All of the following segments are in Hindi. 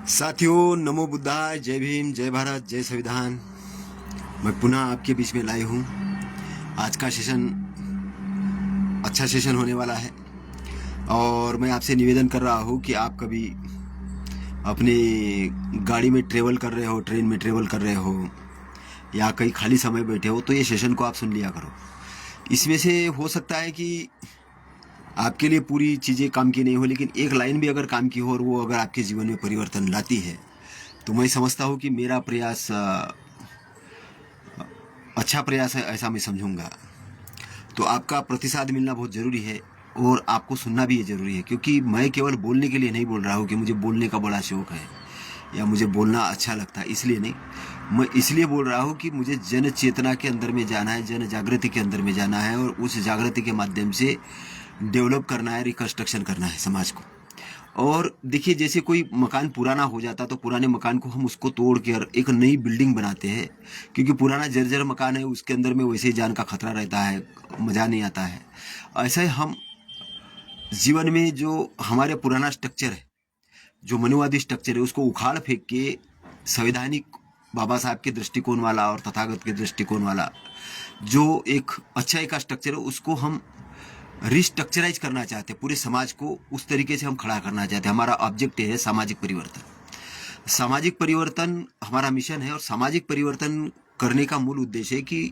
साथियों, नमो बुद्धाय, जय भीम, जय भारत, जय संविधान। मैं पुनः आपके बीच में लाए हूँ। आज का सेशन अच्छा सेशन होने वाला है और मैं आपसे निवेदन कर रहा हूँ कि आप कभी अपने गाड़ी में ट्रेवल कर रहे हो, ट्रेन में ट्रेवल कर रहे हो या कहीं खाली समय बैठे हो तो ये सेशन को आप सुन लिया करो। इसमें से हो सकता है कि आपके लिए पूरी चीज़ें काम की नहीं हो, लेकिन एक लाइन भी अगर काम की हो और वो अगर आपके जीवन में परिवर्तन लाती है तो मैं समझता हूँ कि मेरा प्रयास अच्छा प्रयास है, ऐसा मैं समझूंगा। तो आपका प्रतिसाद मिलना बहुत ज़रूरी है और आपको सुनना भी ये ज़रूरी है, क्योंकि मैं केवल बोलने के लिए नहीं बोल रहा हूँ कि मुझे बोलने का बड़ा शौक है या मुझे बोलना अच्छा लगता है, इसलिए नहीं। मैं इसलिए बोल रहा हूँ कि मुझे जन चेतना के अंदर में जाना है, जन जागृति के अंदर में जाना है और उस जागृति के माध्यम से डेवलप करना है, रिकंस्ट्रक्शन करना है समाज को। और देखिए, जैसे कोई मकान पुराना हो जाता तो पुराने मकान को हम उसको तोड़ कर एक नई बिल्डिंग बनाते हैं, क्योंकि पुराना जर्जर मकान है, उसके अंदर में वैसे ही जान का खतरा रहता है, मज़ा नहीं आता है। ऐसा ही हम जीवन में जो हमारे पुराना स्ट्रक्चर है, जो मनुवादी स्ट्रक्चर है, उसको उखाड़ फेंक के संवैधानिक बाबा साहब के दृष्टिकोण वाला और तथागत के दृष्टिकोण वाला जो एक अच्छाई का स्ट्रक्चर है, उसको हम रिस्ट्रक्चराइज करना चाहते हैं। पूरे समाज को उस तरीके से हम खड़ा करना चाहते हैं। हमारा ऑब्जेक्टिव है सामाजिक परिवर्तन। सामाजिक परिवर्तन हमारा मिशन है और सामाजिक परिवर्तन करने का मूल उद्देश्य है कि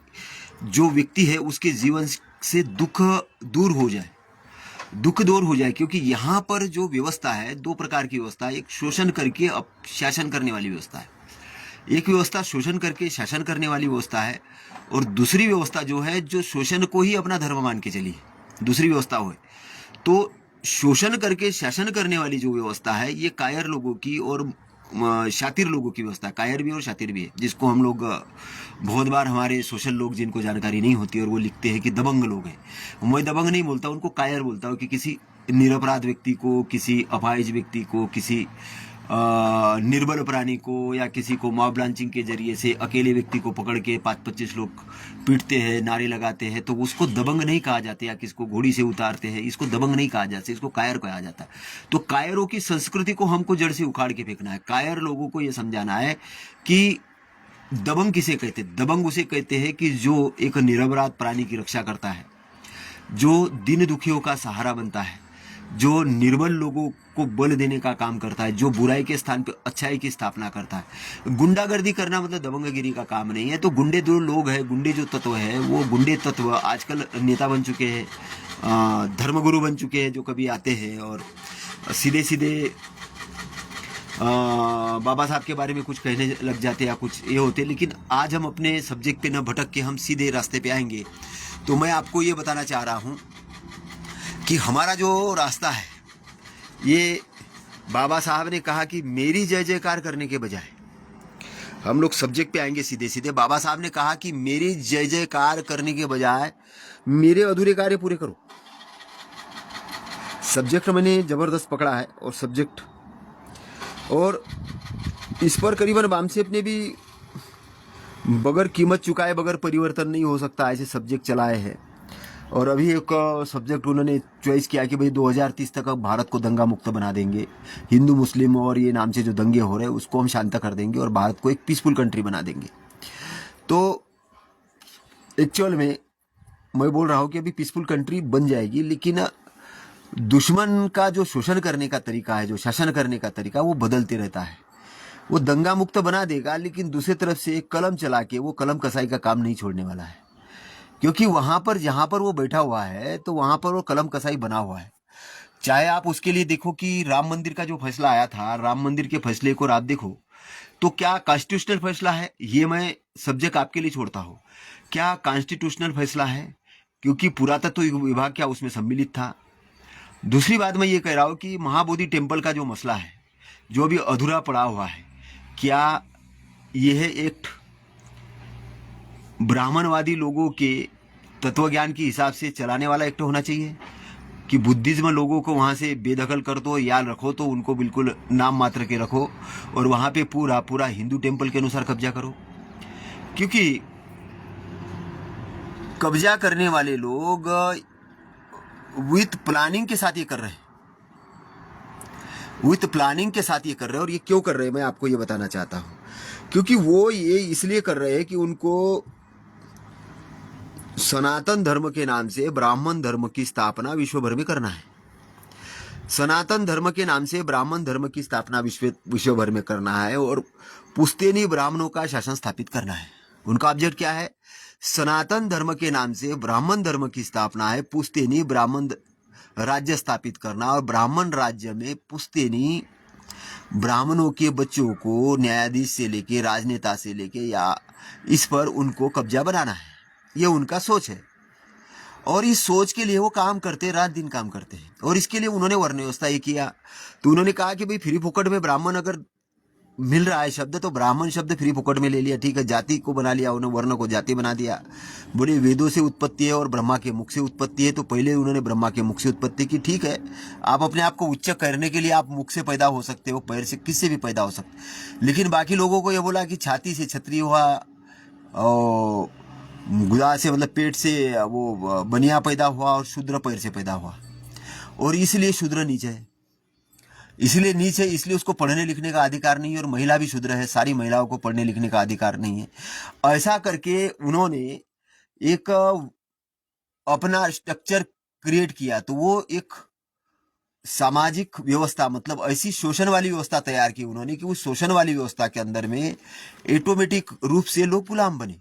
जो व्यक्ति है उसके जीवन से दुख दूर हो जाए, दुख दूर हो जाए। क्योंकि यहाँ पर जो व्यवस्था है, दो प्रकार की व्यवस्था है। एक शोषण करके शासन करने वाली व्यवस्था है, एक व्यवस्था शोषण करके शासन करने वाली व्यवस्था है, और दूसरी व्यवस्था जो है जो शोषण को ही अपना धर्म मान के चली है, दूसरी व्यवस्था हो। तो शोषण करके शासन करने वाली जो व्यवस्था है, ये कायर लोगों की और शातिर लोगों की व्यवस्था है। कायर भी और शातिर भी है, जिसको हम लोग बहुत बार, हमारे सोशल लोग जिनको जानकारी नहीं होती और वो लिखते हैं कि दबंग लोग हैं। मैं दबंग नहीं बोलता, उनको कायर बोलता हूँ कि किसी निरपराध व्यक्ति को, किसी अपाहिज व्यक्ति को, किसी निर्बल प्राणी को या किसी को मॉब लॉन्चिंग के जरिए से अकेले व्यक्ति को पकड़ के 5-25 लोग पीटते हैं, नारे लगाते हैं, तो उसको दबंग नहीं कहा जाता। या किसको घोड़ी से उतारते हैं, इसको दबंग नहीं कहा जाता, इसको कायर कहा जाता है। तो कायरों की संस्कृति को हमको जड़ से उखाड़ के फेंकना है। कायर लोगों को यह समझाना है कि दबंग किसे कहते हैं। दबंग उसे कहते हैं कि जो एक निरपराध प्राणी की रक्षा करता है, जो दीन दुखियों का सहारा बनता है, जो निर्बल लोगों को बल देने का काम करता है, जो बुराई के स्थान पर अच्छाई की स्थापना करता है। गुंडागर्दी करना मतलब दबंगगिरी का काम नहीं है। तो गुंडे जो लोग हैं, गुंडे जो तत्व है, वो गुंडे तत्व आजकल नेता बन चुके हैं, धर्मगुरु बन चुके हैं, जो कभी आते हैं और सीधे सीधे बाबा साहब के बारे में कुछ कहने लग जाते हैं या कुछ ये होते। लेकिन आज हम अपने सब्जेक्ट पे न भटक के हम सीधे रास्ते पे आएंगे। तो मैं आपको ये बताना चाह रहा हूँ कि हमारा जो रास्ता है, ये बाबा साहब ने कहा कि मेरी जय जयकार करने के बजाय, हम लोग सब्जेक्ट पे आएंगे सीधे सीधे। बाबा साहब ने कहा कि मेरी जय जयकार करने के बजाय मेरे अधूरे कार्य पूरे करो। सब्जेक्ट मैंने जबरदस्त पकड़ा है और सब्जेक्ट, और इस पर करीबन बामसेप ने भी बगैर कीमत चुकाए बगैर परिवर्तन नहीं हो सकता ऐसे सब्जेक्ट चलाए हैं। और अभी एक सब्जेक्ट उन्होंने चॉइस किया कि भाई 2030 तक भारत को दंगा मुक्त बना देंगे। हिंदू मुस्लिम और ये नाम से जो दंगे हो रहे हैं उसको हम शांत कर देंगे और भारत को एक पीसफुल कंट्री बना देंगे। तो एक्चुअल में मैं बोल रहा हूँ कि अभी पीसफुल कंट्री बन जाएगी, लेकिन दुश्मन का जो शोषण करने का तरीका है, जो शासन करने का तरीका, वो बदलते रहता है। वो दंगा मुक्त बना देगा, लेकिन दूसरी तरफ से एक कलम चला के वो कलम कसाई का काम नहीं छोड़ने वाला है। क्योंकि वहां पर जहां पर वो बैठा हुआ है, तो वहां पर वो कलम कसाई बना हुआ है। चाहे आप उसके लिए देखो कि राम मंदिर का जो फैसला आया था, राम मंदिर के फैसले को आप देखो तो क्या कॉन्स्टिट्यूशनल फैसला है? ये मैं सब्जेक्ट आपके लिए छोड़ता हूँ। क्या कॉन्स्टिट्यूशनल फैसला है? क्योंकि पुरातत्व विभाग क्या उसमें सम्मिलित था? दूसरी बात मैं ये कह रहा हूँ कि महाबोधि टेम्पल का जो मसला है, जो अभी अधूरा पड़ा हुआ है, क्या यह एक ब्राह्मणवादी लोगों के तत्वज्ञान के हिसाब से चलाने वाला एक्ट होना चाहिए कि बुद्धिज्म लोगों को वहाँ से बेदखल कर दो या रखो तो उनको बिल्कुल नाम मात्र के रखो और वहाँ पे पूरा पूरा हिंदू टेम्पल के अनुसार कब्जा करो? क्योंकि कब्जा करने वाले लोग विथ प्लानिंग के साथ ये कर रहे हैं। विथ प्लानिंग के साथ ये कर रहे हैं। और ये क्यों कर रहे हैं मैं आपको ये बताना चाहता हूँ, क्योंकि वो ये इसलिए कर रहे हैं कि उनको सनातन धर्म के नाम से ब्राह्मण धर्म की स्थापना विश्व भर में करना है। सनातन धर्म के नाम से ब्राह्मण धर्म की स्थापना विश्व भर में करना है और पुश्तैनी ब्राह्मणों का शासन स्थापित करना है। उनका ऑब्जेक्ट क्या है? सनातन धर्म के नाम से ब्राह्मण धर्म की स्थापना है, पुश्तैनी ब्राह्मण राज्य स्थापित करना, और ब्राह्मण राज्य में पुश्तैनी ब्राह्मणों के बच्चों को न्यायाधीश से लेके राजनेता से लेके या इस पर उनको कब्जा बनाना है। ये उनका सोच है और इस सोच के लिए वो काम करते हैं, रात दिन काम करते हैं। और इसके लिए उन्होंने वर्ण व्यवस्था ये किया। तो उन्होंने कहा कि भाई फ्री फुकट में ब्राह्मण अगर मिल रहा है शब्द तो ब्राह्मण शब्द फ्री फुकट में ले लिया, ठीक है। जाति को बना लिया उन्होंने, वर्ण को जाति बना दिया। बोले वेदों से उत्पत्ति है और ब्रह्मा के मुख से उत्पत्ति है, तो पहले उन्होंने ब्रह्मा के मुख से उत्पत्ति की। ठीक है, आप अपने आप को उच्च करने के लिए आप मुख से पैदा हो सकते हो, पैर से, किससे भी पैदा हो सकते। लेकिन बाकी लोगों को ये बोला कि छाती से क्षत्रिय हुआ और गुदा से मतलब पेट से वो बनिया पैदा हुआ और शूद्र पैर से पैदा हुआ, और इसलिए शूद्र नीचे है। इसलिए नीचे, इसलिए उसको पढ़ने लिखने का अधिकार नहीं है। और महिला भी शूद्र है, सारी महिलाओं को पढ़ने लिखने का अधिकार नहीं है। ऐसा करके उन्होंने एक अपना स्ट्रक्चर क्रिएट किया। तो वो एक सामाजिक व्यवस्था, मतलब ऐसी शोषण वाली व्यवस्था तैयार की उन्होंने कि उस शोषण वाली व्यवस्था के अंदर में ऑटोमेटिक रूप से लोग गुलाम बने।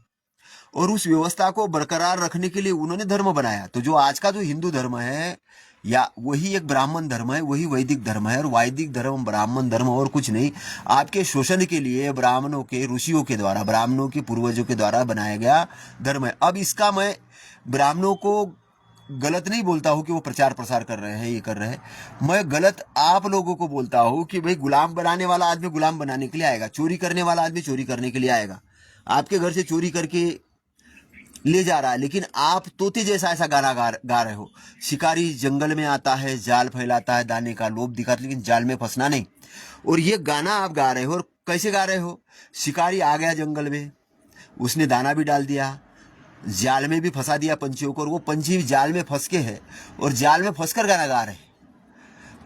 और उस व्यवस्था को बरकरार रखने के लिए उन्होंने धर्म बनाया। तो जो आज का जो हिंदू धर्म है या वही एक ब्राह्मण धर्म है, वही वैदिक धर्म है। और वैदिक धर्म ब्राह्मण धर्म और कुछ नहीं, आपके शोषण के लिए ब्राह्मणों के ऋषियों के द्वारा, ब्राह्मणों के पूर्वजों के द्वारा बनाया गया धर्म है। अब इसका मैं ब्राह्मणों को गलत नहीं बोलता हूँ कि वो प्रचार प्रसार कर रहे हैं, ये कर रहे हैं। मैं गलत आप लोगों को बोलता हूँ कि भाई गुलाम बनाने वाला आदमी गुलाम बनाने के लिए आएगा, चोरी करने वाला आदमी चोरी करने के लिए आएगा। आपके घर से चोरी करके ले जा रहा है, लेकिन आप तोते जैसा ऐसा गाना गा रहे हो। शिकारी जंगल में आता है, जाल फैलाता है, दाने का लोभ दिखाता, लेकिन जाल में फंसना नहीं। और ये गाना आप गा रहे हो, और कैसे गा रहे हो? शिकारी आ गया जंगल में, उसने दाना भी डाल दिया, जाल में भी फंसा दिया पंछियों को, और वो पंछी जाल में फंस के है और जाल में फंसकर गाना गा रहे हैं।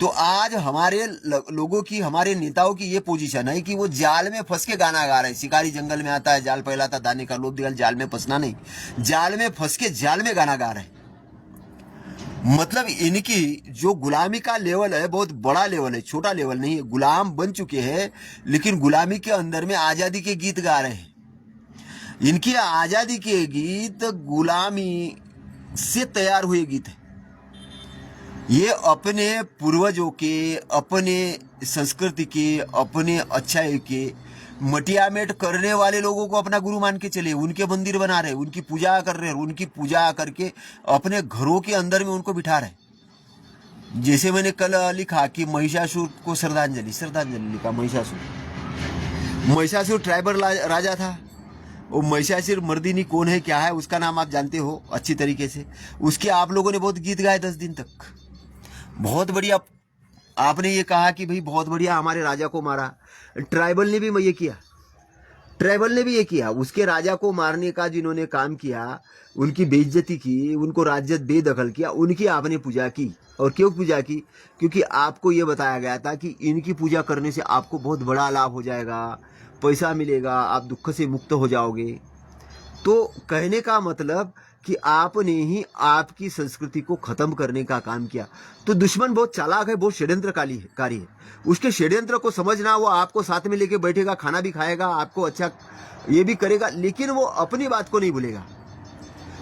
तो आज हमारे लोगों की, हमारे नेताओं की ये पोजीशन है कि वो जाल में फंस के गाना गा रहे हैं। शिकारी जंगल में आता है, जाल फैलाता, दाने का लोभ दिखाता, जाल में फंसना नहीं, जाल में फंस के जाल में गाना गा रहे हैं। मतलब इनकी जो गुलामी का लेवल है बहुत बड़ा लेवल है, छोटा लेवल नहीं है। गुलाम बन चुके हैं, लेकिन गुलामी के अंदर में आजादी के गीत गा रहे हैं। इनकी आजादी के गीत गुलामी से तैयार हुए गीत है। ये अपने पूर्वजों के, अपने संस्कृति के, अपने अच्छाई के मटियामेट करने वाले लोगों को अपना गुरु मान के चले, उनके मंदिर बना रहे, उनकी पूजा कर रहे, उनकी पूजा करके अपने घरों के अंदर में उनको बिठा रहे। जैसे मैंने कल लिखा कि महिषासुर को श्रद्धांजलि लिखा। महिषासुर ट्राइबल राजा था। वो महिषासुर मर्दिनी कौन है, क्या है, उसका नाम आप जानते हो अच्छी तरीके से। उसके आप लोगों ने बहुत गीत गाए 10 दिन तक, बहुत बढ़िया। आपने ये कहा कि भाई बहुत बढ़िया हमारे राजा को मारा। ट्राइबल ने भी ये किया, ट्राइबल ने भी ये किया। उसके राजा को मारने का जिन्होंने काम किया, उनकी बेइज्जती की, उनको राज्य बेदखल किया, उनकी आपने पूजा की। और क्यों पूजा की? क्योंकि आपको ये बताया गया था कि इनकी पूजा करने से आपको बहुत बड़ा लाभ हो जाएगा, पैसा मिलेगा, आप दुख से मुक्त हो जाओगे। तो कहने का मतलब कि आपने ही आपकी संस्कृति को खत्म करने का काम किया। तो दुश्मन बहुत चालाक है, बहुत षड्यंत्रकारी है। उसके षड्यंत्र को समझना, वो आपको साथ में लेके बैठेगा, खाना भी खाएगा, आपको अच्छा ये भी करेगा, लेकिन वो अपनी बात को नहीं भूलेगा।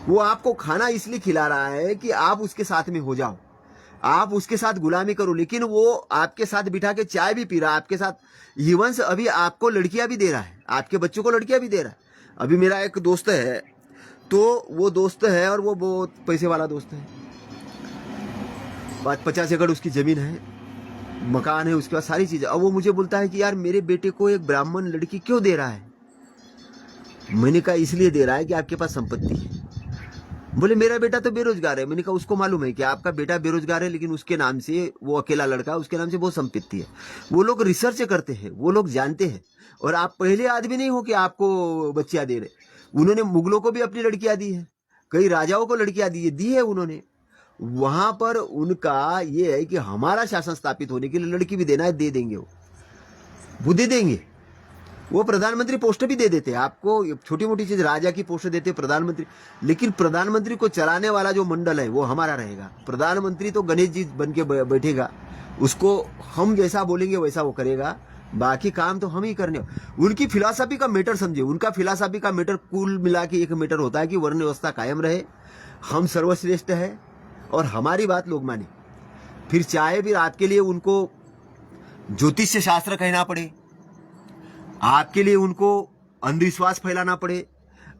वो आपको खाना इसलिए खिला रहा है कि आप उसके साथ में हो जाओ, आप उसके साथ गुलामी करो। लेकिन वो आपके साथ बिठा के चाय भी पी रहा है, आपके साथ इवन से अभी आपको लड़कियां भी दे रहा है, आपके बच्चों को लड़कियां भी दे रहा है। अभी मेरा एक दोस्त है, तो वो दोस्त है और वो बहुत पैसे वाला दोस्त है। 50 एकड़ उसकी जमीन है, मकान है, उसके पास सारी चीजें। अब वो मुझे बोलता है कि यार मेरे बेटे को एक ब्राह्मण लड़की क्यों दे रहा है? मैंने कहा इसलिए दे रहा है कि आपके पास संपत्ति है। बोले मेरा बेटा तो बेरोजगार है। मैंने कहा उसको मालूम है कि आपका बेटा बेरोजगार है, लेकिन उसके नाम से, वो अकेला लड़का, उसके नाम से बहुत संपत्ति है। वो लोग रिसर्च करते हैं, वो लोग जानते हैं। और आप पहले आदमी नहीं हो कि आपको बच्चियां दे रहे। उन्होंने मुगलों को भी अपनी लड़कियां दी है, कई राजाओं को लड़कियां दी है उन्होंने। वहां पर उनका ये है कि हमारा शासन स्थापित होने के लिए लड़की भी देना है, दे देंगे, वो दे देंगे। वो प्रधानमंत्री पोस्ट भी दे देते हैं आपको, छोटी मोटी चीज, राजा की पोस्ट देते प्रधानमंत्री, लेकिन प्रधानमंत्री को चलाने वाला जो मंडल है वो हमारा रहेगा। प्रधानमंत्री तो गणेश जी बन के बैठेगा, उसको हम जैसा बोलेंगे वैसा वो करेगा, बाकी काम तो हम ही करने। उनकी फिलॉसफी का मैटर समझे, उनका फिलॉसफी का मैटर कुल मिला के एक मैटर होता है कि वर्ण व्यवस्था कायम रहे, हम सर्वश्रेष्ठ है और हमारी बात लोग माने। फिर चाहे फिर आपके लिए उनको ज्योतिष शास्त्र कहना पड़े, आपके लिए उनको अंधविश्वास फैलाना पड़े,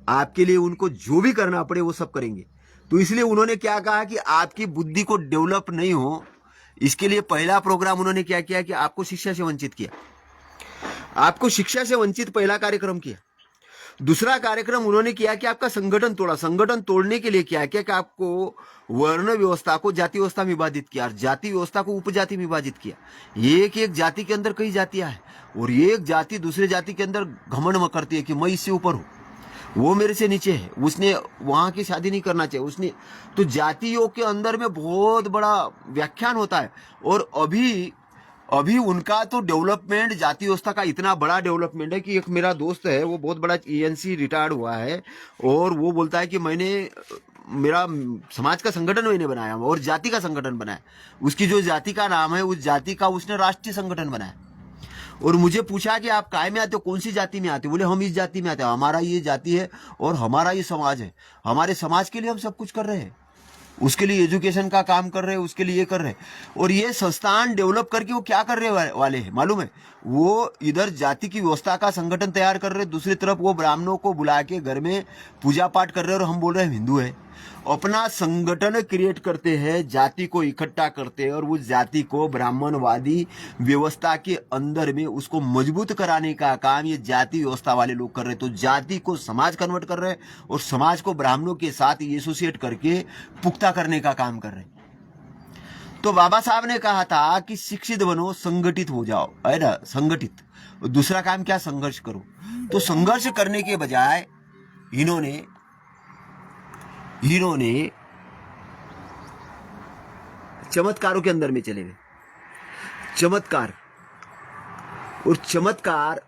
आपके लिए उनको जो भी करना पड़े वो सब करेंगे। तो इसलिए उन्होंने क्या कहा कि आपकी बुद्धि को डेवलप नहीं हो, इसके लिए पहला प्रोग्राम उन्होंने क्या किया कि आपको शिक्षा से वंचित किया, आपको शिक्षा से वंचित पहला कार्यक्रम किया। दूसरा कार्यक्रम उन्होंने किया कि आपका संगठन तोड़ा। संगठन तोड़ने के लिए क्या किया कि आपको वर्ण व्यवस्था को जाति व्यवस्था में विभाजित किया और जाति व्यवस्था को उपजाति में विभाजित किया। एक एक जाति के अंदर कई जातियां हैं और एक जाति दूसरे जाति के अंदर घमंड करती है कि मैं इससे ऊपर हूं, वो मेरे से नीचे है, उसने वहां की शादी नहीं करना चाहिए, उसने। तो जाति योग के अंदर में बहुत बड़ा व्याख्यान होता है। और अभी उनका तो डेवलपमेंट जाति व्यवस्था का इतना बड़ा डेवलपमेंट है कि एक मेरा दोस्त है, वो बहुत बड़ा ENC रिटायर्ड हुआ है और वो बोलता है कि मेरा समाज का संगठन मैंने बनाया और जाति का संगठन बनाया। उसकी जो जाति का नाम है उस जाति का उसने राष्ट्रीय संगठन बनाया। और मुझे पूछा कि आप काय में आते हो, कौन सी जाति में आते हो? बोले हम इस जाति में आते हैं, हमारा ये जाति है और हमारा ये समाज है, हमारे समाज के लिए हम सब कुछ कर रहे हैं, उसके लिए एजुकेशन का काम कर रहे हैं, उसके लिए ये कर रहे हैं। और ये संस्थान डेवलप करके वो क्या कर रहे वाले हैं मालूम है? वो इधर जाति की व्यवस्था का संगठन तैयार कर रहे हैं, दूसरी तरफ वो ब्राह्मणों को बुला के घर में पूजा पाठ कर रहे हैं और हम बोल रहे हैं हिंदू है। अपना संगठन क्रिएट करते हैं, जाति को इकट्ठा करते हैं और उस जाति को ब्राह्मणवादी व्यवस्था के अंदर में उसको मजबूत कराने का काम ये जाति व्यवस्था वाले लोग कर रहे हैं। तो जाति को समाज कन्वर्ट कर रहे हैं और समाज को ब्राह्मणों के साथ एसोसिएट करके पुख्ता करने का काम कर रहे हैं। तो बाबा साहब ने कहा था कि शिक्षित बनो, संगठित हो जाओ, है ना, संगठित। दूसरा काम क्या? संघर्ष करो। तो संघर्ष करने के बजाय इन्होंने चमत्कारों के अंदर में चले गए। चमत्कार, और चमत्कार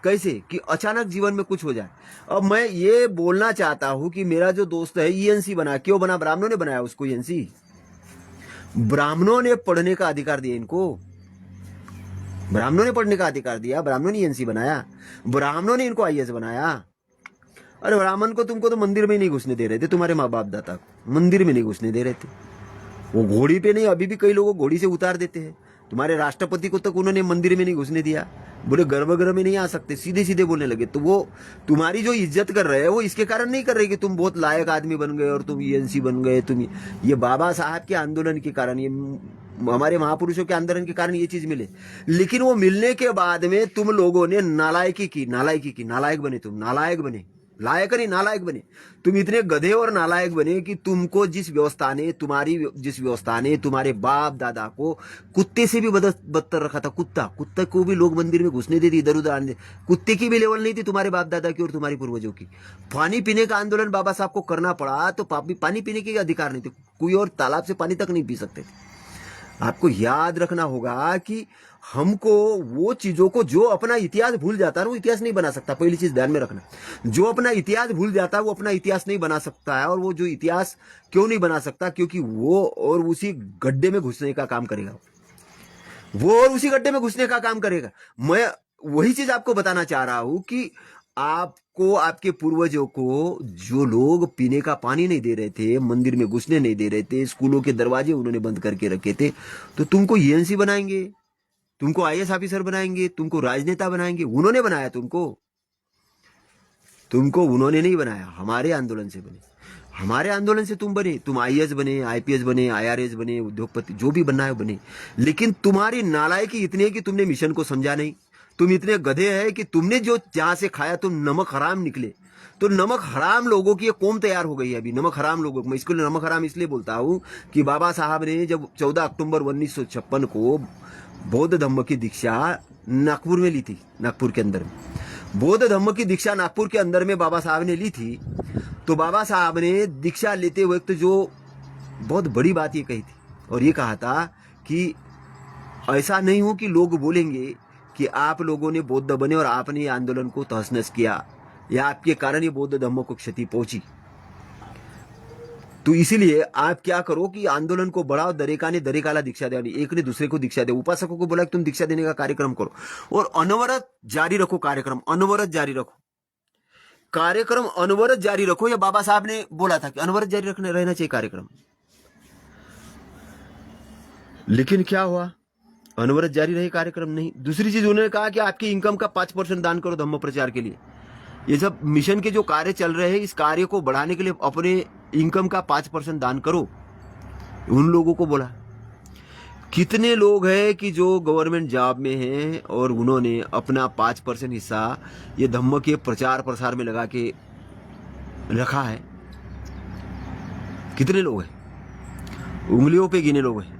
कैसे कि अचानक जीवन में कुछ हो जाए। अब मैं ये बोलना चाहता हूं कि मेरा जो दोस्त है ENC बना, क्यों बना? ब्राह्मणों ने बनाया उसको ENC। ब्राह्मणों ने पढ़ने का अधिकार दिया इनको, ब्राह्मणों ने पढ़ने का अधिकार दिया, ब्राह्मणों ने ENC बनाया, ब्राह्मणों ने इनको IAS बनाया। अरे ब्राह्मण को तुमको तो मंदिर में नहीं घुसने दे रहे थे, तुम्हारे माँ बाप दाता को मंदिर में नहीं घुसने दे रहे थे। वो घोड़ी पे नहीं, अभी भी कई लोगों घोड़ी से उतार देते हैं। तुम्हारे राष्ट्रपति को तक उन्होंने मंदिर में नहीं घुसने दिया, बोले गर्भगृह में नहीं आ सकते, सीधे सीधे बोलने लगे। तो वो तुम्हारी जो इज्जत कर रहे हैं वो इसके कारण नहीं कर रहे कि तुम बहुत लायक आदमी बन गए और तुम ENC बन गए, तुम ये बाबा साहब के आंदोलन के कारण, ये हमारे महापुरुषों के आंदोलन के कारण ये चीज मिले। लेकिन वो मिलने के बाद में तुम लोगों ने नालायकी की, नालायक बने, तुम नालायक बने, लायक नहीं नालायक बने। तुम इतने गधे और नालायक बने कि तुमको जिस व्यवस्था ने तुम्हारे बाप दादा को कुत्ते से भी बदतर रखा था, कुत्ता को भी लोग मंदिर में घुसने दे दी, इधर उधर आने, कुत्ते की भी लेवल नहीं थी तुम्हारे बाप दादा की और तुम्हारी पूर्वजों की। पानी पीने का आंदोलन बाबा साहब को करना पड़ा तो पानी पीने के अधिकार नहीं थे, कोई और तालाब से पानी तक नहीं पी सकते थे। आपको याद रखना होगा कि हमको वो चीजों को, जो अपना इतिहास भूल जाता है वो इतिहास नहीं बना सकता। पहली चीज ध्यान में रखना, जो अपना इतिहास भूल जाता है वो अपना इतिहास नहीं बना सकता है। और वो जो इतिहास क्यों नहीं बना सकता? क्योंकि वो और उसी गड्ढे में घुसने का काम करेगा, वो और उसी गड्ढे में घुसने का काम करेगा। मैं वही चीज आपको बताना चाह रहा हूं कि आपको, आपके पूर्वजों को जो लोग पीने का पानी नहीं दे रहे थे, मंदिर में घुसने नहीं दे रहे थे, स्कूलों के दरवाजे उन्होंने बंद करके रखे थे, तो तुमको ENC बनाएंगे, तुमको IAS ऑफिसर बनाएंगे, तुमको राजनेता बनाएंगे। उन्होंने बनाया तुमको उन्होंने नहीं बनाया, हमारे आंदोलन से बने, हमारे आंदोलन से तुम बने, तुम IAS बने, IPS बने, IRS बने, उद्योगपति, जो भी बनना है बने। लेकिन तुम्हारी नालायकी इतनी है कि तुमने मिशन को समझा नहीं। तुम इतने गधे हैं कि तुमने जो जहां से खाया तुम नमक हराम निकले। तो नमक हराम लोगों की कौम तैयार हो गई है अभी, नमक हराम लोगों को। मैं इसको नमक हराम इसलिए बोलता हूं कि बाबा साहब ने जब 14 अक्टूबर 1956 को बौद्ध धम्म की दीक्षा नागपुर में ली थी, नागपुर के अंदर में बौद्ध धम्म की दीक्षा नागपुर के अंदर में बाबा साहब ने ली थी। तो बाबा साहब ने दीक्षा लेते वक्त जो बहुत बड़ी बात ये कही थी, और ये कहा था कि ऐसा नहीं हो कि लोग बोलेंगे कि आप लोगों ने बौद्ध बने और आपने ये आंदोलन को तहस नहस किया, या आपके कारण ये बौद्ध धर्म को क्षति पहुंची। तो इसीलिए आप क्या करो कि आंदोलन को बढ़ाओ, दरेका ने दरेकाला दीक्षा दे, एक ने दूसरे को दीक्षा दे। उपासकों को बोला कि तुम दीक्षा देने का कार्यक्रम करो और अनवरत जारी रखो कार्यक्रम, अनवरत जारी रखो कार्यक्रम, अनवरत जारी रखो। या बाबा साहब ने बोला था कि अनवरत जारी रखने रहना चाहिए कार्यक्रम, लेकिन क्या हुआ, अनवरत जारी रहे कार्यक्रम नहीं। दूसरी चीज उन्होंने कहा कि आपकी इनकम का 5% दान करो धम्म प्रचार के लिए। ये सब मिशन के जो कार्य चल रहे हैं, इस कार्य को बढ़ाने के लिए अपने इनकम का 5% दान करो, उन लोगों को बोला। कितने लोग हैं कि जो गवर्नमेंट जॉब में हैं और उन्होंने अपना 5% हिस्सा ये धम्म के प्रचार प्रसार में लगा के रखा है? कितने लोग हैं? उंगलियों पे गिने लोग हैं,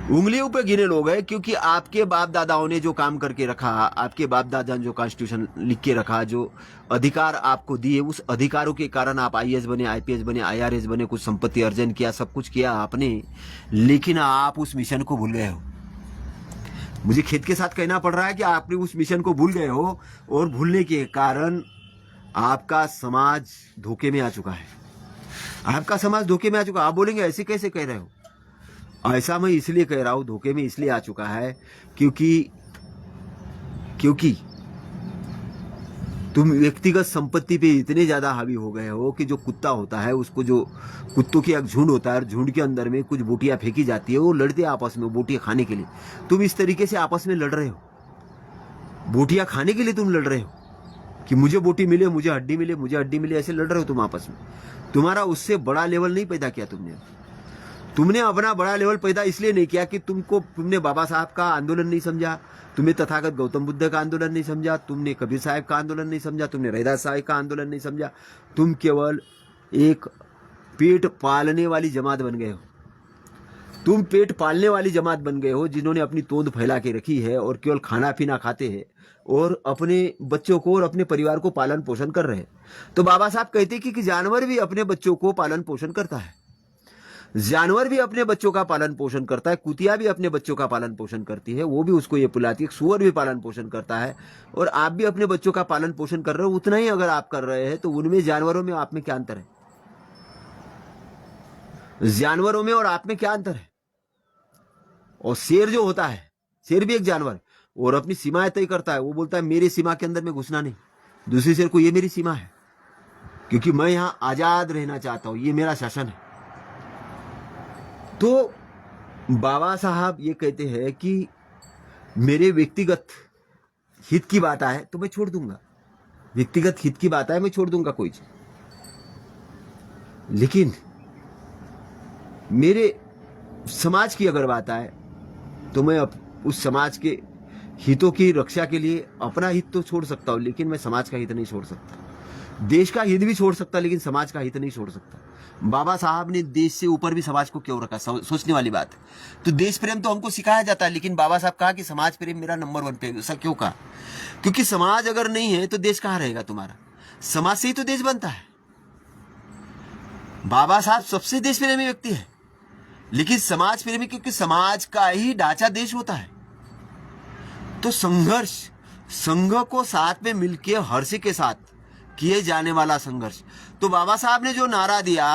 उंगलियों पे गिने लोग हैं। क्योंकि आपके बाप दादाओं ने जो काम करके रखा, आपके बाप दादा ने जो कॉन्स्टिट्यूशन लिख के रखा, जो अधिकार आपको दिए, उस अधिकारों के कारण आप आईएएस बने, आईपीएस बने, आईआरएस बने, कुछ संपत्ति अर्जन किया, सब कुछ किया आपने, लेकिन आप उस मिशन को भूल गए हो। मुझे खेद के साथ कहना पड़ रहा है कि आपने उस मिशन को भूल गए हो, और भूलने के कारण आपका समाज धोखे में आ चुका है। आपका समाज धोखे में आ चुका। आप बोलेंगे ऐसे कैसे कह रहे हो? ऐसा मैं इसलिए कह रहा हूं, धोखे में इसलिए आ चुका है क्योंकि तुम व्यक्तिगत संपत्ति पे इतने ज्यादा हावी हो गए हो कि जो कुत्ता होता है, उसको, जो कुत्तों की एक झुंड होता है, झुंड के अंदर में कुछ बोटियां फेंकी जाती है, वो लड़ते हैं आपस में बोटियां खाने के लिए। तुम इस तरीके से आपस में लड़ रहे हो, बोटियां खाने के लिए तुम लड़ रहे हो कि मुझे बोटी मिले, मुझे हड्डी मिले, मुझे हड्डी मिले, ऐसे लड़ रहे हो तुम आपस में। तुम्हारा उससे बड़ा लेवल नहीं पैदा किया तुमने अपना बड़ा लेवल पैदा इसलिए नहीं किया कि तुमने बाबा साहब का आंदोलन नहीं समझा, तुमने तथागत गौतम बुद्ध का आंदोलन नहीं समझा, तुमने कबीर साहब का आंदोलन नहीं समझा, तुमने रैदास साहब का आंदोलन नहीं समझा। तुम केवल एक पेट पालने वाली जमात बन गए हो। तुम पेट पालने वाली जमात बन गए हो, जिन्होंने अपनी तोंद फैला के रखी है और केवल खाना पीना खाते हैं और अपने बच्चों को और अपने परिवार को पालन पोषण कर रहे हैं। तो बाबा साहब कहते कि जानवर भी अपने बच्चों को पालन पोषण करता है, जानवर भी अपने बच्चों का पालन पोषण करता है, कुतिया भी अपने बच्चों का पालन पोषण करती है, वो भी उसको ये पिलाती है, सुअर भी पालन पोषण करता है, और आप भी अपने बच्चों का पालन पोषण कर रहे हो। उतना ही अगर आप कर रहे हैं तो उनमें, जानवरों में, आप में क्या अंतर है? जानवरों में और आप में क्या अंतर है? और शेर जो होता है, शेर भी एक जानवर और अपनी सीमाएं तय करता है। वो बोलता है मेरी सीमा के अंदर में घुसना नहीं, दूसरे शेर को ये मेरी सीमा है, क्योंकि मैं यहां आजाद रहना चाहता हूं, ये मेरा शासन है। तो बाबा साहब ये कहते हैं कि मेरे व्यक्तिगत हित की बात आए तो मैं छोड़ दूंगा, व्यक्तिगत हित की बात आए मैं छोड़ दूंगा कोई चीज, लेकिन मेरे समाज की अगर बात आए तो मैं उस समाज के हितों की रक्षा के लिए अपना हित तो छोड़ सकता हूं, लेकिन मैं समाज का हित नहीं छोड़ सकता। देश का हित भी छोड़ सकता, लेकिन समाज का हित नहीं छोड़ सकता। बाबा साहब ने देश से ऊपर भी समाज को क्यों रखा? सोचने वाली बात है। तो देश प्रेम तो हमको सिखाया जाता है, लेकिन बाबा साहब कहा कि समाज प्रेम मेरा नंबर 1 पे। ऐसा क्यों कहा? क्योंकि समाज अगर नहीं है तो देश कहां रहेगा तुम्हारा? समाज से ही तो देश बनता है। बाबा साहब सबसे देश प्रेमी व्यक्ति है, लेकिन समाज प्रेमी, क्योंकि समाज का ही ढांचा देश होता है। तो संघर्ष, संघ को साथ में मिलकर हर्ष के साथ किए जाने वाला संघर्ष। तो बाबा साहब ने जो नारा दिया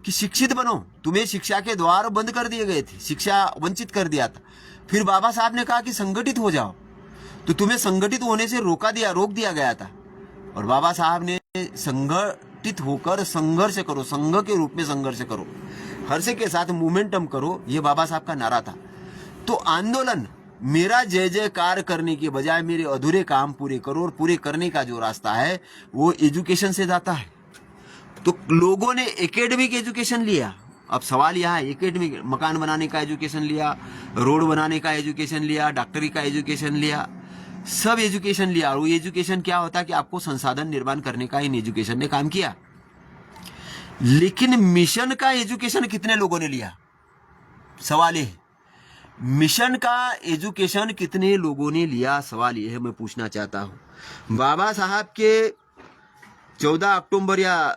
कि शिक्षित बनो, तुम्हें शिक्षा के द्वार बंद कर दिए गए थे, शिक्षा वंचित कर दिया था। फिर बाबा साहब ने कहा कि संगठित हो जाओ, तो तुम्हें संगठित होने से रोक दिया गया था। और बाबा साहब ने संगठित होकर संघर्ष करो, संघ के रूप में संघर्ष करो, हर्ष के साथ मोमेंटम करो, ये बाबा साहब का नारा था। तो आंदोलन मेरा जय जयकार करने के बजाय मेरे अधूरे काम पूरे करो, और पूरे करने का जो रास्ता है वो एजुकेशन से जाता है। तो लोगों ने एकेडमिक एजुकेशन लिया। अब सवाल यहाँ है, एकेडमिक, मकान बनाने का एजुकेशन लिया, रोड बनाने का एजुकेशन लिया, डॉक्टरी का एजुकेशन लिया, सब एजुकेशन लिया। और वो एजुकेशन क्या होता है कि आपको संसाधन निर्माण करने का इन एजुकेशन ने काम किया। लेकिन मिशन का एजुकेशन कितने लोगों ने लिया? सवाल ये है, मिशन का एजुकेशन कितने लोगों ने लिया? सवाल यह है, मैं पूछना चाहता हूं। बाबा साहब के 14 अक्टूबर या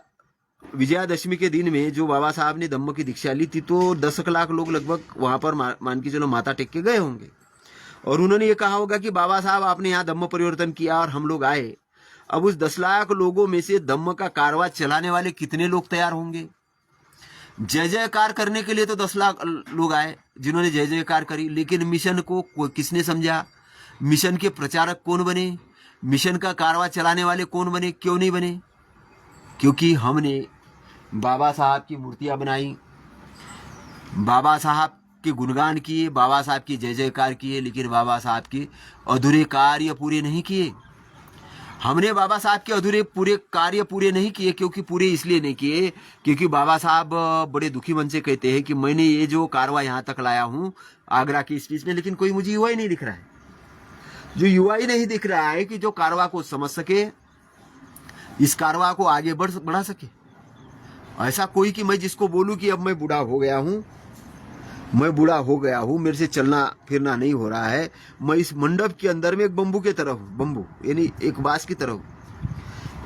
विजयादशमी के दिन में जो बाबा साहब ने धम्म की दीक्षा ली थी, तो 10 लाख लोग लगभग वहां पर मान के चलो माथा टेक के गए होंगे। और उन्होंने ये कहा होगा कि बाबा साहब आपने यहाँ धम्म परिवर्तन किया और हम लोग आए। अब उस 10 लाख लोगों में से धम्म का कारवा चलाने वाले कितने लोग तैयार होंगे? जय जयकार करने के लिए तो 10 लाख लोग आए जिन्होंने जय जयकार करी, लेकिन मिशन को किसने समझा? मिशन के प्रचारक कौन बने? मिशन का कारवा चलाने वाले कौन बने? क्यों नहीं बने? क्योंकि हमने बाबा साहब की मूर्तियां बनाई, बाबा साहब के गुणगान किए, बाबा साहब की जय जयकार किए, लेकिन बाबा साहब के अधूरे कार्य पूरे नहीं किए। हमने बाबा साहब के अधूरे पूरे कार्य पूरे नहीं किए, क्योंकि पूरे इसलिए नहीं किए क्योंकि बाबा साहब बड़े दुखी मन से कहते हैं कि मैंने ये जो कारवा यहाँ तक लाया हूँ आगरा की स्पीच में, लेकिन कोई मुझे युवा ही नहीं दिख रहा है। जो युवा ही नहीं दिख रहा है कि जो कारवा को समझ सके, इस कारवा को आगे बढ़ा सके। ऐसा कोई कि मैं जिसको बोलूं कि अब मैं बूढ़ा हो गया हूं, मेरे से चलना फिरना नहीं हो रहा है, मैं इस मंडप के अंदर में एक बंबू की तरह हूं, बंबू यानी एक बांस की तरह हूं,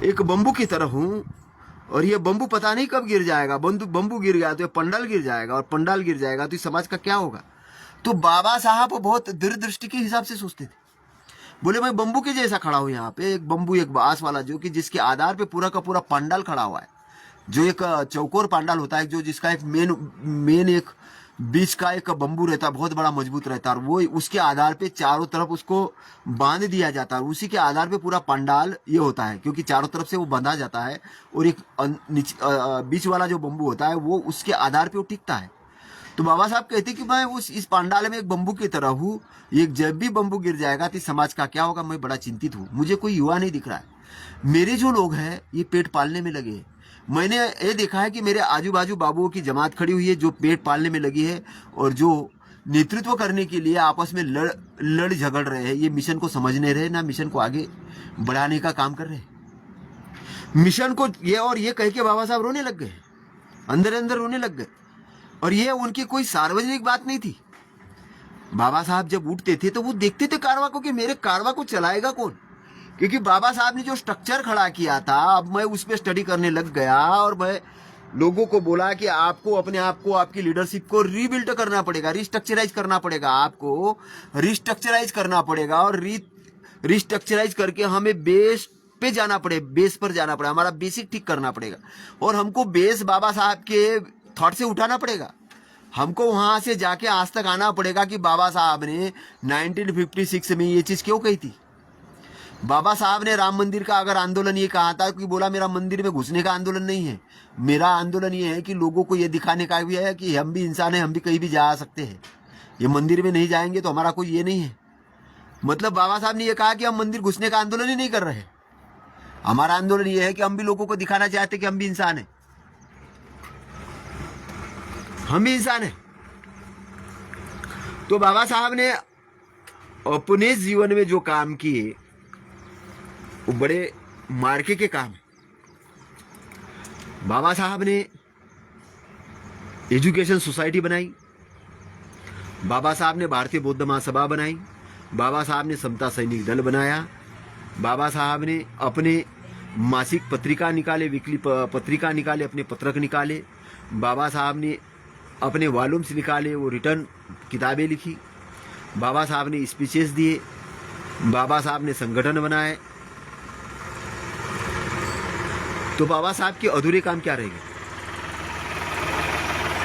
एक बंबू की तरह हूं, और ये बंबू पता नहीं कब गिर जाएगा। बंबू गिर गया तो ये पंडाल गिर जाएगा, और पंडाल गिर जाएगा तो इस समाज का क्या होगा? तो बाबा साहब बहुत दूरदृष्टि के हिसाब से सोचते थे। बोले मैं बंबू के जैसा खड़ा हूं यहाँ पे, एक बंबू एक बांस वाला, जो कि जिसके आधार पे पूरा का पूरा पंडाल खड़ा हुआ है, जो एक चौकोर पंडाल होता है, जो जिसका एक मेन एक बीच का एक बंबू रहता है, बहुत बड़ा मजबूत रहता है, और वो उसके आधार पे चारों तरफ उसको बांध दिया जाता है, उसी के आधार पे पूरा पंडाल ये होता है, क्योंकि चारों तरफ से वो बांधा जाता है, और एक बीच वाला जो बंबू होता है वो उसके आधार पे वो टिकता है। तो बाबा साहब कहते कि मैं इस पंडाल में एक बंबू की तरह हूँ, एक जब भी बंबू गिर जाएगा तो समाज का क्या होगा? मैं बड़ा चिंतित हूँ, मुझे कोई युवा नहीं दिख रहा है। मेरे जो लोग हैं ये पेट पालने में लगे हैं। मैंने ये देखा है कि मेरे आजू बाजू बाबुओं की जमात खड़ी हुई है जो पेट पालने में लगी है, और जो नेतृत्व करने के लिए आपस में लड़ झगड़ रहे हैं। ये मिशन को समझ नहीं रहे, ना मिशन को आगे बढ़ाने का काम कर रहे हैं। मिशन को ये कह के बाबा साहब रोने लग गए, अंदर अंदर रोने लग गए, और ये उनकी कोई सार्वजनिक बात नहीं थी। बाबा साहब जब उठते थे तो वो देखते थे कारवा को कि मेरे कारवा को चलाएगा कौन, क्योंकि बाबा साहब ने जो स्ट्रक्चर खड़ा किया था, अब मैं उस पर स्टडी करने लग गया, और मैं लोगों को बोला कि आपको अपने आप को, आपकी लीडरशिप को रीबिल्ड करना पड़ेगा, रिस्ट्रक्चराइज करना पड़ेगा, आपको रिस्ट्रक्चराइज करना पड़ेगा, और रिस्ट्रक्चराइज करके हमें बेस पे जाना पड़ेगा, बेस पर जाना पड़ेगा, हमारा बेसिक ठीक करना पड़ेगा, और हमको बेस बाबा साहब के थॉट से उठाना पड़ेगा। हमको वहां से जाके आज तक आना पड़ेगा कि बाबा साहब ने 1956 में ये चीज क्यों कही थी। बाबा साहब ने राम मंदिर का अगर आंदोलन ये कहा था कि बोला मेरा मंदिर में घुसने का आंदोलन नहीं है, मेरा आंदोलन ये है कि लोगों को ये दिखाने का भी है कि हम भी इंसान हैं, हम भी कहीं भी जा सकते हैं, ये मंदिर में नहीं जाएंगे तो हमारा कोई ये नहीं है। मतलब बाबा साहब ने ये कहा कि हम मंदिर घुसने का आंदोलन ही नहीं कर रहे, हमारा आंदोलन ये है कि हम भी लोगों को दिखाना चाहते कि हम भी इंसान हैं, हम भी इंसान हैं। तो बाबा साहब ने अपने जीवन में जो काम किए वो बड़े मार्के के काम। बाबा साहब ने एजुकेशन सोसाइटी बनाई, बाबा साहब ने भारतीय बौद्ध महासभा बनाई, बाबा साहब ने समता सैनिक दल बनाया, बाबा साहब ने अपने मासिक पत्रिका निकाले, वीकली पत्रिका निकाले, अपने पत्रक निकाले, बाबा साहब ने अपने वॉल्यूम्स निकाले, वो रिटर्न किताबें लिखी, बाबा साहब ने स्पीचेस दिए, बाबा साहब ने संगठन बनाए। तो बाबा साहब के अधूरे काम क्या रहेंगे?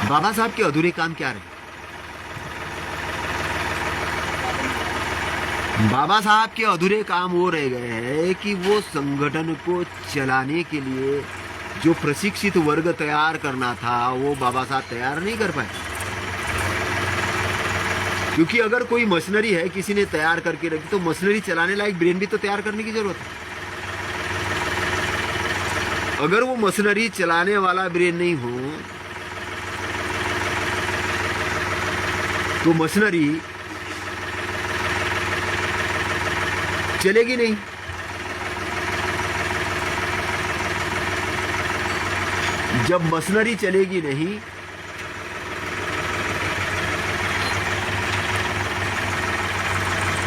बाबा साहब के अधूरे काम क्या रहे? बाबा साहब के अधूरे काम वो रह गए हैं कि वो संगठन को चलाने के लिए जो प्रशिक्षित वर्ग तैयार करना था वो बाबा साहब तैयार नहीं कर पाए। क्योंकि अगर कोई मशीनरी है किसी ने तैयार करके रखी तो मशीनरी चलाने लायक ब्रेन भी तो तैयार करने की जरूरत है। अगर वो मशीनरी चलाने वाला ब्रेन नहीं हो तो मशीनरी चलेगी नहीं। जब मशीनरी चलेगी नहीं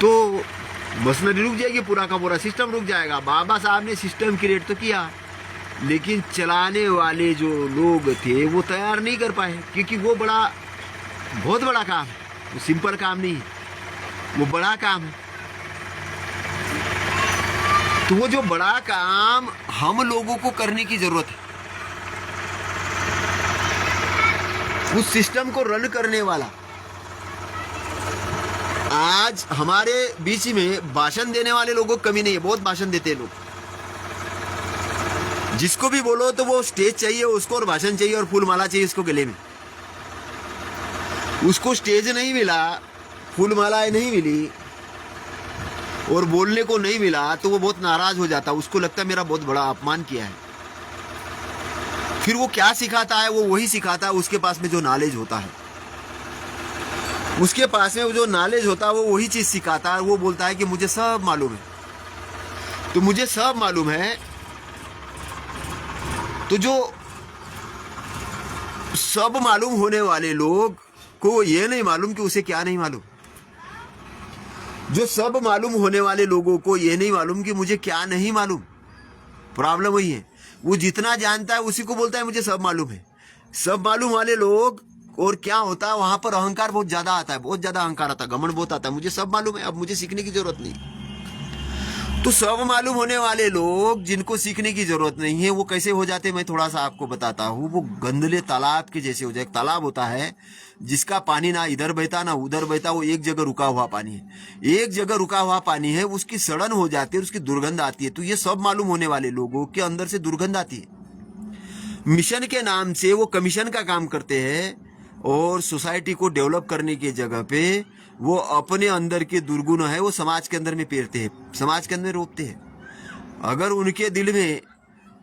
तो मशीनरी रुक जाएगी, पूरा का पूरा सिस्टम रुक जाएगा। बाबा साहब ने सिस्टम क्रिएट तो किया, लेकिन चलाने वाले जो लोग थे वो तैयार नहीं कर पाए, क्योंकि वो बहुत बड़ा काम है, वो सिंपल काम नहीं है, वो बड़ा काम है। तो वो जो बड़ा काम हम लोगों को करने की जरूरत है, उस सिस्टम को रन करने वाला। आज हमारे बीच में भाषण देने वाले लोगों की कमी नहीं है, बहुत भाषण देते हैं लोग। जिसको भी बोलो तो वो स्टेज चाहिए उसको, और भाषण चाहिए, और फूल माला चाहिए उसको गले में। उसको स्टेज नहीं मिला, फूल मालाएं नहीं मिली और बोलने को नहीं मिला तो वो बहुत नाराज हो जाता। उसको लगता है मेरा बहुत बड़ा अपमान किया है। फिर वो क्या सिखाता है? वो वही सिखाता है उसके पास में जो नॉलेज होता है। उसके पास में जो नॉलेज होता है वो वही चीज सिखाता है। वो बोलता है कि मुझे सब मालूम है। तो मुझे सब मालूम है, तो जो सब मालूम होने वाले लोग को ये नहीं मालूम कि उसे क्या नहीं मालूम। जो सब मालूम होने वाले लोगों को ये नहीं मालूम कि मुझे क्या नहीं मालूम। प्रॉब्लम वही है, वो जितना जानता है उसी को बोलता है मुझे सब मालूम है। सब मालूम वाले लोग, और क्या होता है वहां पर अहंकार बहुत ज्यादा आता है, बहुत ज्यादा अहंकार आता है, घमंड बहुत आता है। मुझे सब मालूम है, अब मुझे सीखने की जरूरत नहीं। तो सब मालूम होने वाले लोग जिनको सीखने की जरूरत नहीं है वो कैसे हो जाते, मैं थोड़ा सा आपको बताता हूँ। वो गंदले तालाब के जैसे हो जाए। एक तालाब होता है जिसका पानी ना इधर बहता ना उधर बहता, वो एक जगह रुका हुआ पानी है। एक जगह रुका हुआ पानी है, उसकी सड़न हो जाती है, उसकी दुर्गंध आती है। तो ये सब मालूम होने वाले लोगों के अंदर से दुर्गंध आती है। मिशन के नाम से वो कमीशन का काम करते हैं, और सोसाइटी को डेवलप करने की जगह पे वो अपने अंदर के दुर्गुण है वो समाज के अंदर में पेरते हैं, समाज के अंदर रोपते हैं। अगर उनके दिल में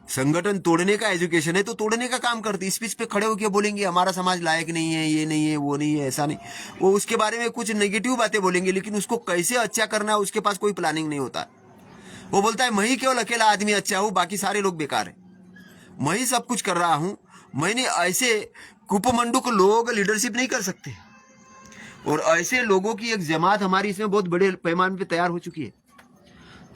संगठन तोड़ने का एजुकेशन है तो तोड़ने का काम करते। इस बीच पे खड़े होकर बोलेंगे हमारा समाज लायक नहीं है, ये नहीं है, वो नहीं है, ऐसा नहीं। वो उसके बारे में कुछ नेगेटिव बातें बोलेंगे, लेकिन उसको कैसे अच्छा करना है उसके पास कोई प्लानिंग नहीं होता। वो बोलता है मैं ही केवल अकेला आदमी अच्छा हूं, बाकी सारे लोग बेकार है, मैं ही सब कुछ कर रहा हूं। मैंने ऐसे कुपमंडुक लोग लीडरशिप नहीं कर सकते। और ऐसे लोगों की एक जमात हमारी इसमें बहुत बड़े पैमाने पे तैयार हो चुकी है,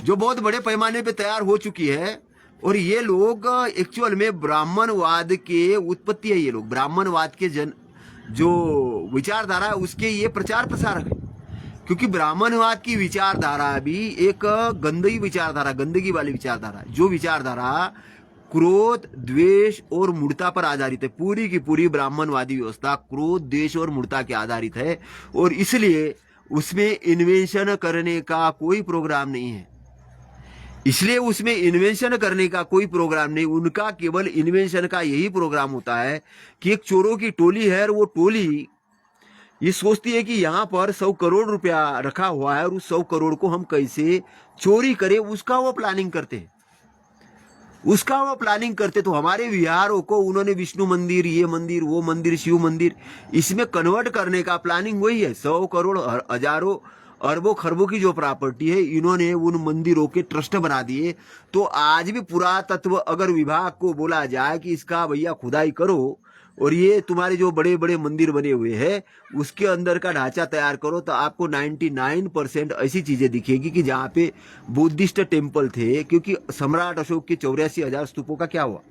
जो बहुत बड़े पैमाने पे तैयार हो चुकी है। और ये लोग एक्चुअल में ब्राह्मणवाद के उत्पत्ति है। ये लोग ब्राह्मणवाद के जो विचारधारा है उसके ये प्रचार प्रसारक है। क्योंकि ब्राह्मणवाद की विचारधारा भी एक गंदगी विचारधारा, गंदगी वाली विचारधारा, जो विचारधारा क्रोध, द्वेष और मूर्ता पर आधारित है। पूरी की पूरी ब्राह्मणवादी व्यवस्था क्रोध, द्वेष और मूर्ता के आधारित है। और इसलिए उसमें इन्वेंशन करने का कोई प्रोग्राम नहीं है। इसलिए उसमें इन्वेंशन करने का कोई प्रोग्राम नहीं। उनका केवल इन्वेंशन का यही प्रोग्राम होता है कि एक चोरों की टोली है और वो टोली ये सोचती है कि यहाँ पर 100 करोड़ रुपया रखा हुआ है और उस 100 करोड़ को हम कैसे चोरी करें, उसका वो प्लानिंग करते हैं। उसका वो प्लानिंग करते। तो हमारे विहारों को उन्होंने विष्णु मंदिर, ये मंदिर, वो मंदिर, शिव मंदिर, इसमें कन्वर्ट करने का प्लानिंग वही है। 100 करोड़, हजारों, अरबों खरबों की जो प्रॉपर्टी है इन्होंने उन मंदिरों के ट्रस्ट बना दिए। तो आज भी पुरातत्व अगर विभाग को बोला जाए कि इसका भैया खुदाई करो और ये तुम्हारे जो बड़े बड़े मंदिर बने हुए हैं उसके अंदर का ढांचा तैयार करो, तो आपको 99% ऐसी चीजें दिखेगी कि जहाँ पे बुद्धिस्ट टेम्पल थे। क्योंकि सम्राट अशोक के 84,000 स्तूपों का क्या हुआ,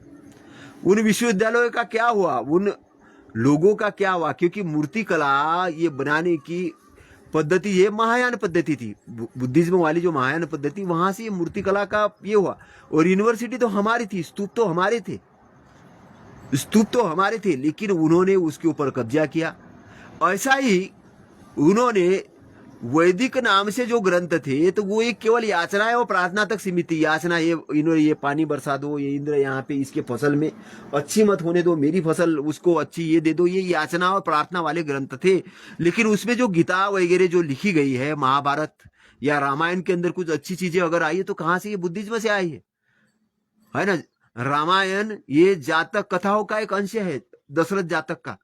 उन विश्वविद्यालयों का क्या हुआ, उन लोगों का क्या हुआ? क्योंकि मूर्तिकला ये बनाने की पद्धति ये महायान पद्धति थी, बुद्धिज्म वाली जो महायान पद्धति, वहां से ये मूर्तिकला का ये हुआ। और यूनिवर्सिटी तो हमारी थी, स्तूप तो हमारे थे, स्तूप तो हमारे थे, लेकिन उन्होंने उसके ऊपर कब्जा किया। ऐसा ही उन्होंने वैदिक नाम से जो ग्रंथ थे तो वो एक केवल याचना और प्रार्थना तक सीमित थी। याचना ये पानी बरसा दो, ये इंद्र यहाँ पे इसके फसल में अच्छी मत होने दो, मेरी फसल उसको अच्छी ये दे दो, ये याचना और प्रार्थना वाले ग्रंथ थे। लेकिन उसमें जो गीता वगैरह जो लिखी गई है, महाभारत या रामायण के अंदर कुछ अच्छी चीजें अगर आई है तो कहाँ से? ये बुद्धिज्म से आई है ना। रामायण ये जातक कथाओं का एक अंश है, दशरथ जातक का,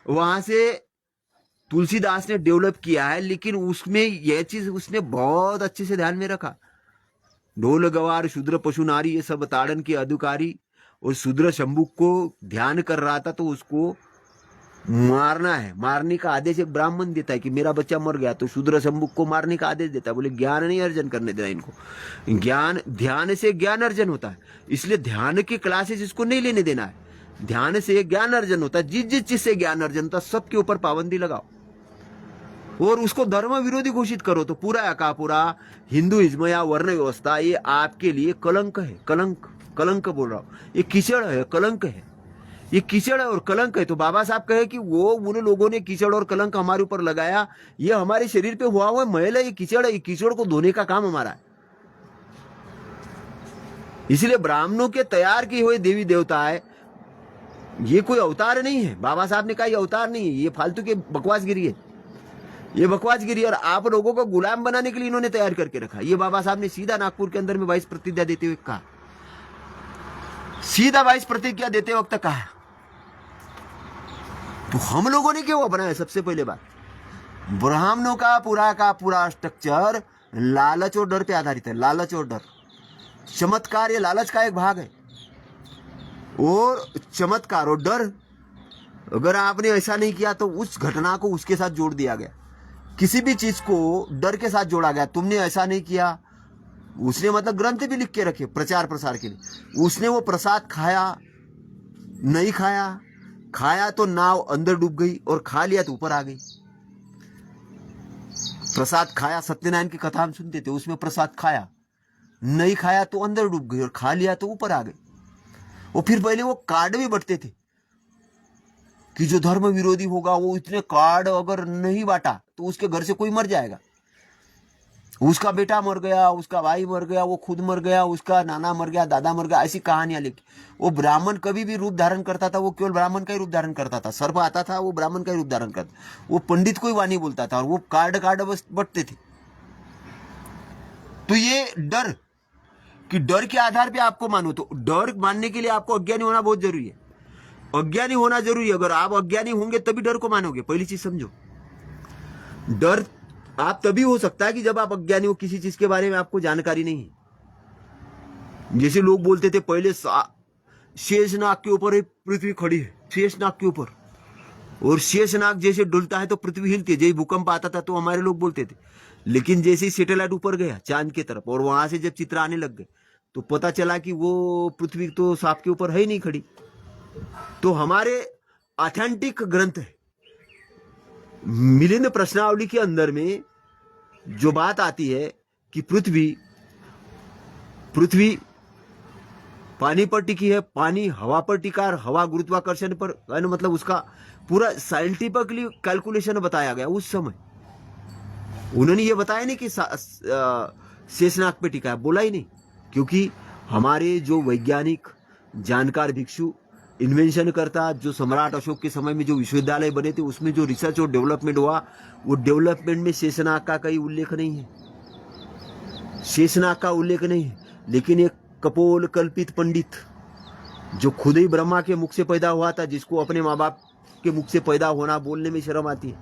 वहां से तुलसीदास ने डेवलप किया है। लेकिन उसमें यह चीज उसने बहुत अच्छे से ध्यान में रखा। ढोल गवार शूद्र पशु नारी ये सब ताड़न के अधिकारी, और शूद्र शंभु को ध्यान कर रहा था तो उसको मारना है, मारने का आदेश एक ब्राह्मण देता है कि मेरा बच्चा मर गया तो शूद्र शंभुक को मारने का आदेश देता है। बोले ज्ञान नहीं अर्जन करने देना इनको। ज्ञान, ध्यान से ज्ञान अर्जन होता है, इसलिए ध्यान की क्लासेस इसको नहीं लेने देना है। ध्यान से ज्ञान अर्जन होता है, जिस जिस चीज से ज्ञान अर्जन होता है सबके ऊपर पाबंदी लगाओ और उसको धर्म विरोधी घोषित करो। तो पूरा का पूरा हिंदुइज्म या वर्ण व्यवस्था ये आपके लिए कलंक है। कलंक, कलंक बोल रहा हूं, ये कीचड़ है, कलंक है, ये कीचड़ और कलंक है। तो बाबा साहब कहे कि वो उन लोगों ने कीचड़ और कलंक हमारे ऊपर लगाया, ये हमारे शरीर पे हुआ हुआ मैल है, ये कीचड़ है, ये कीचड़ को धोने का काम हमारा है। इसलिए ब्राह्मणों के तैयार किए हुए देवी देवता है, ये कोई अवतार नहीं है। बाबा साहब ने कहा ये अवतार नहीं है, ये फालतू के बकवासगिरी है, ये बकवासगिरी। और आप लोगों को गुलाम बनाने के लिए इन्होंने तैयार करके रखा। ये बाबा साहब ने सीधा नागपुर के अंदर में 22 प्रतिज्ञा देते हुए कहा, सीधा 22 प्रतिज्ञा देते वक्त कहा। तो हम लोगों ने क्यों अपनाया? सबसे पहले बात, ब्राह्मणों का पूरा स्ट्रक्चर लालच और डर पे आधारित है। लालच और डर, चमत्कार ये लालच का एक भाग है, और चमत्कार और डर, अगर आपने ऐसा नहीं किया तो उस घटना को उसके साथ जोड़ दिया गया। किसी भी चीज को डर के साथ जोड़ा गया, तुमने ऐसा नहीं किया, उसने मतलब ग्रंथ भी लिख के रखे प्रचार प्रसार के लिए। उसने वो प्रसाद खाया, नहीं खाया, खाया तो नाव अंदर डूब गई और खा लिया तो ऊपर आ गई। प्रसाद खाया, सत्यनारायण की कथा हम सुनते थे, उसमें प्रसाद खाया, नहीं खाया तो अंदर डूब गई और खा लिया तो ऊपर आ गई। और फिर पहले वो कार्ड भी बंटते थे कि जो धर्म विरोधी होगा वो इतने कार्ड अगर नहीं बांटा तो उसके घर से कोई मर जाएगा, उसका बेटा मर गया, उसका भाई मर गया, वो खुद मर गया, उसका नाना मर गया, दादा मर गया, ऐसी कहानियां लिखी। वो ब्राह्मण कभी भी रूप धारण करता था, वो केवल ब्राह्मण का ही रूप धारण करता था। सर्प आता था, वो ब्राह्मण का ही रूप धारण करता, वो पंडित को ही वाणी बोलता था, और वो कार्ड बस बंटते थे। तो ये डर, कि डर के आधार पे आपको मानो, तो डर मानने के लिए आपको अज्ञानी होना बहुत जरूरी है। अज्ञानी होना जरूरी है। अगर आप अज्ञानी होंगे तभी डर को मानोगे। पहली चीज समझो, डर आप तभी हो सकता है कि जब आप अज्ञानी हो, किसी चीज के बारे में आपको जानकारी नहीं है। जैसे लोग बोलते थे पहले शेषनाग के ऊपर पृथ्वी खड़ी है, शेषनाग के ऊपर, और शेषनाग जैसे डुलता है तो पृथ्वी हिलती है। जैसे भूकंप आता था तो हमारे लोग बोलते थे, लेकिन जैसे ही सैटेलाइट ऊपर गया चांद की तरफ और वहां से जब चित्र आने लग गए तो पता चला कि वो पृथ्वी तो सांप के ऊपर है ही नहीं खड़ी। तो हमारे ऑथेंटिक ग्रंथ है मिलिंद प्रश्नावली के अंदर में जो बात आती है कि पृथ्वी पानी पर टिकी है, पानी हवा पर टिका, और हवा गुरुत्वाकर्षण पर, मतलब उसका पूरा साइंटिफिकली कैलकुलेशन बताया गया। उस समय उन्होंने ये बताया नहीं कि शेषनाग पे टिका है, बोला ही नहीं, क्योंकि हमारे जो वैज्ञानिक जानकार भिक्षु इन्वेंशन करता, जो सम्राट अशोक के समय में जो विश्वविद्यालय बने थे उसमें जो रिसर्च और डेवलपमेंट हुआ, वो डेवलपमेंट में शेषनाग का कहीं उल्लेख नहीं है, शेषनाग का उल्लेख नहीं है। लेकिन एक कपोल कल्पित पंडित जो खुद ही ब्रह्मा के मुख से पैदा हुआ था, जिसको अपने माँ बाप के मुख से पैदा होना बोलने में शर्म आती है,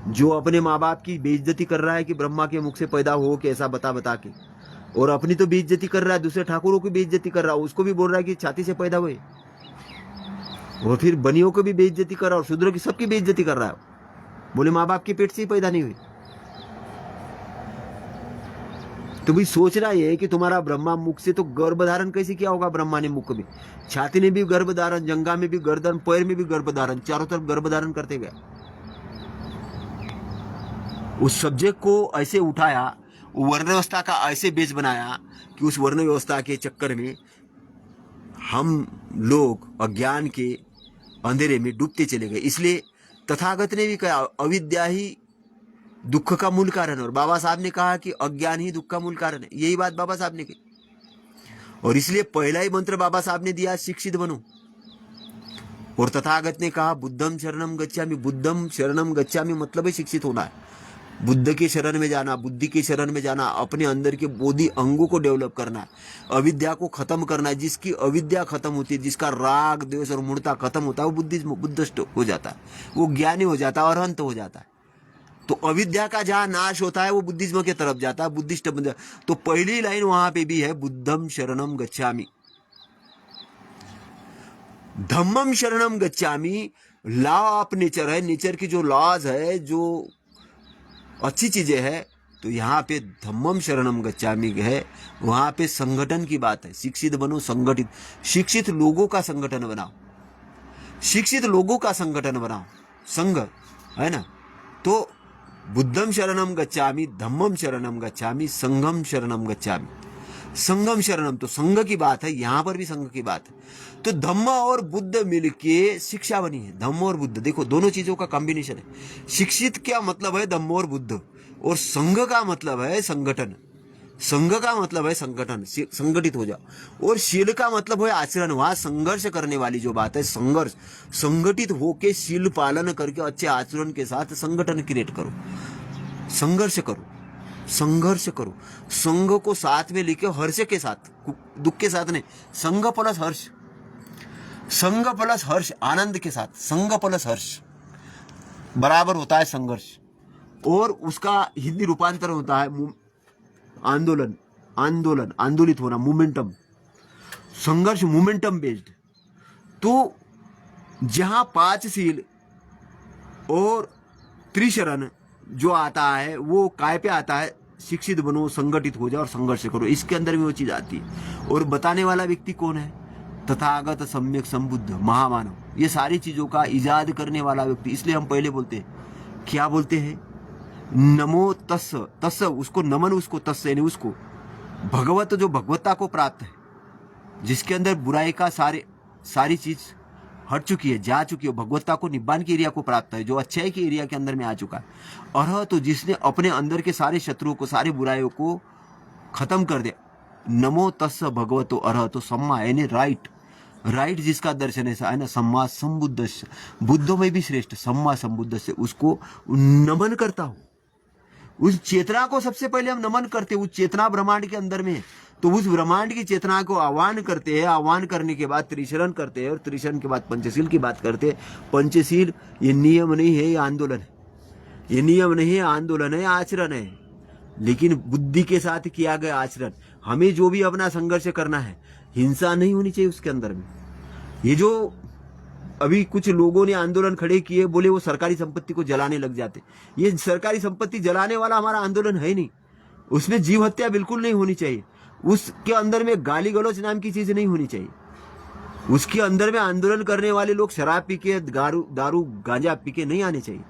जो अपने माँ बाप की बेइज्जती कर रहा है कि ब्रह्मा के मुख से पैदा हो के ऐसा बता के, और अपनी तो बेइज्जती कर रहा है, दूसरे ठाकुरों की बेइज्जती कर रहा है, उसको भी बोल रहा है कि छाती से पैदा हुए, और फिर बनियों को भी बेइज्जती कर रहा है और शूद्रों की सबकी बेइज्जती कर रहा है, बोले माँ बाप के पेट से ही पैदा नहीं हुई। तो भाई सोचना ये है कि तुम्हारा ब्रह्मा मुख से तो गर्भधारण कैसे किया होगा? ब्रह्मा ने मुख में, छाती ने भी गर्भधारण, जंगा में भी गर्दन, पैर में भी गर्भधारण, चारों तरफ गर्भधारण करते गए। उस सब्जेक्ट को ऐसे उठाया, वर्ण व्यवस्था का ऐसे बेस बनाया कि उस वर्ण व्यवस्था के चक्कर में हम लोग अज्ञान के अंधेरे में डूबते चले गए। इसलिए तथागत ने भी कहा अविद्या ही दुख का मूल कारण है, और बाबा साहब ने कहा कि अज्ञान ही दुख का मूल कारण है। यही बात बाबा साहब ने कही, और इसलिए पहला ही मंत्र बाबा साहब ने दिया, शिक्षित बनो। और तथागत ने कहा बुद्धम शरणम गच्छामि। बुद्धम शरणम गच्छामि मतलब है शिक्षित होना है, बुद्ध के शरण में जाना, बुद्धि के शरण में जाना, अपने अंदर के बोधि अंगों को डेवलप करना है, अविद्या को खत्म करना है। जिसकी अविद्या खत्म होती है, जिसका राग द्वेष और मूढ़ता खत्म होता है, वो बुद्धिस्ट हो जाता है, वो ज्ञानी हो जाता है, अरहंत हो जाता है। तो अविद्या का जहां नाश होता है वो बुद्धिज्म के तरफ जाता है, बुद्धिस्ट बन जाता है। तो पहली लाइन वहां पे भी है बुद्धम शरणम गच्छामि, धम्मम शरणम गच्छामि, लॉ ऑफ नेचर है, नेचर की जो लॉज है, जो अच्छी चीजें है, तो यहाँ पे धम्मम शरणम गच्छामि है, वहां पे संगठन की बात है। शिक्षित बनो, संगठित, शिक्षित लोगों का संगठन बनाओ, शिक्षित लोगों का संगठन बनाओ, संघ है ना। तो बुद्धम शरणम गच्छामि, धम्मम शरणम गच्छामि, संघम शरणम गच्छामि। संगम शरणम तो संघ की बात है, यहां पर भी संघ की बात है। तो धम्म और बुद्ध मिलके शिक्षा बनी है। धम्म और बुद्ध, देखो दोनों चीजों का कॉम्बिनेशन है। शिक्षित क्या मतलब है, धम्म और बुद्ध, और संघ का मतलब है संगठन। संघ का मतलब है संगठन, संगठित हो जाओ। और शील का मतलब है आचरण, वहां संघर्ष करने वाली जो बात है, संघर्ष, संगठित होके शील पालन करके अच्छे आचरण के साथ संगठन क्रिएट करो, संघर्ष करो, संघर्ष करो। संघ को साथ में लेके हर्ष के साथ, दुख के साथ नहीं, संघ प्लस हर्ष, संघ प्लस हर्ष, आनंद के साथ, संघ प्लस हर्ष बराबर होता है संघर्ष। और उसका हिंदी रूपांतरण होता है आंदोलन, आंदोलन, आंदोलित होना, मोमेंटम, संघर्ष मोमेंटम बेस्ड। तो जहां पांचशील और त्रिशरण जो आता है वो काय पे आता है, शिक्षित बनो, संगठित हो जाओ और संघर्ष करो, इसके अंदर भी वो चीज आती है। और बताने वाला व्यक्ति कौन है, तथागत सम्यक संबुद्ध महामानव, ये सारी चीजों का इजाद करने वाला व्यक्ति। इसलिए हम पहले बोलते हैं, क्या बोलते हैं, नमो तस्, तस् उसको नमन, उसको तस् यानी उसको भगवत, जो भगवत्ता को प्राप्त है, जिसके अंदर बुराई का सारी चीज हट चुकी है, जा चुकी है, भगवत्ता को, निब्बान के एरिया को प्राप्त है, जो अच्छाई के एरिया के अंदर में आ चुका है। और तो जिसने अपने अंदर के सारे शत्रुओं को, सारी बुराइयों को खत्म कर दिया। नमो तस् भगवतो अरहतो सम्मा, यानी राइट, राइट जिसका दर्शन है ना, सम्मा संबुद्ध, बुद्धों में भी श्रेष्ठ, सम्मा संबुद्ध से उसको नमन करता हूं। उस चेतना को सबसे पहले हम नमन करते हैं, उस चेतना ब्रह्मांड के अंदर में। तो उस ब्रह्मांड की चेतना को आह्वान करते हैं, आह्वान करने के बाद त्रिशरण करते हैं, और त्रिशरण के बाद पंचशील की बात करते हैं। पंचशील ये नियम नहीं है, ये आंदोलन है, ये नियम नहीं है, आंदोलन है, आचरण है, लेकिन बुद्धि के साथ किया गया आचरण। हमें जो भी अपना संघर्ष करना है, हिंसा नहीं होनी चाहिए उसके अंदर में। ये जो अभी कुछ लोगों ने आंदोलन खड़े किए, बोले वो सरकारी संपत्ति को जलाने लग जाते, ये सरकारी संपत्ति जलाने वाला हमारा आंदोलन है नहीं। उसमें जीव हत्या बिल्कुल नहीं होनी चाहिए, उसके अंदर में गाली गलौज नाम की चीज नहीं होनी चाहिए। उसके अंदर में आंदोलन करने वाले लोग शराब पी के, दारू गांजा पी के नहीं आने चाहिए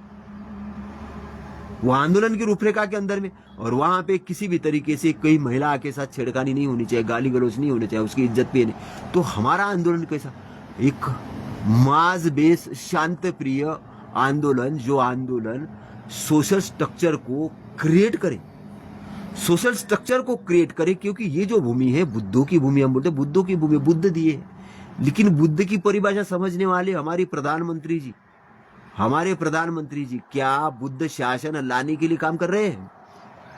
वो आंदोलन की रूपरेखा के अंदर में। और वहां पे किसी भी तरीके से कोई महिला के साथ छेड़खानी नहीं होनी चाहिए, गाली गलौज नहीं होनी चाहिए, उसकी इज्जत पे नहीं। तो हमारा आंदोलन कैसा, एक मास बेस शांत प्रिय आंदोलन, जो आंदोलन सोशल स्ट्रक्चर को क्रिएट करे, सोशल स्ट्रक्चर को क्रिएट करे। क्योंकि ये जो भूमि है बुद्धों की भूमि, हम बोलते बुद्धों की भूमि, बुद्ध दिए, लेकिन बुद्ध की परिभाषा समझने वाले हमारे प्रधानमंत्री जी, हमारे प्रधानमंत्री जी क्या बुद्ध शासन लाने के लिए काम कर रहे हैं?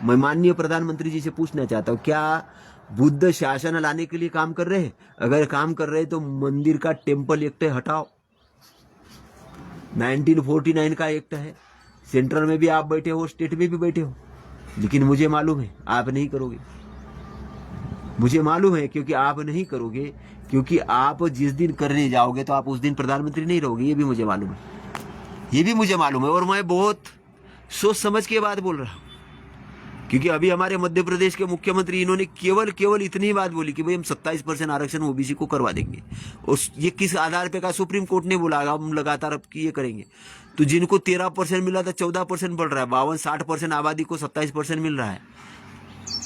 मैं माननीय प्रधानमंत्री जी से पूछना चाहता हूं, क्या बुद्ध शासन लाने के लिए काम कर रहे हैं? अगर काम कर रहे हैं तो मंदिर का टेम्पल एक्ट हटाओ, 1949 का एक्ट है, सेंट्रल में भी आप बैठे हो, स्टेट में भी बैठे हो, लेकिन मुझे मालूम है आप नहीं करोगे। मुझे मालूम है, क्योंकि आप नहीं करोगे, क्योंकि आप जिस दिन करने जाओगे तो आप उस दिन प्रधानमंत्री नहीं रहोगे, ये भी मुझे मालूम है, ये भी मुझे मालूम है। और मैं बहुत सोच समझ के बात बोल रहा हूं, क्योंकि अभी हमारे मध्य प्रदेश के मुख्यमंत्री, इन्होंने केवल इतनी बात बोली कि भाई हम 27% आरक्षण ओबीसी को करवा देंगे। और ये किस आधार पे का, सुप्रीम कोर्ट ने बोला हम लगातार अब ये करेंगे। तो जिनको 13% मिला था 14% बढ़ रहा है, 52-60% आबादी को 27% मिल रहा है,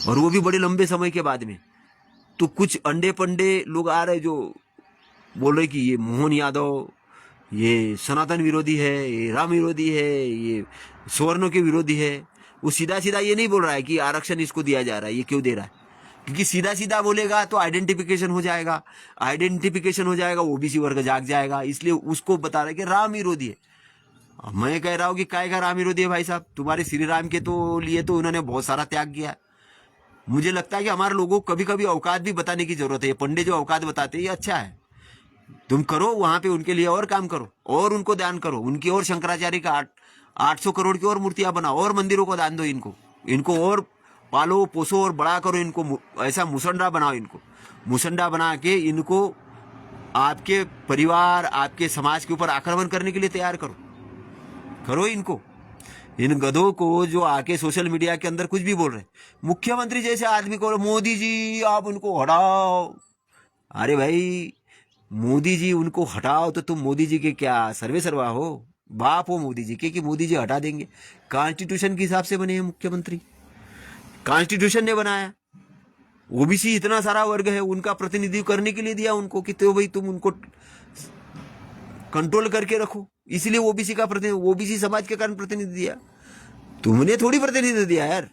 और वो भी बड़े लंबे समय के बाद में। तो कुछ अंडे पंडे लोग आ रहे जो बोल रहे कि ये मोहन यादव ये सनातन विरोधी है, ये राम विरोधी है, ये सवर्णों के विरोधी है। वो सीधा सीधा ये नहीं बोल रहा है कि आरक्षण इसको दिया जा रहा है, ये क्यों दे रहा है, क्योंकि सीधा सीधा बोलेगा तो आइडेंटिफिकेशन हो जाएगा, आइडेंटिफिकेशन हो जाएगा, ओबीसी वर्ग जाग जाएगा, इसलिए उसको बता रहा है कि राम विरोधी है। मैं कह रहा हूं कि काय का राम विरोधी है भाई साहब, तुम्हारे श्री राम के तो लिए तो उन्होंने बहुत सारा त्याग किया। मुझे लगता है कि हमारे लोगों को कभी कभी औकात भी बताने की जरूरत है। पंडित जो औकात बताते हैं ये अच्छा है, तुम करो वहां पे उनके लिए और काम करो, और उनको दान करो, उनकी और शंकराचार्य का 800 करोड़ की और मूर्तियां बनाओ, और मंदिरों को दान दो, इनको और पालो पोसो और बड़ा करो, इनको ऐसा मुसंडा बनाओ, इनको मुसंडा बना के इनको आपके परिवार, आपके समाज के ऊपर आक्रमण करने के लिए तैयार करो इनको, इन गधों को जो आके सोशल मीडिया के अंदर कुछ भी बोल रहे। मुख्यमंत्री जैसे आदमी को मोदी जी आप उनको हटाओ। अरे भाई, मोदी जी उनको हटाओ तो तुम मोदी जी के क्या सर्वे सर्वा हो, बाप हो मोदी जी के कि मोदी जी हटा देंगे? कॉन्स्टिट्यूशन के हिसाब से बने हैं मुख्यमंत्री, कॉन्स्टिट्यूशन ने बनाया। ओबीसी इतना सारा वर्ग है, उनका प्रतिनिधित्व करने के लिए दिया उनको कि तो भाई तुम उनको कंट्रोल करके रखो, इसलिए ओबीसी का प्रतिनिधि, ओबीसी समाज के कारण प्रतिनिधि दिया। तुमने थोड़ी प्रतिनिधि दिया यार,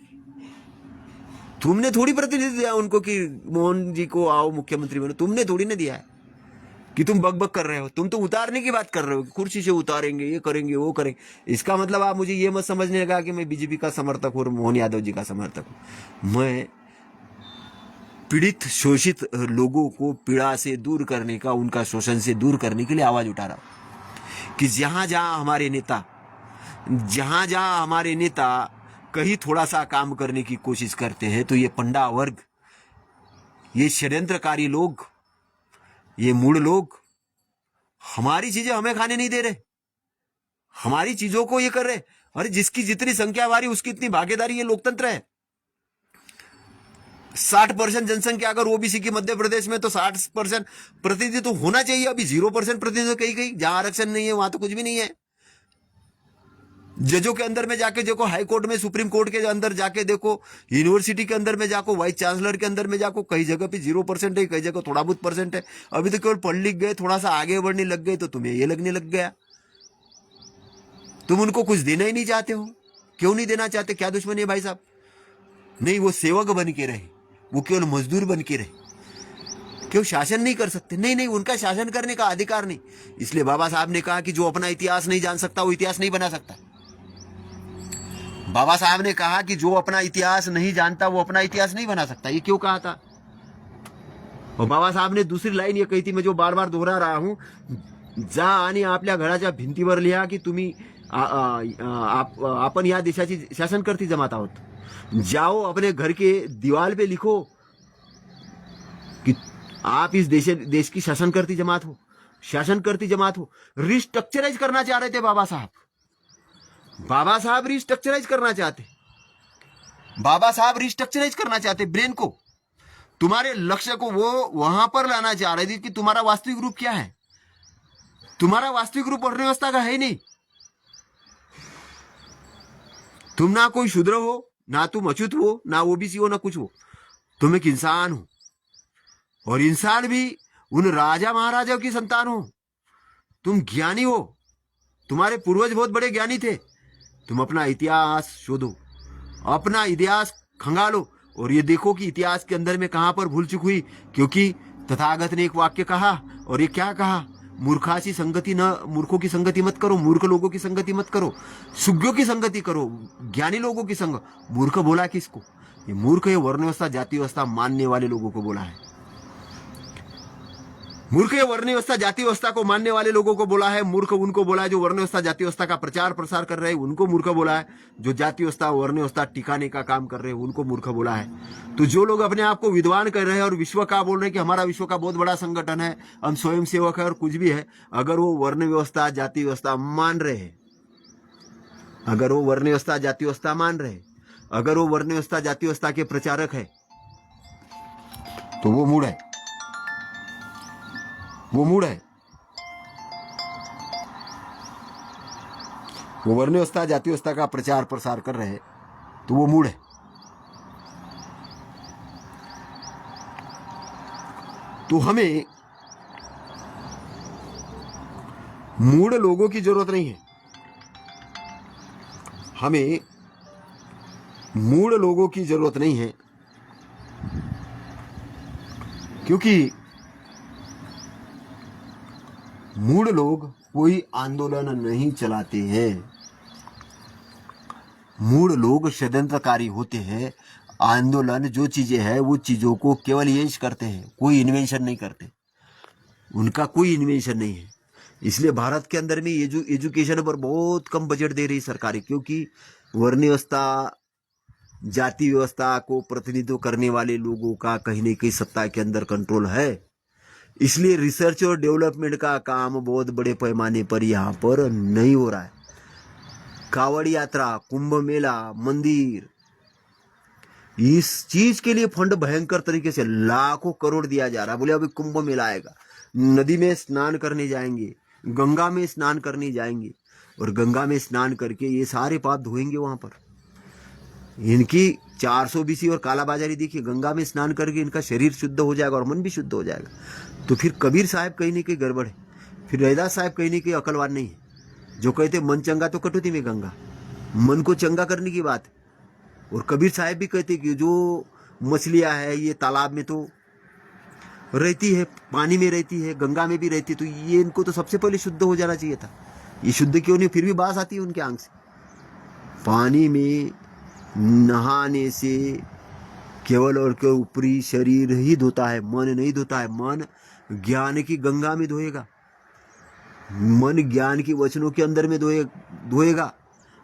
तुमने थोड़ी प्रतिनिधि दिया उनको कि मोहन जी को आओ मुख्यमंत्री बनो, तुमने थोड़ी ना दिया है कि तुम बकबक कर रहे हो। तुम तो उतारने की बात कर रहे हो कि कुर्सी से उतारेंगे, ये करेंगे, वो करेंगे। इसका मतलब आप मुझे ये मत समझने लगा कि मैं बीजेपी का समर्थक हूं और मोहन यादव जी का समर्थक हूं। मैं पीड़ित शोषित लोगों को पीड़ा से दूर करने का, उनका शोषण से दूर करने के लिए आवाज उठा रहा हूं कि जहां जहां हमारे नेता कहीं थोड़ा सा काम करने की कोशिश करते हैं तो ये पंडा वर्ग, ये षड्यंत्रकारी लोग, ये मूढ़ लोग हमारी चीजें हमें खाने नहीं दे रहे, हमारी चीजों को ये कर रहे। अरे जिसकी जितनी संख्या बारी उसकी इतनी भागीदारी, ये लोकतंत्र है। 60% जनसंख्या अगर ओबीसी की मध्य प्रदेश में, तो 60% प्रतिनिधित्व तो होना चाहिए। अभी 0% प्रतिनिधित्व कहीं जहां आरक्षण नहीं है वहां तो कुछ भी नहीं है। जजों के अंदर में जाके देखो, हाई कोर्ट में, सुप्रीम कोर्ट के अंदर जाके देखो, यूनिवर्सिटी के अंदर में जाको, वाइस चांसलर के अंदर में जाको, कई जगह पे 0% है, कई जगह थोड़ा बहुत % है। अभी तो केवल पढ़ लिख गए, थोड़ा सा आगे बढ़ने लग गए तो तुम्हें ये लगने लग गया तुम उनको कुछ देना ही नहीं चाहते हो। क्यों नहीं देना चाहते? क्या दुश्मनी है भाई साहब? नहीं, वो सेवक बन के रहे, वो केवल मजदूर बन के रहे, क्यों शासन नहीं कर सकते? नहीं, उनका शासन करने का अधिकार नहीं। इसलिए बाबा साहब ने कहा कि जो अपना इतिहास नहीं जान सकता वो इतिहास नहीं बना सकता। बाबा साहब ने कहा कि जो अपना इतिहास नहीं जानता वो अपना इतिहास नहीं बना सकता। ये क्यों कहा था? और बाबा साहब ने दूसरी लाइन ये कही थी, मैं जो बार बार दोहरा रहा हूं, जा आणि आपल्या घराच्या भिंतीवर लिहा की तुम्ही आपण या देशाची शासन करती जमात आहोत। जाओ अपने घर के दीवार पे लिखो कि आप इस देश की शासन करती जमात हो। रिस्ट्रक्चराइज करना चाह रहे थे बाबा साहब रिस्ट्रक्चराइज करना चाहते ब्रेन को, तुम्हारे लक्ष्य को वो वहां पर लाना चाह रहे थे कि तुम्हारा वास्तविक रूप क्या है। तुम्हारा वास्तविक रूप अर्थव्यवस्था का है ही नहीं। तुम ना कोई शूद्र हो, ना तुम अछूत हो, ना ओबीसी हो, ना कुछ हो। तुम एक इंसान हो, और इंसान भी उन राजा महाराजाओं की संतान हो। तुम ज्ञानी हो, तुम्हारे पूर्वज बहुत बड़े ज्ञानी थे। तुम अपना इतिहास शोधो, अपना इतिहास खंगालो और ये देखो कि इतिहास के अंदर में कहां पर भूल चूक हुई। क्योंकि तथागत ने एक वाक्य कहा, और ये क्या कहा? मूर्खों की संगति मत करो, मूर्ख लोगों की संगति मत करो, सुज्ञों की संगति करो, ज्ञानी लोगों की संग। मूर्ख बोला किसको? ये मूर्ख ये वर्ण व्यवस्था, जाति व्यवस्था मानने वाले लोगों को बोला है। मूर्ख ये वर्ण व्यवस्था, जाति व्यवस्था को मानने वाले लोगों को बोला है। मूर्ख उनको बोला है जो वर्ण व्यवस्था, जाति व्यवस्था का प्रचार प्रसार कर रहे हैं, उनको मूर्ख बोला है। जो जाति व्यवस्था, वर्ण व्यवस्था टिकाने का काम कर रहे हैं, उनको मूर्ख बोला है। तो जो लोग अपने आप को विद्वान कर रहे हैं और विश्व का बोल रहे हैं कि हमारा विश्व का बहुत बड़ा संगठन है, हम स्वयं सेवक है और कुछ भी है, अगर वो वर्ण व्यवस्था, जाति व्यवस्था मान रहे हैं, अगर वो वर्ण व्यवस्था, जाति व्यवस्था मान रहे हैं, अगर वो वर्ण व्यवस्था, जाति व्यवस्था के प्रचारक है, तो वो मूढ़ है। वो वर्ण व्यवस्था, जाति व्यवस्था का प्रचार प्रसार कर रहे हैं, तो वो मूढ़ है। तो हमें मूढ़ लोगों की जरूरत नहीं है। हमें मूढ़ लोगों की जरूरत नहीं है, क्योंकि मूढ़ लोग कोई आंदोलन नहीं चलाते हैं। मूढ़ लोग षड्यंत्रकारी होते हैं। आंदोलन जो चीजें हैं वो चीजों को केवल यही करते हैं, कोई इन्वेंशन नहीं करते। उनका कोई इन्वेंशन नहीं है। इसलिए भारत के अंदर में एजुकेशन पर बहुत कम बजट दे रही सरकारें, क्योंकि वर्ण व्यवस्था, जाति व्यवस्था को प्रतिनिधित्व करने वाले लोगों का कहीं न कहीं सत्ता के अंदर कंट्रोल है। इसलिए रिसर्च और डेवलपमेंट का काम बहुत बड़े पैमाने पर यहाँ पर नहीं हो रहा है। कावड़ यात्रा, कुंभ मेला, मंदिर, इस चीज के लिए फंड भयंकर तरीके से लाखों करोड़ दिया जा रहा है। बोले अभी कुंभ मेला आएगा, नदी में स्नान करने जाएंगे, गंगा में स्नान करने जाएंगे, और गंगा में स्नान करके ये सारे पाप धोएंगे वहां पर। इनकी 400 बीसी और कालाबाजारी देखिए, गंगा में स्नान करके इनका शरीर शुद्ध हो जाएगा और मन भी शुद्ध हो जाएगा। तो फिर कबीर साहब कहीं नहीं कहीं गड़बड़ है, फिर रैदास साहब कहीं नहीं कहीं अकलवान नहीं है, जो कहते मन चंगा तो कटौती में गंगा, मन को चंगा करने की बात है। और कबीर साहब भी कहते कि जो मछलियां है ये तालाब में तो रहती है, पानी में रहती है, गंगा में भी रहती है, तो ये इनको तो सबसे पहले शुद्ध हो जाना चाहिए था। ये शुद्ध क्यों नहीं, फिर भी बास आती है उनके आंख से। पानी में नहाने से केवल और केवल ऊपरी शरीर ही धोता है, मन नहीं धोता है। मन ज्ञान की गंगा में धोएगा, मन ज्ञान की वचनों के अंदर में धोएगा।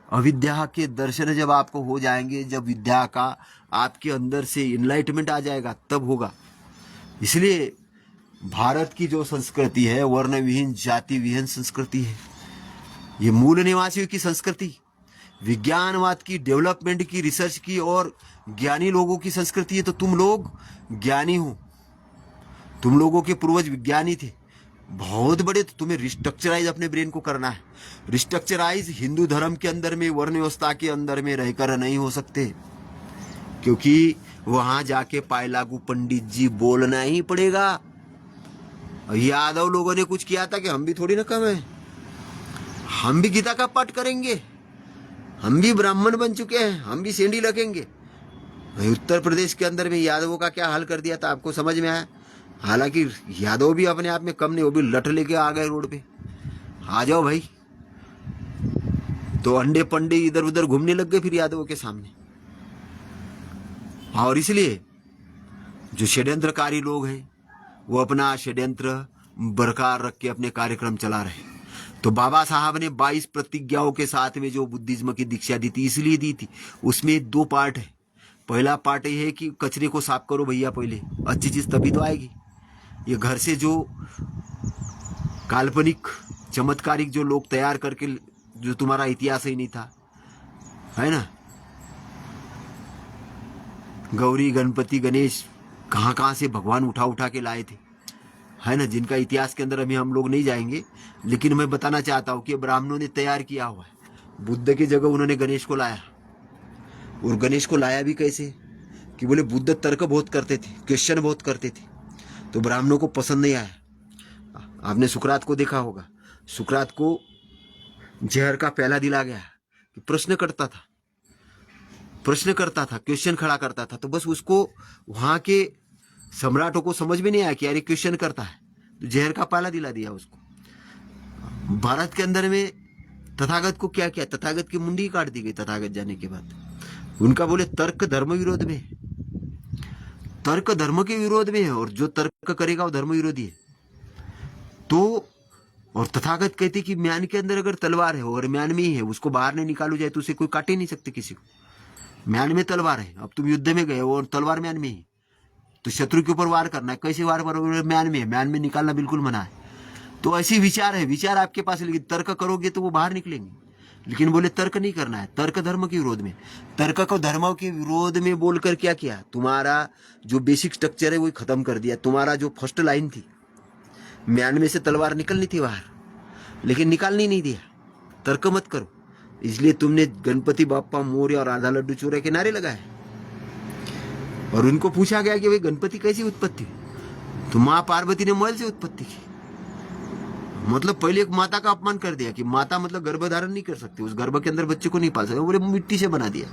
अविद्या के दर्शन जब आपको हो जाएंगे, जब विद्या का आपके अंदर से इनलाइटमेंट आ जाएगा, तब होगा। इसलिए भारत की जो संस्कृति है वर्ण विहीन जाति विहीन संस्कृति है। ये मूल निवासियों की संस्कृति, विज्ञानवाद की, डेवलपमेंट की, रिसर्च की और ज्ञानी लोगों की संस्कृति है। तो तुम लोग ज्ञानी हो, तुम लोगों के पूर्वज विज्ञानी थे बहुत बड़े, तो तुम्हें रिस्ट्रक्चराइज अपने ब्रेन को करना है। रिस्ट्रक्चराइज हिंदू धर्म के अंदर में, वर्ण व्यवस्था के अंदर में रहकर नहीं हो सकते, क्योंकि वहां जाके पाए लागू पंडित जी बोलना ही पड़ेगा। यादव लोगों ने कुछ किया था कि हम भी थोड़ी ना कम है, हम भी गीता का पाठ करेंगे, हम भी ब्राह्मण बन चुके हैं, हम भी सेंडी लगेंगे। उत्तर प्रदेश के अंदर में यादवों का क्या हाल कर दिया था आपको समझ में आया। हालांकि यादव भी अपने आप में कम नहीं, वो भी लठ लेके आ गए रोड पे, आ जाओ भाई। तो अंडे पंडे इधर उधर घूमने लग गए फिर यादवों के सामने। और इसलिए जो षड्यंत्रकारी लोग हैं वो अपना षड्यंत्र बरकरार रख के अपने कार्यक्रम चला रहे। तो बाबा साहब ने 22 प्रतिज्ञाओं के साथ में जो बुद्धिज्म की दीक्षा दी थी, इसलिए दी थी। उसमें 2 पार्ट है। पहला पार्ट ये है कि कचरे को साफ करो भैया, पहले अच्छी चीज तभी तो आएगी। ये घर से जो काल्पनिक चमत्कारिक जो लोग तैयार करके, जो तुम्हारा इतिहास ही नहीं था, है ना, गौरी गणपति गणेश कहाँ कहाँ से भगवान उठा उठा के लाए थे, है ना, जिनका इतिहास के अंदर अभी हम लोग नहीं जाएंगे। लेकिन मैं बताना चाहता हूँ कि ब्राह्मणों ने तैयार किया हुआ है। बुद्ध की जगह उन्होंने गणेश को लाया, और गणेश को लाया भी कैसे कि बोले बुद्ध तर्क बहुत करते थे, क्वेश्चन बहुत करते थे, तो ब्राह्मणों को पसंद नहीं आया। आपने सुकरात को देखा होगा, सुकरात को जहर का प्याला दिला गया कि प्रश्न करता था, क्वेश्चन खड़ा करता था, तो बस उसको वहां के सम्राटों को समझ में नहीं आया कि यार ये क्वेश्चन करता है, तो जहर का प्याला दिला दिया उसको। भारत के अंदर में तथागत को क्या किया, तथागत की मुंडी काट दी गई। तथागत जाने के बाद उनका बोले तर्क धर्म विरोध में, तर्क धर्म के विरोध में है, और जो तर्क करेगा वो धर्म विरोधी है। तो और तथागत कहते कि म्यान के अंदर अगर तलवार है और म्यान में ही है, उसको बाहर नहीं निकालू जाए तो उसे कोई काट ही नहीं सकते किसी को। म्यान में तलवार है, अब तुम युद्ध में गए और तलवार म्यान में ही, तो शत्रु के ऊपर वार करना है, कैसे वार करोगे, म्यान में है, म्यान में निकालना बिल्कुल मना है। तो ऐसी विचार है, विचार आपके पास, लेकिन तर्क करोगे तो वो बाहर निकलेंगे। लेकिन बोले तर्क नहीं करना है, तर्क धर्म के विरोध में। तर्क को धर्म के विरोध में बोलकर क्या किया, तुम्हारा जो बेसिक स्ट्रक्चर है वो खत्म कर दिया। तुम्हारा जो फर्स्ट लाइन थी, म्यान में से तलवार निकलनी थी बाहर, लेकिन निकालनी नहीं दिया। तर्क मत करो, इसलिए तुमने गणपति बाप्पा मोरया और आधा लड्डू चूरे के नारे लगाए। और उनको पूछा गया कि भाई गणपति कैसी उत्पत्ति, तो माँ पार्वती ने मैल से उत्पत्ति की। मतलब पहले एक माता का अपमान कर दिया कि माता मतलब गर्भ धारण नहीं कर सकती, उस गर्भ के अंदर बच्चे को नहीं पाल सकते, बोले मिट्टी से बना दिया।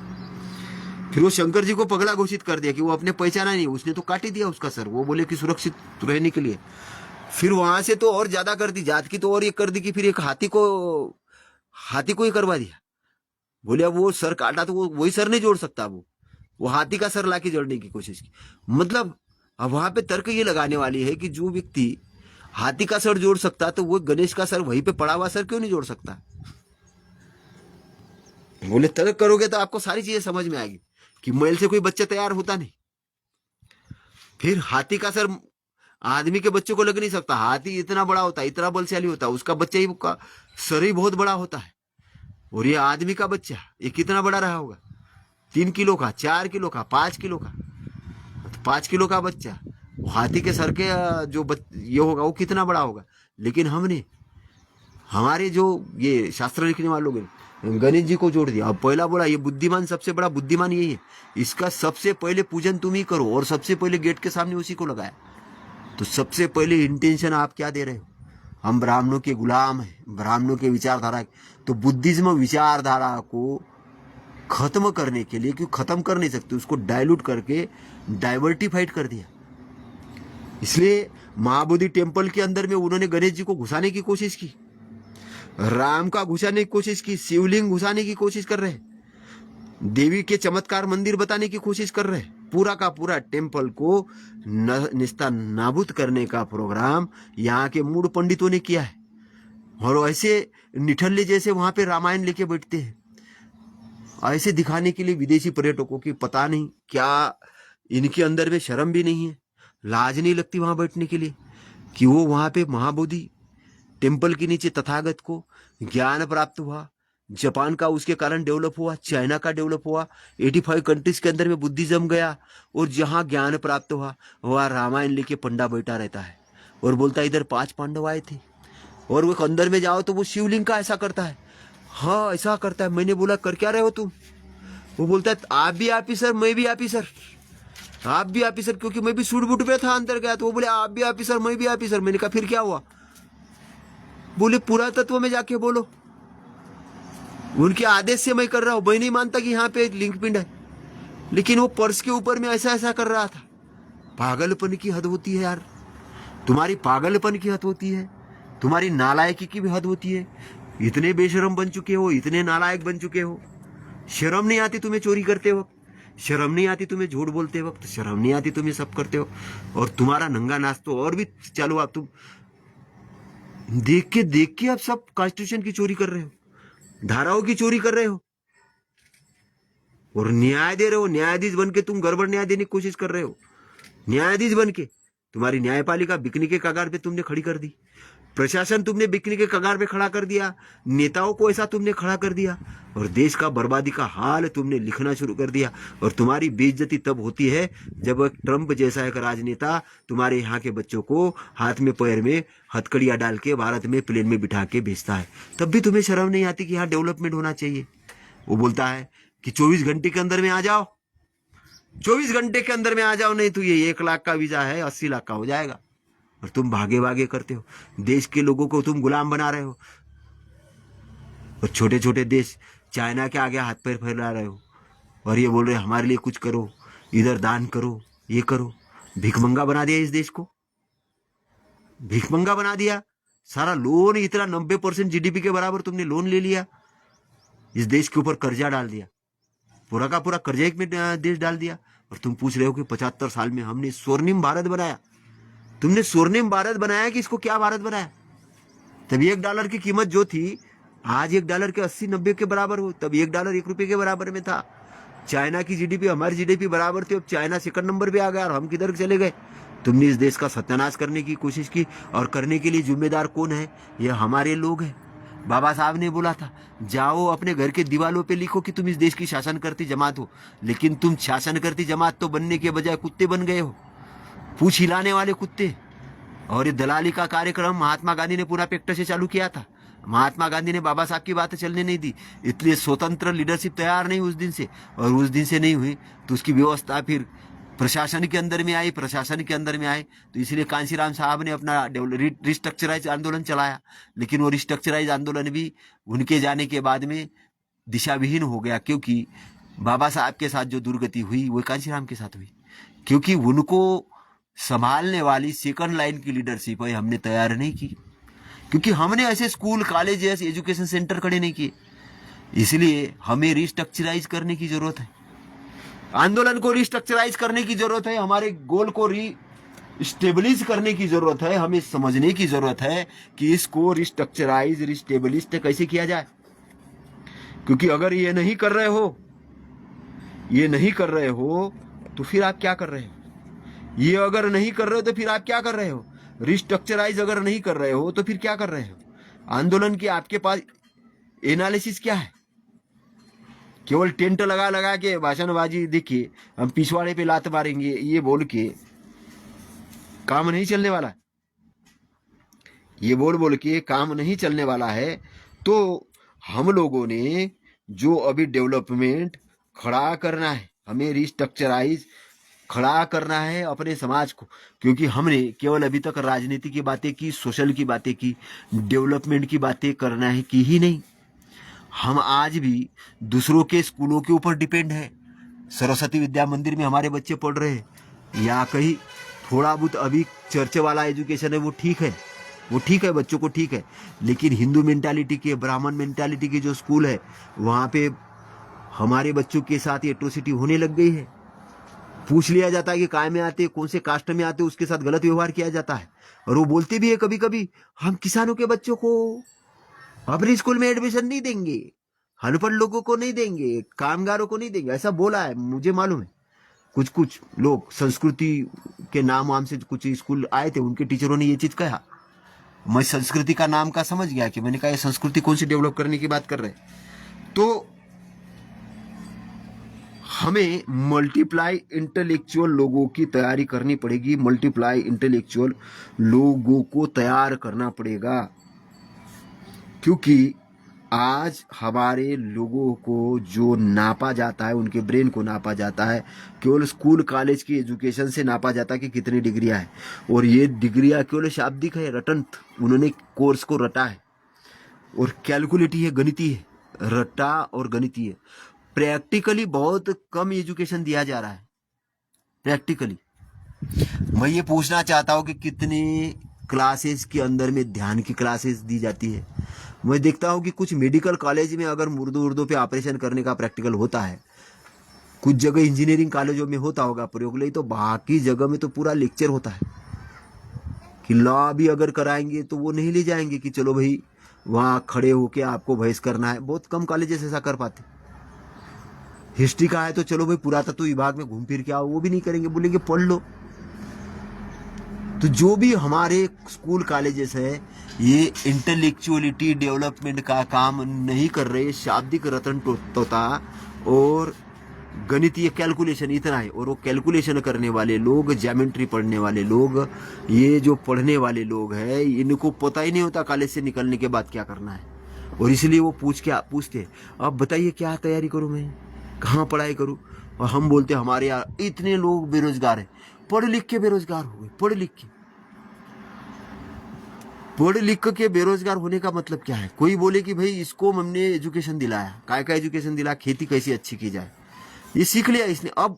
फिर वो शंकर जी को पगला घोषित कर दिया कि वो अपने पहचाना नहीं, उसने तो काट ही दिया उसका सर, वो बोले कि सुरक्षित रहने के लिए। फिर वहां से तो और ज्यादा कर दी जात की, तो और ये कर दी कि फिर एक हाथी को ही करवा दिया। बोले अब वो सर काटा तो वो वही सर नहीं जोड़ सकता, वो हाथी का सर लाके जोड़ने की कोशिश की। मतलब अब वहां पे तर्क ये लगाने वाली है कि जो व्यक्ति हाथी का सर जोड़ सकता तो वो गणेश का सर वहीं पे पड़ा हुआ सर क्यों नहीं जोड़ सकता। बोले तर्क करोगे तो आपको सारी चीजें समझ में आएगी कि मैल से कोई बच्चा तैयार होता नहीं। फिर हाथी का सर आदमी के बच्चे को लग नहीं सकता। हाथी इतना बड़ा होता है, इतना बलशाली होता है, उसका बच्चा ही का शरीर बहुत बड़ा होता है। और ये आदमी का बच्चा ये कितना बड़ा रहा होगा, 3 किलो का, 4 किलो का, 5 किलो का। तो 5 किलो का बच्चा वो हाथी के सर के जो ये होगा वो कितना बड़ा होगा। लेकिन हमने हमारे जो ये शास्त्र लिखने वालों ने गणेश जी को जोड़ दिया। अब पहला बोला ये बुद्धिमान, सबसे बड़ा बुद्धिमान यही है, इसका सबसे पहले पूजन तुम ही करो, और सबसे पहले गेट के सामने उसी को लगाया। तो सबसे पहले इंटेंशन आप क्या दे रहे हो? हम ब्राह्मणों के गुलाम हैं, ब्राह्मणों के विचारधारा। तो बुद्धिज्म विचारधारा को खत्म करने के लिए, क्यों खत्म कर नहीं सकते, उसको डाइल्यूट करके डाइवर्टिफाइड कर दिया। इसलिए महाबोधि टेम्पल के अंदर में उन्होंने गणेश जी को घुसाने की कोशिश की, राम का घुसाने की कोशिश की, शिवलिंग घुसाने की कोशिश कर रहे, देवी के चमत्कार मंदिर बताने की कोशिश कर रहे। पूरा का पूरा टेम्पल को निस्ता नाबूद करने का प्रोग्राम यहाँ के मूड पंडितों ने किया है। और ऐसे निठल्ले जैसे वहां पे रामायण लेके बैठते हैं, ऐसे दिखाने के लिए विदेशी पर्यटकों की पता नहीं क्या इनके अंदर में शर्म भी नहीं है, लाज नहीं लगती वहां बैठने के लिए, कि वो वहां पे महाबोधि टेम्पल के नीचे तथागत को ज्ञान प्राप्त हुआ। जापान का उसके कारण डेवलप हुआ, चाइना का डेवलप हुआ, 85 कंट्रीज के अंदर में बुद्धिज्म गया, और जहां ज्ञान प्राप्त हुआ वहां रामायण लेके पंडा बैठा रहता है और बोलता है इधर 5 पांडव आए थे। और वो अंदर में जाओ तो वो शिवलिंग का ऐसा करता है, हाँ ऐसा करता है। मैंने बोला कर क्या रहे हो तुम? वो बोलता है आप भी ऑफिसर, मैं भी ऑफिसर, आप भी ऑफिसर, क्योंकि मैं भी सूट बूट पे था अंदर गया। तो वो बोले आप भी ऑफिसर, मैं भी ऑफिसर। मैंने कहा फिर क्या हुआ? बोले पुरातत्व में जाके बोलो, उनके आदेश से मैं कर रहा हूं। मैं नहीं मानता कि यहाँ पे लिंक पिंड है, लेकिन वो पर्स के ऊपर में ऐसा ऐसा कर रहा था। पागलपन की हद होती है यार, तुम्हारी पागलपन की हद होती है, तुम्हारी नालायकी की भी हद होती है। इतने बेशरम बन चुके हो, इतने नालायक बन चुके हो, शर्म नहीं आती तुम्हें चोरी करते वक्त, शर्म नहीं आती तुम्हें झूठ बोलते वक्त, शर्म नहीं आती तुम्हें सब करते हो। और तुम्हारा नंगा नाच तो और भी चालू, आप तुम देख के आप सब कॉन्स्टिट्यूशन की चोरी कर रहे हो, धाराओं की चोरी कर रहे हो, और न्याय दे रहे हो। न्यायाधीश बन के तुम गड़बड़ न्याय देने की कोशिश कर रहे हो। न्यायाधीश बन के तुम्हारी न्यायपालिका बिकने के कगार पे तुमने खड़ी कर दी, प्रशासन तुमने बिकने के कगार पे खड़ा कर दिया, नेताओं को ऐसा तुमने खड़ा कर दिया, और देश का बर्बादी का हाल तुमने लिखना शुरू कर दिया। और तुम्हारी बेइज्जती तब होती है जब ट्रंप जैसा एक राजनेता तुम्हारे यहाँ के बच्चों को हाथ में पैर में हथकड़ियां डाल के भारत में प्लेन में बिठा के भेजता है, तब भी तुम्हें शर्म नहीं आती कि यहाँ डेवलपमेंट होना चाहिए। वो बोलता है कि 24 घंटे के अंदर में आ जाओ, 24 घंटे के अंदर में आ जाओ, नहीं तो ये 1 लाख का वीजा है 80 लाख का हो जाएगा। और तुम भागे भागे करते हो, देश के लोगों को तुम गुलाम बना रहे हो, और छोटे छोटे देश चाइना के आगे हाथ पैर फैला रहे हो, और ये बोल रहे हमारे लिए कुछ करो, इधर दान करो, ये करो। भिखमंगा बना दिया इस देश को, भिखमंगा बना दिया। सारा लोन इतना 90% जीडीपी के बराबर तुमने लोन ले लिया, इस देश के ऊपर कर्जा डाल दिया, पूरा का पूरा कर्जा में देश डाल दिया। और तुम पूछ रहे हो कि 75 साल में हमने स्वर्णिम भारत बनाया। तुमने स्वर्णिम भारत बनाया कि इसको क्या भारत बनाया? तब $1 की कीमत जो थी आज $1 के 80-90 के बराबर हो, तब $1 1 रुपये के बराबर में था। चाइना की जीडीपी हमारी जीडीपी बराबर थी, अब चाइना सेकंड नंबर पे आ गया और हम किधर चले गए? तुमने इस देश का सत्यानाश करने की कोशिश की, और करने के लिए जिम्मेदार कौन है? ये हमारे लोग हैं। बाबा साहब ने बोला था जाओ अपने घर के दीवारों पे लिखो कि तुम इस देश की शासन करती जमात हो, लेकिन तुम शासन करती जमात तो बनने के बजाय कुत्ते बन गए हो, पूछ हिलाने वाले कुत्ते। और ये दलाली का कार्यक्रम महात्मा गांधी ने पूरा पेक्टर से चालू किया था। महात्मा गांधी ने बाबा साहब की बातें चलने नहीं दी, इसलिए स्वतंत्र लीडरशिप तैयार नहीं उस दिन से, और उस दिन से नहीं हुई तो उसकी व्यवस्था फिर प्रशासन के अंदर में आई, प्रशासन के अंदर में आए तो इसलिए कांशीराम साहब ने अपना रिस्ट्रक्चराइज आंदोलन चलाया। लेकिन वो रिस्ट्रक्चराइज आंदोलन भी उनके जाने के बाद में दिशाविहीन हो गया, क्योंकि बाबा साहब के साथ जो दुर्गति हुई वो कांशीराम के साथ हुई, क्योंकि उनको संभालने वाली सेकंड लाइन की लीडरशिप है हमने तैयार नहीं की, क्योंकि हमने ऐसे स्कूल कॉलेज ऐसे एजुकेशन सेंटर खड़े नहीं किए। इसलिए हमें रिस्ट्रक्चराइज करने की जरूरत है, आंदोलन को रिस्ट्रक्चराइज करने की जरूरत है, हमारे गोल को रिस्टेबलिश करने की जरूरत है। हमें समझने की जरूरत है कि इसको रिस्ट्रक्चराइज रिस्टेबलिश कैसे किया जाए, क्योंकि अगर ये नहीं कर रहे हो, ये नहीं कर रहे हो तो फिर आप क्या कर रहे हो? ये अगर नहीं कर रहे हो तो फिर आप क्या कर रहे हो? रिस्ट्रक्चराइज अगर नहीं कर रहे हो तो फिर क्या कर रहे हो? आंदोलन की आपके पास एनालिसिस क्या है? केवल टेंट लगा लगा के भाषणबाजी, देखिए हम पिछवाड़े पे लात मारेंगे ये बोल के काम नहीं चलने वाला। ये बोल बोल के काम नहीं चलने वाला है। तो हम लोगों ने जो अभी डेवलपमेंट खड़ा करना है, हमें रिस्ट्रक्चराइज खड़ा करना है अपने समाज को, क्योंकि हमने केवल अभी तक राजनीति की बातें की, सोशल की बातें की, डेवलपमेंट की बातें करना है की ही नहीं। हम आज भी दूसरों के स्कूलों के ऊपर डिपेंड है। सरस्वती विद्या मंदिर में हमारे बच्चे पढ़ रहे हैं, या कहीं थोड़ा बहुत अभी चर्च वाला एजुकेशन है, वो ठीक है, वो ठीक है, बच्चों को ठीक है। लेकिन हिंदू मेंटालिटी के, ब्राह्मण मेंटालिटी के जो स्कूल है, वहाँ पे हमारे बच्चों के साथ एट्रोसिटी होने लग गई है। पूछ लिया जाता है कि काय में आते, कौन से कास्ट में आते, उसके साथ गलत व्यवहार किया जाता है। और वो बोलते भी है कभी कभी, हम किसानों के बच्चों को अपने स्कूल में एडमिशन नहीं देंगे, अनपढ़ लोगों को नहीं देंगे, कामगारों को नहीं देंगे, ऐसा बोला है, मुझे मालूम है। कुछ कुछ लोग संस्कृति के नाम वाम से कुछ स्कूल आए थे, उनके टीचरों ने ये चीज कहा। मैं संस्कृति का नाम का समझ गया कि मैंने कहा ये संस्कृति कौन सी डेवलप करने की बात कर रहे हैं। तो हमें मल्टीप्लाई इंटेलेक्चुअल लोगों की तैयारी करनी पड़ेगी, मल्टीप्लाई इंटेलेक्चुअल लोगों को तैयार करना पड़ेगा, क्योंकि आज हमारे लोगों को जो नापा जाता है, उनके ब्रेन को नापा जाता है, केवल स्कूल कॉलेज की एजुकेशन से नापा जाता है कि कितनी डिग्रियां हैं। और ये डिग्रियां केवल शाब्दिक है, रटन, उन्होंने कोर्स को रटा है, और कैलकुलेटी है, गणिती है, रटा और गणिती है। प्रैक्टिकली बहुत कम एजुकेशन दिया जा रहा है। प्रैक्टिकली मैं ये पूछना चाहता हूँ कि कितनी क्लासेस के अंदर में ध्यान की क्लासेस दी जाती है। मैं देखता हूँ कि कुछ मेडिकल कॉलेज में अगर मुर्दों पे ऑपरेशन करने का प्रैक्टिकल होता है, कुछ जगह इंजीनियरिंग कॉलेजों में होता होगा प्रयोग, तो बाकी जगह में तो पूरा लेक्चर होता है। कि लॉ भी अगर कराएंगे तो वो नहीं ले जाएंगे कि चलो भाई वहाँ खड़े होके आपको बहस करना है, बहुत कम कॉलेजेस ऐसा कर पाते। हिस्ट्री का है तो चलो भाई पुरातत्व विभाग में घूम फिर के आओ, वो भी नहीं करेंगे, बोलेंगे पढ़ लो। तो जो भी हमारे स्कूल कॉलेजेस है, ये इंटेलेक्चुअलिटी डेवलपमेंट का काम नहीं कर रहे, शाब्दिक रटन टोता और गणितीय कैलकुलेशन इतना है। और वो कैलकुलेशन करने वाले लोग, ज्योमेट्री पढ़ने वाले लोग, ये जो पढ़ने वाले लोग हैं, इनको पता ही नहीं होता कॉलेज से निकलने के बाद क्या करना है। और इसलिए वो पूछते अब बताइए क्या तैयारी करूं मैं, कहाँ पढ़ाई करूं। और हम बोलते हमारे यहाँ इतने लोग बेरोजगार हैं, पढ़ लिख के बेरोजगार हो गए। पढ़ लिख के बेरोजगार होने का मतलब क्या है? कोई बोले कि भाई इसको हमने एजुकेशन दिलाया, काय का एजुकेशन दिलाया, खेती कैसे अच्छी की जाए, ये सीख लिया इसने, अब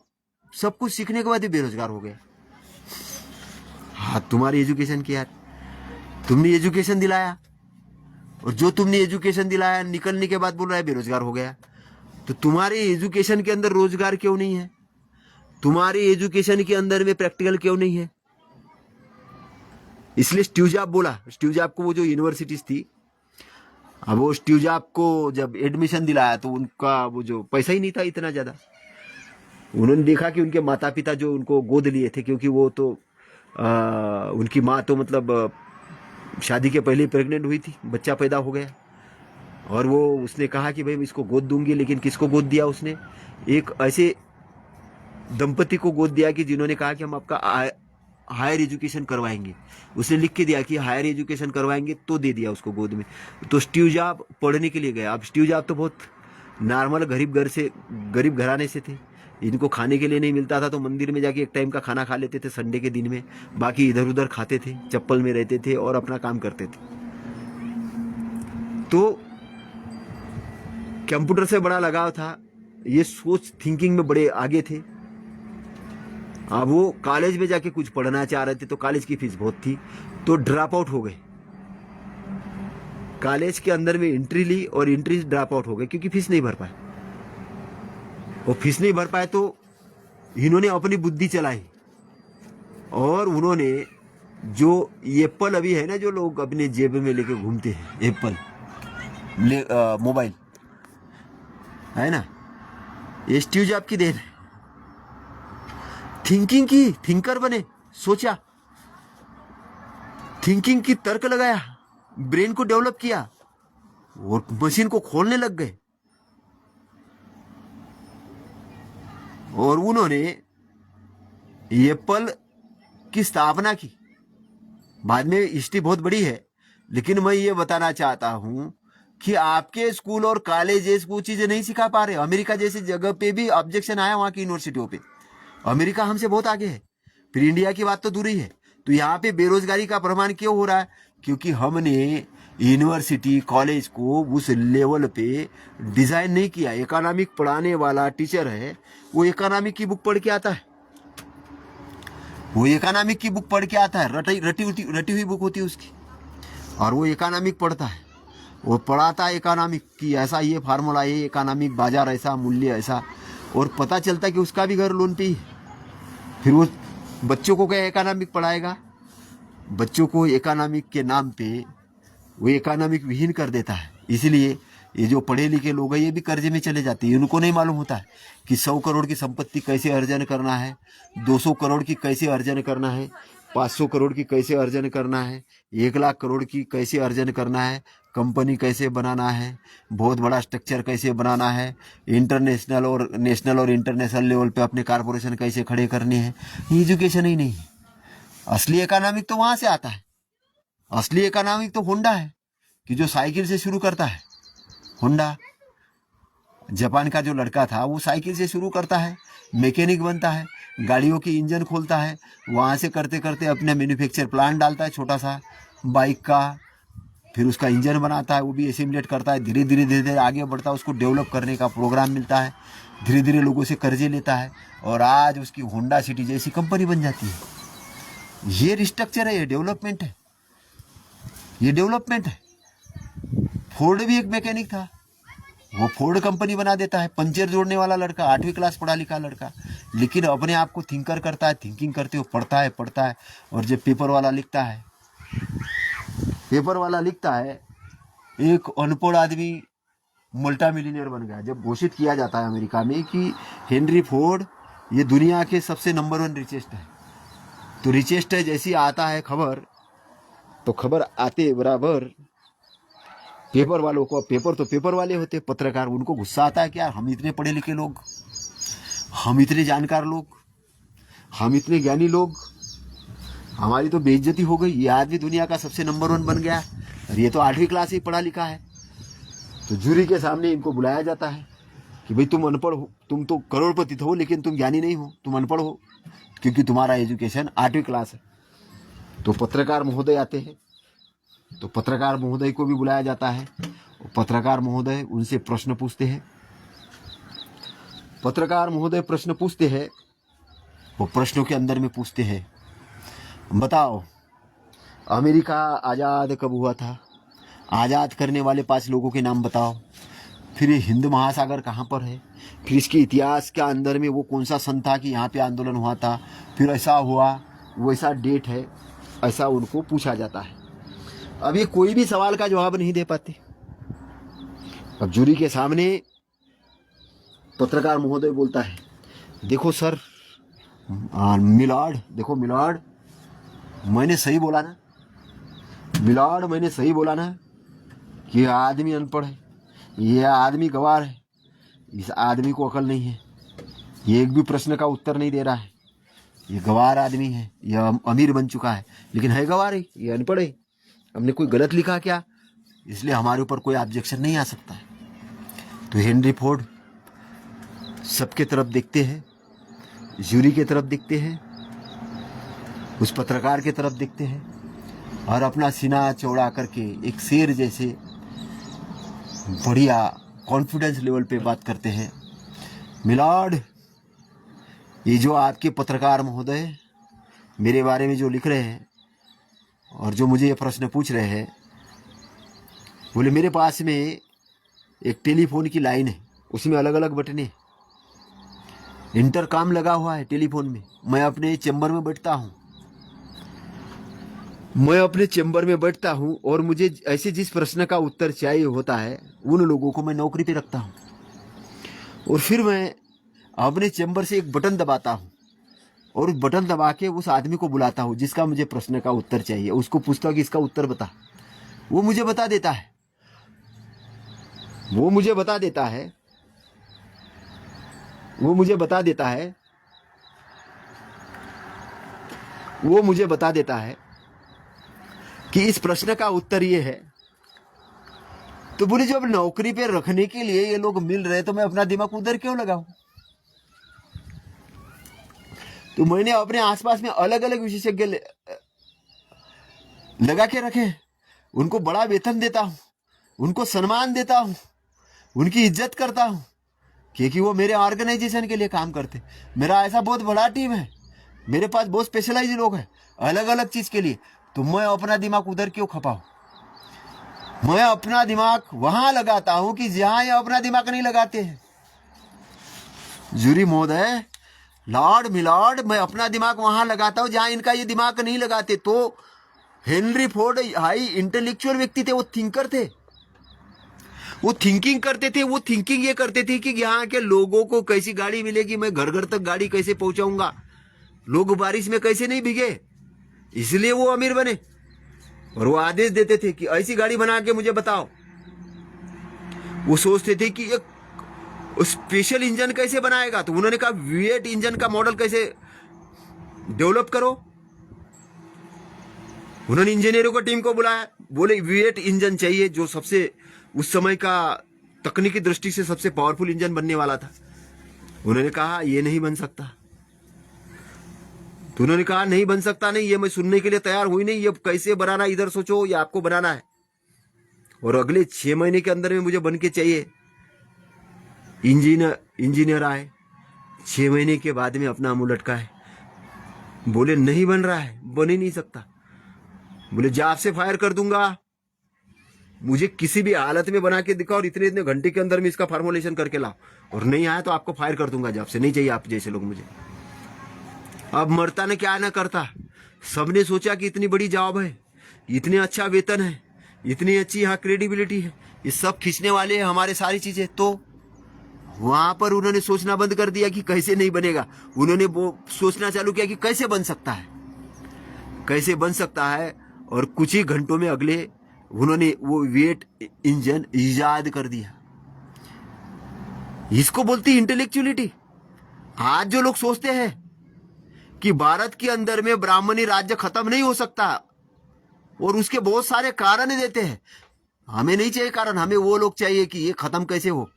सब कुछ सीखने के बाद ही बेरोजगार हो गया। हाँ, तुम्हारी एजुकेशन क्या है? तुमने एजुकेशन दिलाया, और जो तुमने एजुकेशन दिलाया निकलने के बाद बोल रहा है बेरोजगार हो गया। तो तुम्हारे एजुकेशन के अंदर रोजगार क्यों नहीं है? तुम्हारे एजुकेशन के अंदर में प्रैक्टिकल क्यों नहीं है? इसलिए स्टीव जॉब बोला, स्टीव जॉब को वो जो यूनिवर्सिटीज थी, अब वो स्टीव जॉब को जब एडमिशन दिलाया तो उनका वो जो पैसा ही नहीं था इतना ज्यादा। उन्होंने देखा कि उनके माता पिता जो उनको गोद लिए थे, क्योंकि वो तो उनकी माँ तो मतलब शादी के पहले प्रेग्नेंट हुई थी, बच्चा पैदा हो गया, और वो उसने कहा कि भाई मैं इसको गोद दूंगी। लेकिन किसको गोद दिया उसने? एक ऐसे दंपति को गोद दिया कि जिन्होंने कहा कि हम आपका हायर एजुकेशन करवाएंगे। उसने लिख के दिया कि हायर एजुकेशन करवाएंगे, तो दे दिया उसको गोद में। तो स्टीव जॉब पढ़ने के लिए गया। अब स्टीव जॉब तो बहुत नॉर्मल गरीब घराने से थे, इनको खाने के लिए नहीं मिलता था, तो मंदिर में जाके एक टाइम का खाना खा लेते थे संडे के दिन में, बाकी इधर उधर खाते थे, चप्पल में रहते थे और अपना काम करते थे। तो कंप्यूटर से बड़ा लगाव था, ये सोच थिंकिंग में बड़े आगे थे। अब वो कॉलेज में जाके कुछ पढ़ना चाह रहे थे, तो कॉलेज की फीस बहुत थी, तो ड्रॉप आउट हो गए। कॉलेज के अंदर में एंट्री ली और एंट्री ड्रॉप आउट हो गए, क्योंकि फीस नहीं भर पाए। वो फीस नहीं भर पाए तो इन्होंने अपनी बुद्धि चलाई, और उन्होंने जो एप्पल अभी है ना, जो लोग अपने जेब में लेके घूमते हैं, एप्पल मोबाइल है ना, ये स्टीव जॉब की देन है। थिंकिंग की, थिंकर बने, सोचा, थिंकिंग की तर्क लगाया, ब्रेन को डेवलप किया और मशीन को खोलने लग गए। और उन्होंने एप्पल की स्थापना की। बाद में हिस्ट्री बहुत बड़ी है, लेकिन मैं ये बताना चाहता हूं कि आपके स्कूल और कॉलेजेस वो चीजें नहीं सिखा पा रहे। अमेरिका जैसी जगह पे भी ऑब्जेक्शन आया वहां की यूनिवर्सिटियों पे। अमेरिका हमसे बहुत आगे है, फिर इंडिया की बात तो दूर ही है। तो यहाँ पे बेरोजगारी का प्रमाण क्यों हो रहा है? क्योंकि हमने यूनिवर्सिटी कॉलेज को उस लेवल पे डिजाइन नहीं किया। इकोनॉमिक पढ़ाने वाला टीचर है, वो इकोनॉमिक की बुक पढ़ के आता है, वो इकोनॉमिक की बुक पढ़ के आता है, रटी हुई बुक होती है उसकी, और वो इकोनॉमिक पढ़ता है, वो पढ़ाता है इकोनॉमिक की, ऐसा ये फार्मूला, ये इकोनॉमिक बाजार ऐसा, मूल्य ऐसा, और पता चलता है कि उसका भी घर लोन पे ही। फिर वो बच्चों को क्या इकोनॉमिक पढ़ाएगा? बच्चों को इकोनॉमिक के नाम पे वो इकोनॉमिक विहीन कर देता है। इसलिए ये जो पढ़े लिखे लोग हैं ये भी कर्जे में चले जाते हैं। उनको नहीं मालूम होता है कि 100 करोड़ की संपत्ति कैसे अर्जन करना है, 200 करोड़ की कैसे अर्जन करना है, 500 करोड़ की कैसे अर्जन करना है, 1 लाख करोड़ की कैसे अर्जन करना है, कंपनी कैसे बनाना है, बहुत बड़ा स्ट्रक्चर कैसे बनाना है, इंटरनेशनल और नेशनल और इंटरनेशनल लेवल पे अपने कारपोरेशन कैसे खड़े करने हैं। एजुकेशन ही नहीं है। असली इकोनॉमिक तो वहां से आता है। असली इकोनॉमिक तो होंडा है कि जो साइकिल से शुरू करता है। होंडा, जापान का जो लड़का था वो साइकिल से शुरू करता है, मैकेनिक बनता है, गाड़ियों की इंजन खोलता है, वहाँ से करते करते अपने मैन्युफैक्चर प्लांट डालता है छोटा सा बाइक का, फिर उसका इंजन बनाता है, वो भी एसिमुलेट करता है, धीरे धीरे आगे बढ़ता है, उसको डेवलप करने का प्रोग्राम मिलता है, धीरे धीरे लोगों से कर्जे लेता है, और आज उसकी होंडा सिटी जैसी कंपनी बन जाती है। ये रिस्ट्रक्चर है, ये डेवलपमेंट है, ये डेवलपमेंट है। फोर्ड भी एक मैकेनिक था, वो फोर्ड कंपनी बना देता है, पंचर जोड़ने वाला लड़का, 8वीं क्लास पढ़ा लिखा लड़का, लेकिन अपने आप को थिंकर करता है, थिंकिंग करते हुए पढ़ता है। और जब पेपर वाला लिखता है, एक अनपढ़ आदमी मल्टी मिलियनियर बन गया। जब घोषित किया जाता है अमेरिका में कि हेनरी फोर्ड ये दुनिया के सबसे नंबर 1 रिचेस्ट है, तो रिचेस्ट है जैसी आता है खबर, तो खबर आते बराबर पेपर वालों को, पेपर तो पेपर वाले होते, पत्रकार, उनको गुस्सा आता है कि यार हम इतने पढ़े लिखे लोग, हम इतने जानकार लोग, हम इतने ज्ञानी लोग, हमारी तो बेइज्जती हो गई। ये आदमी दुनिया का सबसे नंबर 1 बन गया और ये तो 8वीं क्लास ही पढ़ा लिखा है। तो जूरी के सामने इनको बुलाया जाता है कि भाई तुम अनपढ़ हो, तुम तो करोड़पति हो लेकिन तुम ज्ञानी नहीं हो, तुम अनपढ़ हो, क्योंकि तुम्हारा एजुकेशन 8वीं क्लास है। तो पत्रकार महोदय आते हैं, तो पत्रकार महोदय को भी बुलाया जाता है। पत्रकार महोदय उनसे प्रश्न पूछते हैं, पत्रकार महोदय प्रश्न पूछते हैं, वो प्रश्नों के अंदर में पूछते हैं, बताओ अमेरिका आज़ाद कब हुआ था? आज़ाद करने वाले 5 लोगों के नाम बताओ। फिर ये हिंद महासागर कहाँ पर है? फिर इसके इतिहास के अंदर में वो कौन सा सन था कि यहाँ पे आंदोलन हुआ था? फिर ऐसा हुआ, वैसा डेट है, ऐसा उनको पूछा जाता है। अब ये कोई भी सवाल का जवाब नहीं दे पाते। अब जूरी के सामने पत्रकार महोदय बोलता है, देखो सर, मिलॉर्ड, देखो मिलॉर्ड, मैंने सही बोला ना, मिलॉर्ड मैंने सही बोला ना कि ये आदमी अनपढ़ है, ये आदमी गवार है, इस आदमी को अकल नहीं है, ये एक भी प्रश्न का उत्तर नहीं दे रहा है, ये गवार आदमी है, ये अमीर बन चुका है लेकिन है गवार है, ये अनपढ़ है, हमने कोई गलत लिखा क्या? इसलिए हमारे ऊपर कोई ऑब्जेक्शन नहीं आ सकता है। तो हेनरी फोर्ड सबके तरफ देखते हैं, जूरी के तरफ देखते हैं, उस पत्रकार के तरफ देखते हैं और अपना सीना चौड़ा करके एक शेर जैसे बढ़िया कॉन्फिडेंस लेवल पे बात करते हैं, मिलॉर्ड, ये जो आपके पत्रकार महोदय मेरे बारे में जो लिख रहे हैं और जो मुझे ये प्रश्न पूछ रहे हैं, बोले मेरे पास में एक टेलीफोन की लाइन है, उसमें अलग अलग बटने, इंटरकॉम लगा हुआ है टेलीफोन में, मैं अपने चैम्बर में बैठता हूँ, और मुझे ऐसे जिस प्रश्न का उत्तर चाहिए होता है उन लोगों को मैं नौकरी पे रखता हूँ, और फिर मैं अपने चैम्बर से एक बटन दबाता हूँ और उस बटन दबा के उस आदमी को बुलाता हूँ जिसका मुझे प्रश्न का उत्तर चाहिए, उसको पूछता हूँ कि इसका उत्तर बता। वो मुझे बता देता है, वो मुझे बता देता है, वो मुझे बता देता है, वो मुझे बता देता है कि इस प्रश्न का उत्तर ये है। तो बोले जब नौकरी पे रखने के लिए ये लोग मिल रहे तो मैं अपना दिमाग उधर क्यों लगाऊं? तो मैंने अपने आसपास में अलग अलग विशेषज्ञ लगा के रखे, उनको बड़ा वेतन देता हूं, उनको सम्मान देता हूं, उनकी इज्जत करता हूं, क्योंकि वो मेरे ऑर्गेनाइजेशन के लिए काम करते। मेरा ऐसा बहुत बड़ा टीम है, मेरे पास बहुत स्पेशलाइज लोग हैं अलग अलग चीज के लिए। तो मैं अपना दिमाग उधर क्यों खपाऊं? मैं अपना दिमाग वहां लगाता हूं कि जहां ये अपना दिमाग नहीं लगाते हैं। जूरी महोदय, लॉर्ड मिलॉर्ड, मैं अपना दिमाग वहां लगाता हूं जहां इनका ये दिमाग नहीं लगाते। तो हेनरी फोर्ड हाई इंटेलेक्चुअल व्यक्ति थे, वो थिंकर थे, वो थिंकिंग करते थे। वो थिंकिंग ये करते थे कि यहाँ के लोगों को कैसी गाड़ी मिलेगी, मैं घर घर तक गाड़ी कैसे पहुंचाऊंगा, लोग बारिश में कैसे नहीं भीगे, इसलिए वो अमीर बने। और वो आदेश देते थे कि ऐसी गाड़ी बना के मुझे बताओ। वो सोचते थे कि एक स्पेशल इंजन कैसे बनाएगा, तो उन्होंने कहा V8 इंजन का मॉडल कैसे डेवलप करो। उन्होंने इंजीनियरों को टीम को बुलाया, बोले V8 इंजन चाहिए जो सबसे उस समय का तकनीकी दृष्टि से सबसे पावरफुल इंजन बनने वाला था। उन्होंने कहा ये नहीं बन सकता। तो उन्होंने कहा नहीं बन सकता, नहीं, ये मैं सुनने के लिए तैयार हुई नहीं, ये कैसे बनाना इधर सोचो, ये आपको बनाना है। और अगले 6 महीने के अंदर में मुझे बन के चाहिए। इंजीनियर आए, 6 महीने के बाद में अपना मुंह लटकाए, बोले नहीं बन रहा है, बन ही नहीं सकता। बोले जॉब से फायर कर दूंगा, मुझे किसी भी हालत में बना के दिखाओ और इतने इतने घंटे के अंदर में इसका फॉर्मुलेशन करके लाओ, और नहीं आया तो आपको फायर कर दूंगा जॉब से, नहीं चाहिए आप जैसे लोग मुझे। अब मरता ने क्या ना करता, सबने सोचा कि इतनी बड़ी जॉब है, इतने अच्छा वेतन है, इतनी अच्छी यहाँ क्रेडिबिलिटी है, ये सब खींचने वाले हैं हमारे सारी चीजें। तो वहां पर उन्होंने सोचना बंद कर दिया कि कैसे नहीं बनेगा। उन्होंने वो सोचना चालू किया कि कैसे बन सकता है, कैसे बन सकता है। और कुछ ही घंटों में अगले उन्होंने वो V8 इंजन इजाद कर दिया। इसको बोलती इंटेलेक्चुअलिटी। आज जो लोग सोचते हैं कि भारत के अंदर में ब्राह्मणी राज्य खत्म नहीं हो सकता, और उसके बहुत सारे कारण देते हैं, हमें नहीं चाहिए कारण, हमें वो लोग चाहिए कि ये खत्म कैसे हो,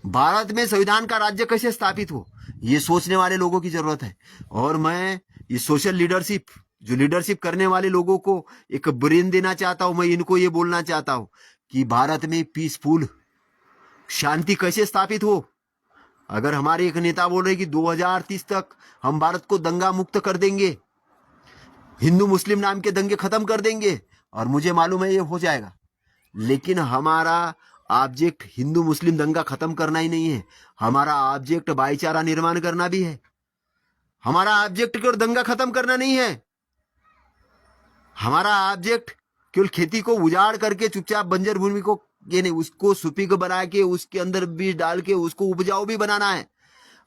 भारत में संविधान का राज्य कैसे स्थापित हो, ये सोचने वाले लोगों की जरूरत है। और मैं ये सोशल लीडरशिप, जो लीडरशिप करने वाले लोगों को एक ब्रेन देना चाहता हूं। मैं इनको ये बोलना चाहता हूं कि भारत में पीसफुल शांति कैसे स्थापित हो। अगर हमारे एक नेता बोल रहे कि 2030 तक हम भारत को दंगा मुक्त कर देंगे, हिंदू मुस्लिम नाम के दंगे खत्म कर देंगे, और मुझे मालूम है ये हो जाएगा, लेकिन हमारा ऑब्जेक्ट हिंदू मुस्लिम दंगा खत्म करना ही नहीं है, हमारा ऑब्जेक्ट भाईचारा निर्माण करना भी है। हमारा ऑब्जेक्ट केवल दंगा खत्म करना नहीं है, हमारा ऑब्जेक्ट केवल खेती को उजाड़ करके चुपचाप बंजर भूमि को ये नहीं, उसको सुपीक बना के उसके अंदर बीज डाल के उसको उपजाऊ भी बनाना है।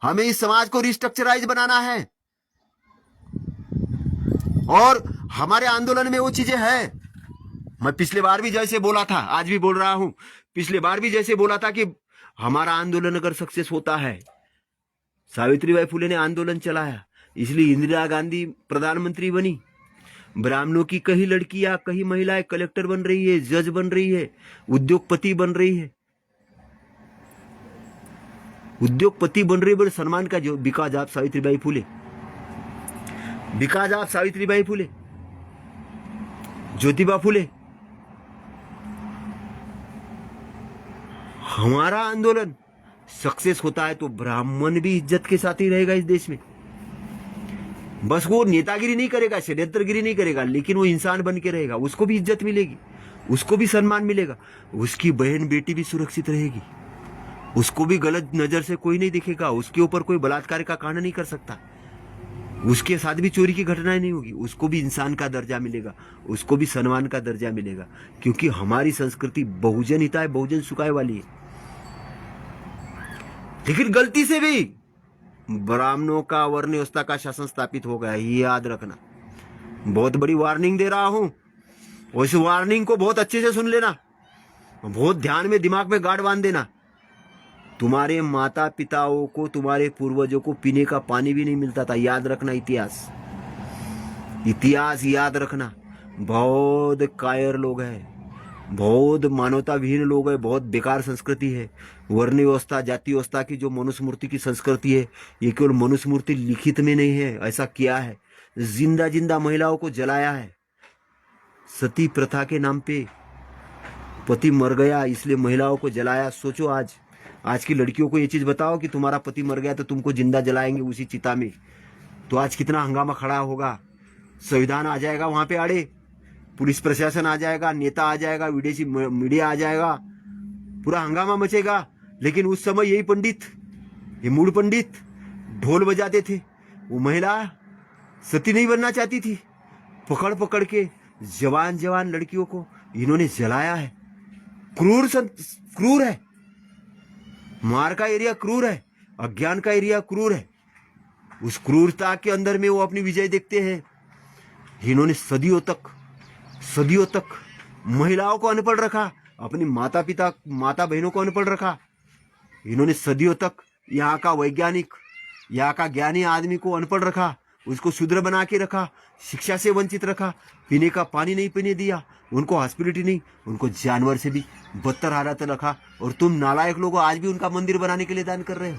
हमें इस समाज को रिस्ट्रक्चराइज बनाना है, और हमारे आंदोलन में वो चीजें हैं। मैं पिछले बार भी जैसे बोला था, आज भी बोल रहा हूं, पिछले बार भी जैसे बोला था कि हमारा आंदोलन अगर सक्सेस होता है, सावित्रीबाई फुले ने आंदोलन चलाया, इसलिए इंदिरा गांधी प्रधानमंत्री बनी। ब्राह्मणों की कई लड़कियां, कई महिलाएं कलेक्टर बन रही है, जज बन रही है, उद्योगपति बन रही है, उद्योगपति बन रही है बड़े सम्मान का, जो because of Savitribai Phule, because of Savitribai Phule, Jyotiba Phule. हमारा आंदोलन सक्सेस होता है तो ब्राह्मण भी इज्जत के साथ ही रहेगा इस देश में। बस वो नेतागिरी नहीं करेगा, षड्यंत्रगिरी नहीं करेगा, लेकिन वो इंसान बन के रहेगा, उसको भी इज्जत मिलेगी, उसको भी सम्मान मिलेगा, उसकी बहन बेटी भी सुरक्षित रहेगी, उसको भी गलत नजर से कोई नहीं दिखेगा, उसके ऊपर कोई बलात्कार का कांड नहीं कर सकता, उसके साथ भी चोरी की घटनाएं नहीं होगी, उसको भी इंसान का दर्जा मिलेगा, उसको भी सम्मान का दर्जा मिलेगा। क्योंकि हमारी संस्कृति बहुजन हिताय बहुजन सुखाय वाली है। लेकिन गलती से भी ब्राह्मणों का वर्ण व्यवस्था का शासन स्थापित हो गया, ये याद रखना। बहुत बड़ी वार्निंग दे रहा हूं, उस वार्निंग को बहुत अच्छे से सुन लेना, बहुत ध्यान में दिमाग में गांठ बांध देना। तुम्हारे माता पिताओं को, तुम्हारे पूर्वजों को पीने का पानी भी नहीं मिलता था, याद रखना। इतिहास याद रखना। बहुत कायर लोग हैं, बहुत मानवता विहीन लोग हैं, बहुत बेकार संस्कृति है। वर्ण व्यवस्था, जाति व्यवस्था की जो मनुस्मृति की संस्कृति है, ये केवल मनुस्मृति लिखित में नहीं है, ऐसा किया है। जिंदा जिंदा महिलाओं को जलाया है। सती प्रथा के नाम पे पति मर गया इसलिए महिलाओं को जलाया। सोचो, आज की लड़कियों को ये चीज बताओ कि तुम्हारा पति मर गया तो तुमको जिंदा जलाएंगे उसी चिता में, तो आज कितना हंगामा खड़ा होगा। संविधान आ जाएगा वहां पे आड़े, पुलिस प्रशासन आ जाएगा, नेता आ जाएगा, विदेशी मीडिया आ जाएगा, पूरा हंगामा मचेगा। लेकिन उस समय यही पंडित, ये मूड पंडित ढोल बजाते थे। वो महिला सती नहीं बनना चाहती थी, पकड़ पकड़ के जवान जवान लड़कियों को इन्होंने जलाया है। क्रूर है, मार का एरिया क्रूर है, अज्ञान का एरिया क्रूर है। उस क्रूरता के अंदर में वो अपनी विजय देखते हैं। इन्होंने सदियों तक महिलाओं को अनपढ़ रखा, अपनी माता बहनों को अनपढ़ रखा। इन्होंने सदियों तक यहाँ का वैज्ञानिक, यहाँ का ज्ञानी आदमी को अनपढ़ रखा, उसको शूद्र बना के रखा, शिक्षा से वंचित रखा, पीने का पानी नहीं पीने दिया, उनको हॉस्पिटलिटी नहीं, उनको जानवर से भी बदतर हालत रखा। और तुम नालायक लोगों आज भी उनका मंदिर बनाने के लिए दान कर रहे हो।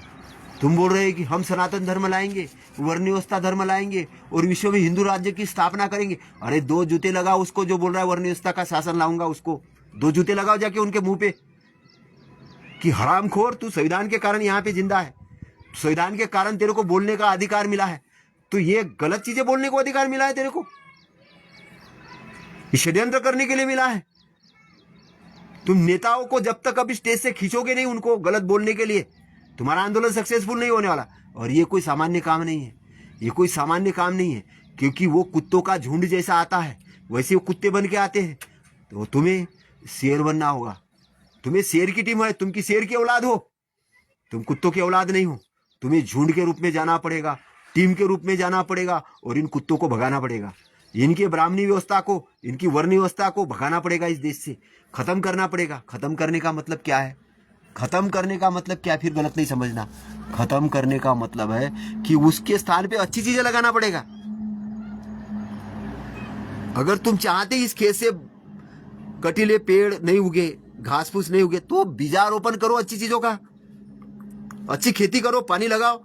तुम बोल रहे हो कि हम सनातन धर्म लाएंगे, वर्ण व्यवस्था धर्म लाएंगे और विश्व में हिंदू राज्य की स्थापना करेंगे। अरे 2 जूते लगाओ उसको जो बोल रहा है वर्ण व्यवस्था का शासन लाऊंगा, उसको 2 जूते लगाओ जाके उनके मुंह पे कि हरामखोर, तू संविधान के कारण यहाँ पे जिंदा है, संविधान के कारण तेरे को बोलने का अधिकार मिला है, तो ये गलत चीजें बोलने को अधिकार मिला है तेरे को, ये षड्यंत्र करने के लिए मिला है। तुम नेताओं को जब तक अभी स्टेज से खींचोगे नहीं उनको गलत बोलने के लिए, तुम्हारा आंदोलन सक्सेसफुल नहीं होने वाला। और ये कोई सामान्य काम नहीं है, ये कोई सामान्य काम नहीं है, क्योंकि वो कुत्तों का झुंड जैसा आता है वैसे वो कुत्ते बन के आते हैं। तो तुम्हें शेर बनना होगा, तुम्हें शेर की टीम है, तुम की शेर की औलाद हो, तुम कुत्तों की औलाद नहीं हो। तुम्हें झुंड के रूप में जाना पड़ेगा, टीम के रूप में जाना पड़ेगा और इन कुत्तों को भगाना पड़ेगा। इनके ब्राह्मणी व्यवस्था को, इनकी वर्ण व्यवस्था को भगाना पड़ेगा, इस देश से खत्म करना पड़ेगा। खत्म करने का मतलब क्या है? खत्म करने का मतलब क्या, फिर गलत नहीं समझना। खत्म करने का मतलब है कि उसके स्थान पे अच्छी चीजें लगाना पड़ेगा। अगर तुम चाहते इस खेत से कटीले पेड़ नहीं उगे, घास फूस नहीं उगे, तो बीजारोपण करो अच्छी चीजों का, अच्छी खेती करो, पानी लगाओ।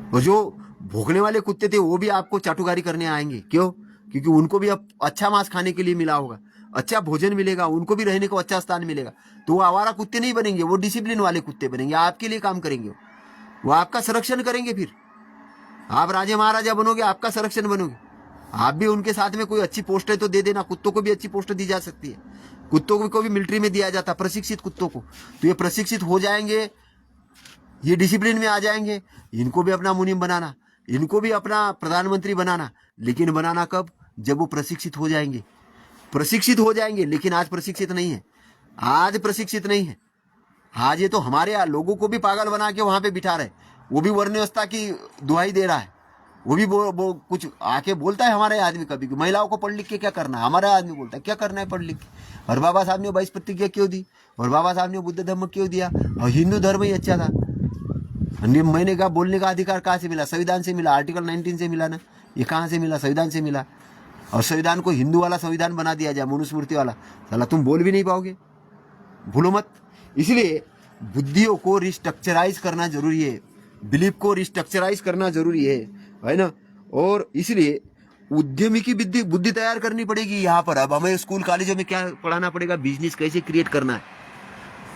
और जो भोगने वाले कुत्ते थे वो भी आपको चाटुकारी करने आएंगे। क्यों? क्योंकि उनको भी अब अच्छा मांस खाने के लिए मिला होगा, अच्छा भोजन मिलेगा, उनको भी रहने को अच्छा स्थान मिलेगा। तो वो आवारा कुत्ते नहीं बनेंगे, वो डिसिप्लिन वाले कुत्ते बनेंगे, आपके लिए काम करेंगे, वो आपका संरक्षण करेंगे। फिर आप राजा महाराजा बनोगे, आपका संरक्षण बनोगे। आप भी उनके साथ में कोई अच्छी पोस्ट है तो दे देना। कुत्तों को भी अच्छी पोस्ट दी जा सकती है, कुत्तों को भी मिलिट्री में दिया जाता, प्रशिक्षित कुत्तों को। तो ये प्रशिक्षित हो जाएंगे, ये डिसिप्लिन में आ जाएंगे। इनको भी अपना मुनीम बनाना, इनको भी अपना प्रधानमंत्री बनाना, लेकिन बनाना कब? जब वो प्रशिक्षित हो जाएंगे। प्रशिक्षित हो जाएंगे, लेकिन आज प्रशिक्षित नहीं है, आज प्रशिक्षित नहीं है। आज ये तो हमारे लोगों को भी पागल बना के वहां पे बिठा रहे। वो भी वर्ण व्यवस्था की दुहाई दे रहा है, वो भी वो कुछ आके बोलता है हमारे आदमी कभी कि महिलाओं को पढ़ लिख के क्या करना है। हमारा आदमी बोलता है क्या करना है पढ़ लिख के। और बाबा साहब ने 22 प्रतिज्ञा क्यों दी, और बाबा साहब ने बुद्ध धर्म क्यों दिया, और हिंदू धर्म ही अच्छा था। मैंने कहा बोलने का अधिकार कहाँ से मिला? संविधान से मिला, आर्टिकल 19 से मिला ना। ये कहाँ से मिला? संविधान से मिला। और संविधान को हिंदू वाला संविधान बना दिया जाए, मनुस्मृति वाला, साला तुम बोल भी नहीं पाओगे, भूलो मत। इसलिए बुद्धियों को रिस्ट्रक्चराइज करना जरूरी है, बिलीफ को रिस्ट्रक्चराइज करना जरूरी है ना। और इसलिए उद्यमी की बुद्धि तैयार करनी पड़ेगी। यहाँ पर अब हमें स्कूल कॉलेजों में क्या पढ़ाना पड़ेगा? बिजनेस कैसे क्रिएट करना है।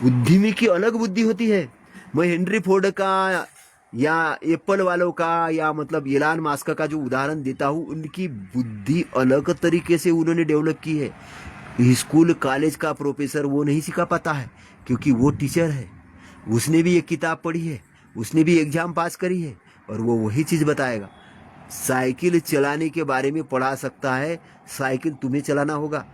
उद्यमी की अलग बुद्धि होती है। मैं हेनरी फोर्ड का या एप्पल वालों का या मतलब एलन मस्क का जो उदाहरण देता हूँ, उनकी बुद्धि अलग तरीके से उन्होंने डेवलप की है। स्कूल कॉलेज का प्रोफेसर वो नहीं सिखा पाता है, क्योंकि वो टीचर है, उसने भी एक किताब पढ़ी है, उसने भी एग्जाम पास करी है, और वो वही चीज़ बताएगा। साइकिल चलाने के बारे में पढ़ा सकता है, साइकिल तुम्हें चलाना होगा,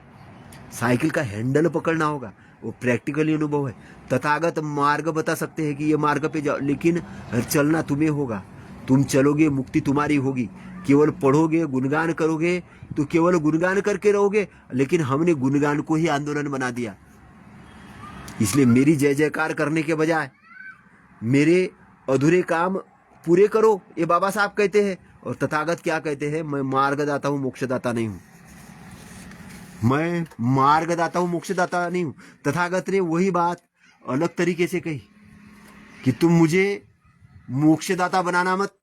साइकिल का हैंडल पकड़ना होगा, वो प्रैक्टिकली अनुभव है। तथागत मार्ग बता सकते हैं कि ये मार्ग पे जाओ, लेकिन चलना तुम्हें होगा। तुम चलोगे, मुक्ति तुम्हारी होगी। केवल पढ़ोगे, गुणगान करोगे तो केवल गुणगान करके रहोगे, लेकिन हमने गुणगान को ही आंदोलन बना दिया। इसलिए मेरी जय जयकार करने के बजाय मेरे अधूरे काम पूरे करो, ये बाबा साहब कहते हैं। और तथागत क्या कहते हैं? मैं मार्गदाता हूं, मोक्षदाता नहीं हूं। मैं मार्गदाता हूं, मोक्षदाता नहीं हूं। तथागत ने वही बात अलग तरीके से कही कि तुम मुझे मोक्षदाता बनाना मत,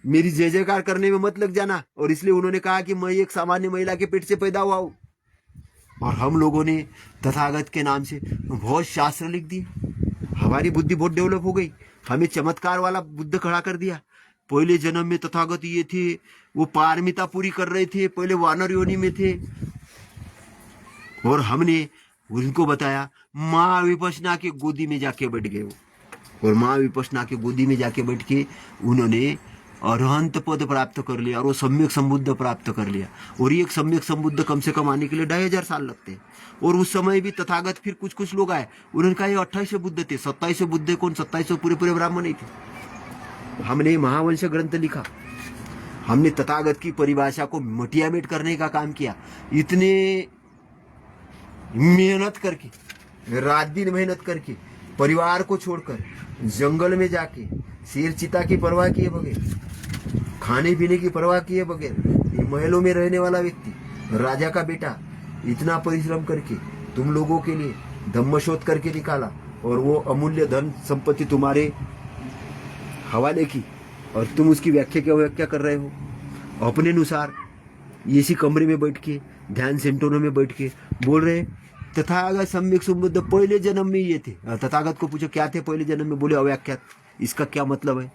मेरी जय जयकार करने में मत लग जाना। और इसलिए उन्होंने कहा कि मैं एक सामान्य महिला के पेट से पैदा हुआ हूं। और हम लोगों ने तथागत के नाम से बहुत शास्त्र लिख दिए। हमारी बुद्धि बहुत डेवलप हो गई। हमें चमत्कार वाला बुद्ध खड़ा कर दिया। पहले जन्म में तथागत ये थे, वो पारमिता पूरी कर रहे थे, पहले वानर योनि में थे। और हमने उनको बताया, माँ विपश्यना के गोदी में जाके बैठ गए वो। और माँ विपश्यना के गोदी में जाके बैठ के उन्होंने अरहंत पद प्राप्त कर लिया और वो सम्यक संबुद्ध प्राप्त कर लिया। और ये सम्यक संबुद्ध कम से कम आने के लिए 2500 साल लगते हैं। और उस समय भी तथागत फिर कुछ कुछ लोग आए, उन्होंने कहा ये 28 बुद्ध थे। 27 बुद्ध कौन? 27 पूरे ब्राह्मण नहीं थे। हमने महावंश ग्रंथ लिखा, हमने तथागत की परिभाषा को मटियामेट करने का काम किया। इतने मेहनत करके, रात दिन मेहनत करके, परिवार को छोड़कर जंगल में जाके शेर चीता की परवाह किए बगैर, खाने पीने की परवाह किए बगैर, ये महलों में रहने वाला व्यक्ति, राजा का बेटा, इतना परिश्रम करके तुम लोगों के लिए धम्म शोध करके निकाला। और वो अमूल्य धन संपत्ति तुम्हारे हवाले की, और तुम उसकी व्याख्या कर रहे हो अपने अनुसार। इसी कमरे में बैठ के, ध्यान सेंटरों में बैठ के बोल रहे तथागत सम्यक संबुद्ध पहले जन्म में ये थे। तथागत को पूछो क्या थे पहले जन्म में? बोले अव्याख्यात। इसका क्या मतलब है?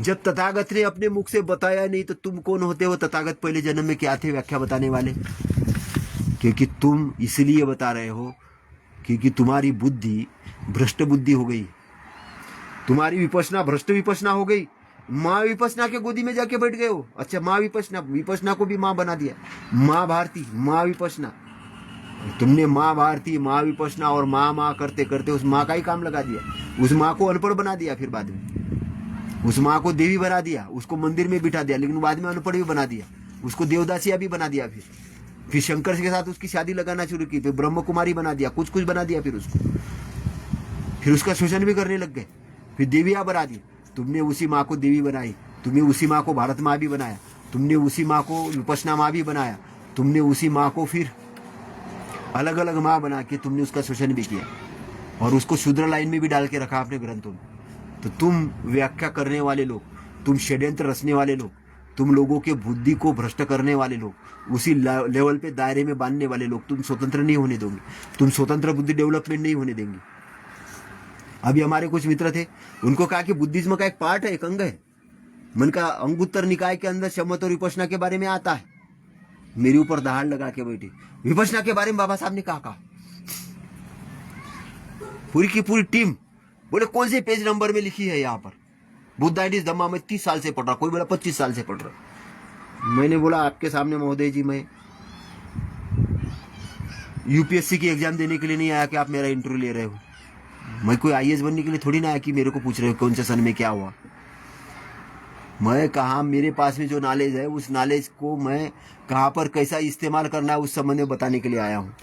जब तथागत ने अपने मुख से बताया नहीं तो तुम कौन होते हो? तथागत पहले जन्म में क्या थे व्याख्या बताने वाले? क्योंकि तुम इसलिए बता रहे हो क्योंकि तुम्हारी बुद्धि भ्रष्ट बुद्धि हो गई, तुम्हारी विपश्यना भ्रष्ट विपश्यना हो गई। माँ विपश्यना के गोदी में जाके बैठ गए हो। अच्छा, माँ विपश्यना को भी माँ बना दिया। माँ भारती, माँ विपश्यना। तुमने माँ भारती, माँ विपश्यना और माँ करते करते उस माँ का ही काम लगा दिया। उस माँ को अनपढ़ बना दिया, फिर बाद में उस माँ को देवी बना दिया, उसको मंदिर में बिठा दिया, लेकिन बाद में अनपढ़ भी बना दिया, उसको देवदासिया भी बना दिया। फिर शंकर के साथ उसकी शादी लगाना शुरू की, फिर ब्रह्म कुमारी बना दिया, कुछ कुछ बना दिया। फिर उसका शोषण भी करने लग गए, फिर देविया बना दी। तुमने उसी माँ को देवी बनाई, तुमने उसी माँ को भारत माँ भी बनाया, तुमने उसी माँ को विपश्यना माँ भी बनाया, तुमने उसी माँ को फिर अलग अलग माँ बना के तुमने उसका शोषण भी किया और उसको शूद्र लाइन में भी डाल के रखा अपने ग्रंथों में। तो तुम व्याख्या करने वाले लोग, तुम षड्यंत्र रचने वाले लोग, तुम लोगों के बुद्धि को भ्रष्ट करने वाले लोग, उसी लेवल पे दायरे में बांधने वाले लोग, तुम स्वतंत्र नहीं होने दोगे, तुम स्वतंत्र बुद्धि डेवलपमेंट नहीं होने देंगे। अभी हमारे कुछ मित्र थे, उनको कहा कि बुद्धिज्म का एक पार्ट है, एक अंग है। मन का अंगुत्तर निकाय के अंदर शमत और विपश्यना के बारे में आता है। मेरे ऊपर दहाड़ लगा के बैठे। विपश्यना के बारे में बाबा साहब ने कहा पूरी की पूरी टीम बोले कौन से पेज नंबर में लिखी है यहाँ पर? बुद्ध आइडिस धम्मा में 30 साल से पढ़ रहा, कोई बोला 25 साल से पढ़ रहा। मैंने बोला आपके सामने महोदय जी, मैं यूपीएससी की एग्जाम देने के लिए नहीं आया कि आप मेरा इंटरव्यू ले रहे हो। मैं कोई आईएएस बनने के लिए थोड़ी ना आया कि मेरे को पूछ रहे हो कौन से सन में क्या हुआ। मैं कहा मेरे पास में जो नॉलेज है उस नॉलेज को मैं कहाँ पर कैसा इस्तेमाल करना है उस संबंध में बताने के लिए आया हूँ।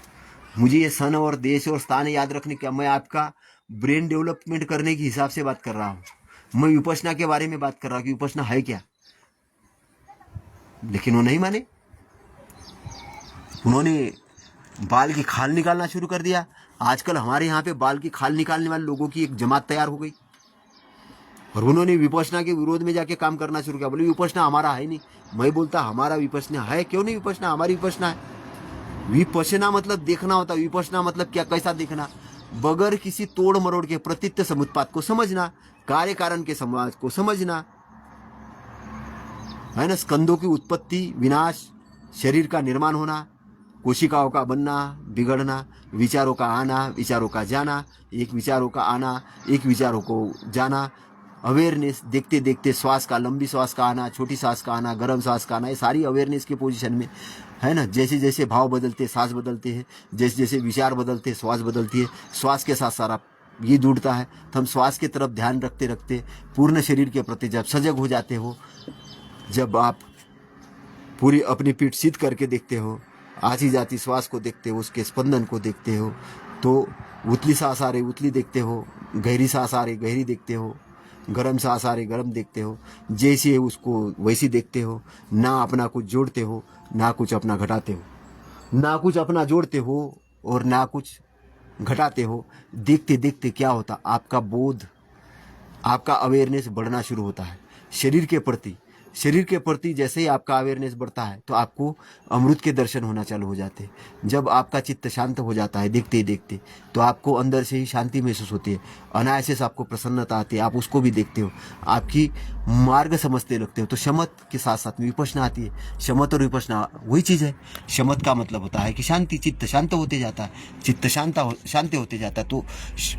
मुझे ये सन और देश और स्थान याद रखने का, मैं आपका ब्रेन डेवलपमेंट करने के हिसाब से बात कर रहा हूँ। मैं विपश्यना के बारे में बात कर रहा हूँ कि विपश्यना है क्या। लेकिन वो नहीं माने, उन्होंने बाल की खाल निकालना शुरू कर दिया। आजकल हमारे यहाँ पे बाल की खाल निकालने वाले लोगों की एक जमात तैयार हो गई और उन्होंने विपश्यना के विरोध में जाके काम करना शुरू किया। बोले विपश्यना हमारा है नहीं। मैं बोलता हमारा विपश्यना है, क्यों नहीं विपश्यना, हमारी विपश्यना है। विपश्यना मतलब देखना होता, विपश्यना मतलब क्या, कैसा देखना, बगैर किसी तोड़ मरोड़ के प्रतीत समुत्पाद को समझना, कार्य कारण के समाज को समझना, है ना। स्कंदों की उत्पत्ति, विनाश, शरीर का निर्माण होना, कोशिकाओं का बनना, बिगड़ना, विचारों का आना, विचारों का जाना, एक विचारों का आना, एक विचारों को जाना, अवेयरनेस देखते देखते श्वास का, लंबी श्वास का आना, छोटी सांस का आना, गर्म सांस का आना, ये सारी अवेयरनेस के पोजीशन में है ना। जैसे जैसे भाव बदलते सांस बदलते हैं, जैसे जैसे विचार बदलते श्वास बदलती है, श्वास के साथ सारा ये जुड़ता है। तो हम श्वास की तरफ ध्यान रखते रखते पूर्ण शरीर के प्रति जब सजग हो जाते हो, जब आप पूरी अपनी पीठ सीध करके देखते हो, आती जाती श्वास को देखते हो, उसके स्पंदन को देखते हो, तो उतली सांस आ रही उतली देखते हो, गहरी सांस आ रही गहरी देखते हो, गरम सांस आ रही गरम देखते हो, जैसी है उसको वैसी देखते हो। ना अपना कुछ जोड़ते हो ना कुछ अपना घटाते हो, ना कुछ अपना जोड़ते हो और ना कुछ घटाते हो। देखते देखते क्या होता, आपका बोध, आपका अवेयरनेस बढ़ना शुरू होता है शरीर के प्रति। शरीर के प्रति जैसे ही आपका अवेयरनेस बढ़ता है तो आपको अमृत के दर्शन होना चालू हो जाते हैं। जब आपका चित्त शांत हो जाता है देखते ही देखते, तो आपको अंदर से ही शांति महसूस होती है, अनायास से आपको प्रसन्नता आती है, आप उसको भी देखते हो, आपकी मार्ग समझते लगते हो। तो शमत के साथ साथ में विपश्यना आती है। शमत और विपश्यना वही चीज़ है। शमत का मतलब होता है कि शांति, चित्त शांत होते जाता है, चित्त शांत होते जाता है। तो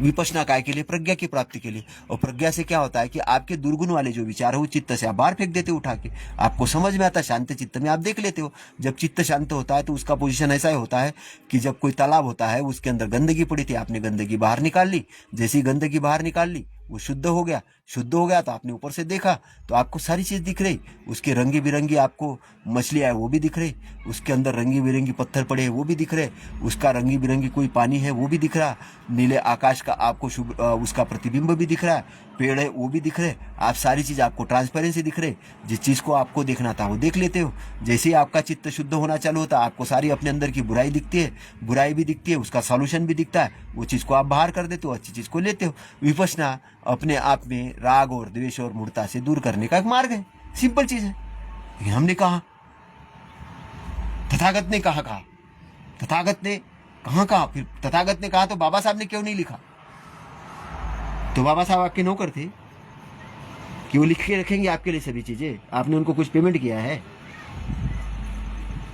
विपश्यना काय के लिए, प्रज्ञा की प्राप्ति के लिए। और प्रज्ञा से क्या होता है कि आपके दुर्गुण वाले जो विचार है वो चित्त से आप बाहर फेंक देते हो उठा के, आपको समझ में आता है, शांत चित्त में आप देख लेते हो। जब चित्त शांत होता है तो उसका पोजीशन ऐसा ही होता है कि जब कोई तालाब होता है, उसके अंदर गंदगी पड़ी थी, आपने गंदगी बाहर निकाल ली, जैसी गंदगी बाहर निकाल ली वो शुद्ध हो गया। शुद्ध हो गया तो आपने ऊपर से देखा तो आपको सारी चीज़ दिख रही, उसके रंगी बिरंगी आपको मछलियाँ है वो भी दिख रही, उसके अंदर रंगी बिरंगी पत्थर पड़े हैं वो भी दिख रहे, उसका रंगी बिरंगी कोई पानी है वो भी दिख रहा, नीले आकाश का आपको उसका प्रतिबिंब भी दिख रहा है, पेड़ है वो भी दिख रहे, आप सारी चीज़ आपको ट्रांसपेरेंसी दिख रहे, जिस चीज़ को आपको देखना था वो देख लेते हो। जैसे ही आपका चित्त शुद्ध होना चालू होता है, आपको सारी अपने अंदर की बुराई दिखती है, बुराई भी दिखती है, उसका सॉल्यूशन भी दिखता है, वो चीज़ को आप बाहर कर देते हो, अच्छी चीज़ को लेते हो। विपश्यना अपने आप में राग और द्वेष और मूर्ता से दूर करने का एक मार्ग है, सिंपल चीज है। लेकिन हमने कहा, तथागत ने कहा, तथागत ने कहा, फिर तथागत ने कहा तो बाबा साहब ने क्यों नहीं लिखा? तो बाबा साहब आपके नौकर थे कि वो लिख के रखेंगे आपके लिए सभी चीजें? आपने उनको कुछ पेमेंट किया है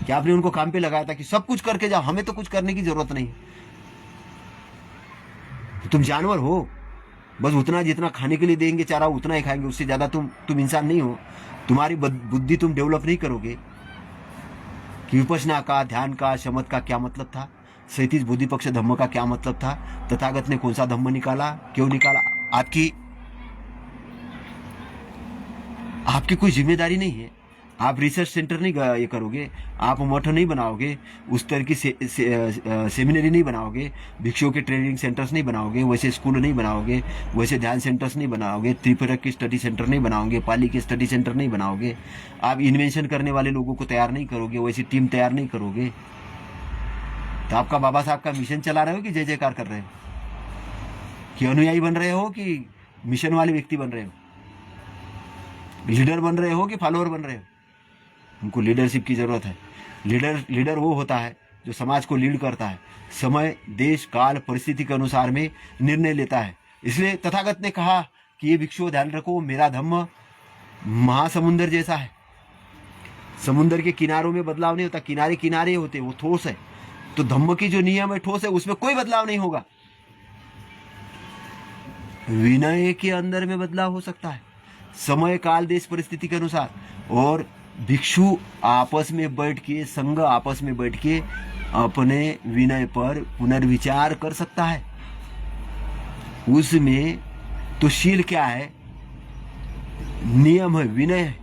क्या? आपने उनको काम पे लगाया था कि सब कुछ करके जाओ, हमें तो कुछ करने की जरूरत नहीं? तो तुम जानवर हो, बस उतना जितना खाने के लिए देंगे चारा उतना ही खाएंगे, उससे ज्यादा तुम इंसान नहीं हो। तुम्हारी बुद्धि तुम डेवलप नहीं करोगे कि विपश्यना का, ध्यान का, शमत का क्या मतलब था, 37 बुद्धि पक्ष धम्म का क्या मतलब था, तथागत ने कौन सा धम्म निकाला, क्यों निकाला। आपकी कोई जिम्मेदारी नहीं है। आप रिसर्च सेंटर नहीं ये करोगे, आप मठ नहीं बनाओगे, उस तरह की सेमिनरी नहीं बनाओगे, भिक्षुओं के ट्रेनिंग सेंटर्स नहीं बनाओगे, वैसे स्कूल नहीं बनाओगे, वैसे ध्यान सेंटर्स नहीं बनाओगे, त्रिपुरा की स्टडी सेंटर नहीं बनाओगे, पाली के स्टडी सेंटर नहीं बनाओगे, आप इन्वेंशन करने वाले लोगों को तैयार नहीं करोगे, वैसी टीम तैयार नहीं करोगे। तो आपका बाबा साहब का मिशन चला रहे हो कि जय जयकार कर रहे हो, कि अनुयायी बन रहे हो कि मिशन वाले व्यक्ति बन रहे हो, लीडर बन रहे हो कि फॉलोअर बन रहे हो? हमको लीडरशिप की जरूरत है। लीडर वो होता है जो समाज को लीड करता है, समय, देश, काल, परिस्थिति के अनुसार में निर्णय लेता है। इसलिए तथागत ने कहा कि ये भिक्षु ध्यान रखो, मेरा धम्म महासमुंदर जैसा है। समुंदर के किनारों में बदलाव नहीं होता, किनारे किनारे होते, वो ठोस है। तो धम्म की जो नियम है ठोस है, उसमें कोई बदलाव नहीं होगा। विनय के अंदर में बदलाव हो सकता है, समय, काल, देश, परिस्थिति के अनुसार। और भिक्षु आपस में बैठ के, संघ आपस में बैठ के अपने विनय पर पुनर्विचार कर सकता है। उसमें तो शील क्या है? नियम है, विनय है,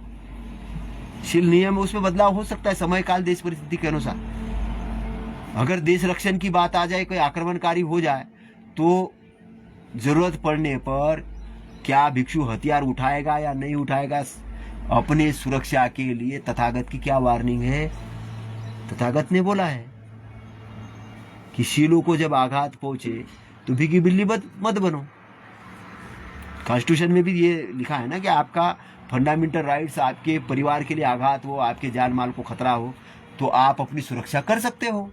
शील नियम है, उसमें बदलाव हो सकता है समय, काल, देश, परिस्थिति के अनुसार। अगर देश रक्षण की बात आ जाए, कोई आक्रमणकारी हो जाए, तो जरूरत पड़ने पर क्या भिक्षु हथियार उठाएगा या नहीं उठाएगा अपने सुरक्षा के लिए? तथागत की क्या वार्निंग है? तथागत ने बोला है कि शीलों को जब आघात पहुंचे तो भीगी बिल्ली मत बनो। कॉन्स्टिट्यूशन में भी ये लिखा है ना कि आपका फंडामेंटल राइट्स, आपके परिवार के लिए आघात हो, आपके जान माल को खतरा हो, तो आप अपनी सुरक्षा कर सकते हो,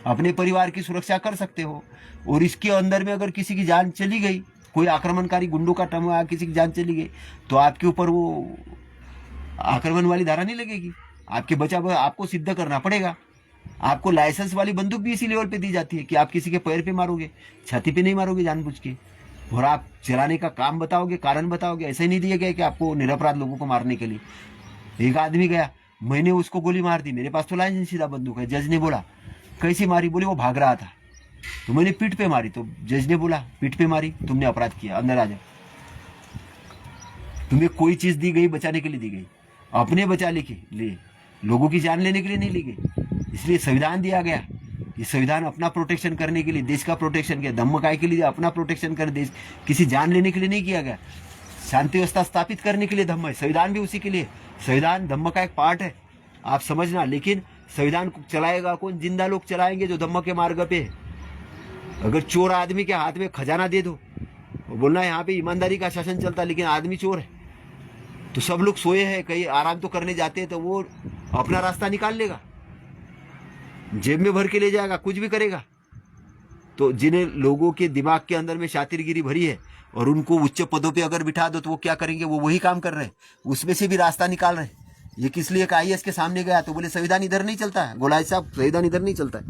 अपने परिवार की सुरक्षा कर सकते हो। और इसके अंदर में अगर किसी की जान चली गई, कोई आक्रमणकारी गुंडों का टम किसी की जान चली गई, तो आपके ऊपर वो आक्रमण वाली धारा नहीं लगेगी, आपके बचाव आपको सिद्ध करना पड़ेगा। आपको लाइसेंस वाली बंदूक भी इसी लेवल पे दी जाती है कि आप किसी के पैर पे मारोगे, छाती पे नहीं मारोगे जानबूझ के। और आप चलाने का काम बताओगे, कारण बताओगे। ऐसा ही नहीं दिया गया कि आपको निरपराध लोगों को मारने के लिए। एक आदमी गया, मैंने उसको गोली मार दी, मेरे पास तो लाइसेंस सीधा बंदूक है। जज ने बोला कैसी मारी? बोले वो भाग रहा था तो मैंने पीठ पे मारी। तो जज ने बोला पीठ पे मारी, तुमने अपराध किया, अंदर आ जाओ। तुम्हें कोई चीज दी गई बचाने के लिए दी गई, अपने बचाने के लिए, लोगों की जान लेने के लिए नहीं ली गई। इसलिए संविधान दिया गया। ये संविधान अपना प्रोटेक्शन करने के लिए, देश का प्रोटेक्शन किया। धम्म काय के लिए? अपना प्रोटेक्शन कर, देश किसी जान लेने के लिए नहीं किया गया। शांति व्यवस्था स्थापित करने के लिए धम्म है। संविधान भी उसी के लिए। संविधान धम्म का एक पार्ट है, आप समझना। लेकिन संविधान को चलाएगा कौन? जिंदा लोग चलाएंगे जो धम्म के मार्ग पे है। अगर चोर आदमी के हाथ में खजाना दे दो, वो बोलना यहाँ पे ईमानदारी का शासन चलता, लेकिन आदमी चोर है, तो सब लोग सोए हैं, कहीं आराम तो करने जाते हैं, तो वो अपना रास्ता निकाल लेगा, जेब में भर के ले जाएगा, कुछ भी करेगा। तो जिन्हें लोगों के दिमाग के अंदर में शातिरगिरी भरी है और उनको उच्च पदों पे अगर बिठा दो तो वो क्या करेंगे? वो वही काम कर रहे हैं, उसमें से भी रास्ता निकाल रहे हैं। ये किस लिए? IAS के सामने गया तो बोले संविधान इधर नहीं चलता है। गोलाई साहब संविधान इधर नहीं चलता है।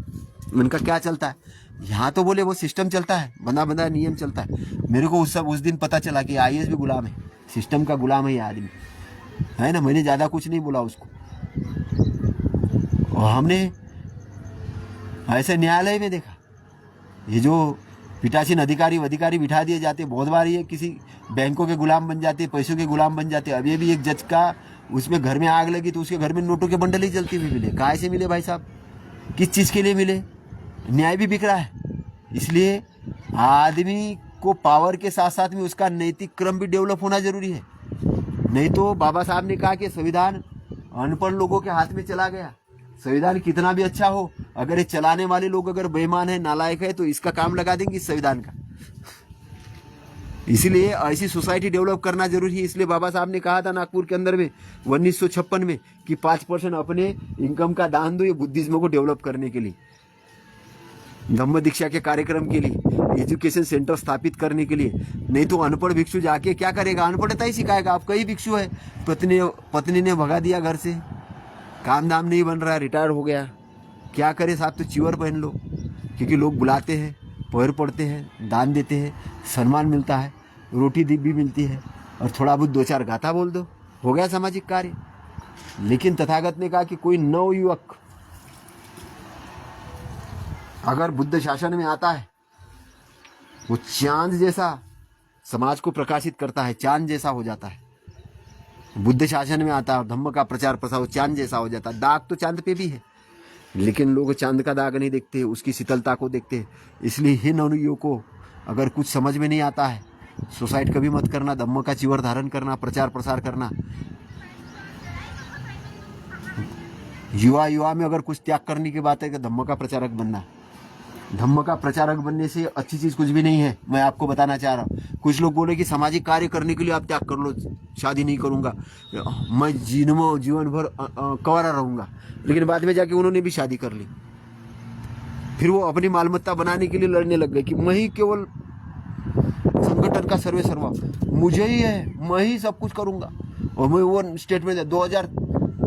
उनका क्या चलता है? यहाँ तो बोले वो सिस्टम चलता है, बंधा बंधा नियम चलता है। मेरे को उस दिन पता चला कि IAS भी गुलाम है, सिस्टम का गुलाम है ये आदमी, है ना। मैंने ज़्यादा कुछ नहीं बोला उसको। और हमने ऐसे न्यायालय में देखा, ये जो पीठासीन अधिकारी बिठा दिए जाते, बहुत बार ये किसी बैंकों के गुलाम बन जाते, पैसों के गुलाम बन जाते। अब ये भी एक जज का, उसमें घर में आग लगी तो उसके घर में नोटों के बंडल ही जलती हुई मिले। कहाँ से मिले भाई साहब? किस चीज़ के लिए मिले? न्याय भी बिक रहा है। इसलिए आदमी को पावर के साथ साथ में उसका नैतिक क्रम भी डेवलप होना जरूरी है। नहीं तो बाबा साहब ने कहा कि संविधान अनपढ़ लोगों के हाथ में चला गया। संविधान कितना भी अच्छा हो, अगर ये चलाने वाले लोग अगर बेईमान है, नालायक है, तो इसका काम लगा देंगे इस संविधान का। इसीलिए ऐसी सोसाइटी डेवलप करना जरूरी है। इसलिए बाबा साहब ने कहा था नागपुर के अंदर में 1956 में कि 5% अपने इनकम का दान दो, ये बुद्धिज्म को डेवलप करने के लिए, धम्म दीक्षा के कार्यक्रम के लिए, एजुकेशन सेंटर स्थापित करने के लिए। नहीं तो अनपढ़ भिक्षु जाके क्या करेगा? अनपढ़ता ही सिखाएगा। आप कई भिक्षु है, पत्नी ने भगा दिया घर से, काम धाम नहीं बन रहा है, रिटायर हो गया, क्या करे साहब? तो चिवर पहन लो, क्योंकि लोग बुलाते हैं, पैर पड़ते हैं, दान देते हैं, सम्मान मिलता है, रोटी भी मिलती है, और थोड़ा बहुत 2-4 गाथा बोल दो, हो गया सामाजिक कार्य। लेकिन तथागत ने कहा कि कोई नवयुवक अगर बुद्ध शासन में आता है, वो चांद जैसा समाज को प्रकाशित करता है, चांद जैसा हो जाता है। बुद्ध शासन में आता है, धम्म का प्रचार प्रसार, वो चांद जैसा हो जाता है। दाग तो चांद पे भी है, लेकिन लोग चांद का दाग नहीं देखते, उसकी शीतलता को देखते हैं। इसलिए ही नवयुवकों को अगर कुछ समझ में नहीं आता है, सुसाइड कभी मत करना, धम्म का चिवर धारण करना, प्रचार प्रसार करना। युवा में अगर कुछ त्याग करने की बात है कि धम्म का प्रचारक बनना। धम्म का प्रचारक बनने से अच्छी चीज कुछ भी नहीं है, मैं आपको बताना चाह रहा हूँ। कुछ लोग बोले कि सामाजिक कार्य करने के लिए आप त्याग कर लो, शादी नहीं करूंगा, मैं जीवन भर कंवारा रहूंगा, लेकिन बाद में जाके उन्होंने भी शादी कर ली। फिर वो अपनी मालमत्ता बनाने के लिए लड़ने लग गए कि मैं ही केवल संगठन का सर्वे सर्वा, मुझे ही है, मैं ही सब कुछ करूंगा, और मैं वो स्टेटमेंट 2000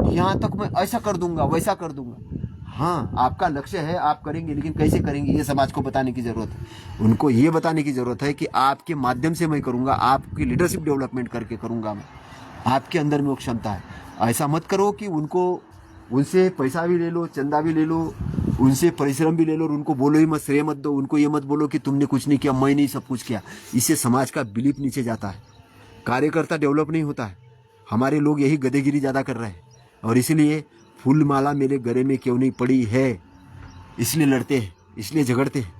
यहाँ तक मैं ऐसा कर दूंगा, वैसा कर दूंगा। हाँ, आपका लक्ष्य है, आप करेंगे, लेकिन कैसे करेंगे ये समाज को बताने की जरूरत है। उनको ये बताने की जरूरत है कि आपके माध्यम से मैं करूंगा, आपकी लीडरशिप डेवलपमेंट करके करूंगा मैं, आपके अंदर में वो क्षमता है। ऐसा मत करो कि उनसे पैसा भी ले लो, चंदा भी ले लो, उनसे परिश्रम भी ले लो, और उनको बोलो ही मत, श्रेय मत दो, उनको ये मत बोलो कि तुमने कुछ नहीं किया, मैं नहीं सब कुछ किया। इससे समाज का बिलीफ नीचे जाता है, कार्यकर्ता डेवलप नहीं होता है। हमारे लोग यही गधेगिरी ज़्यादा कर रहे हैं, और इसीलिए फूल माला मेरे गले में क्यों नहीं पड़ी है, इसलिए लड़ते हैं, इसलिए झगड़ते हैं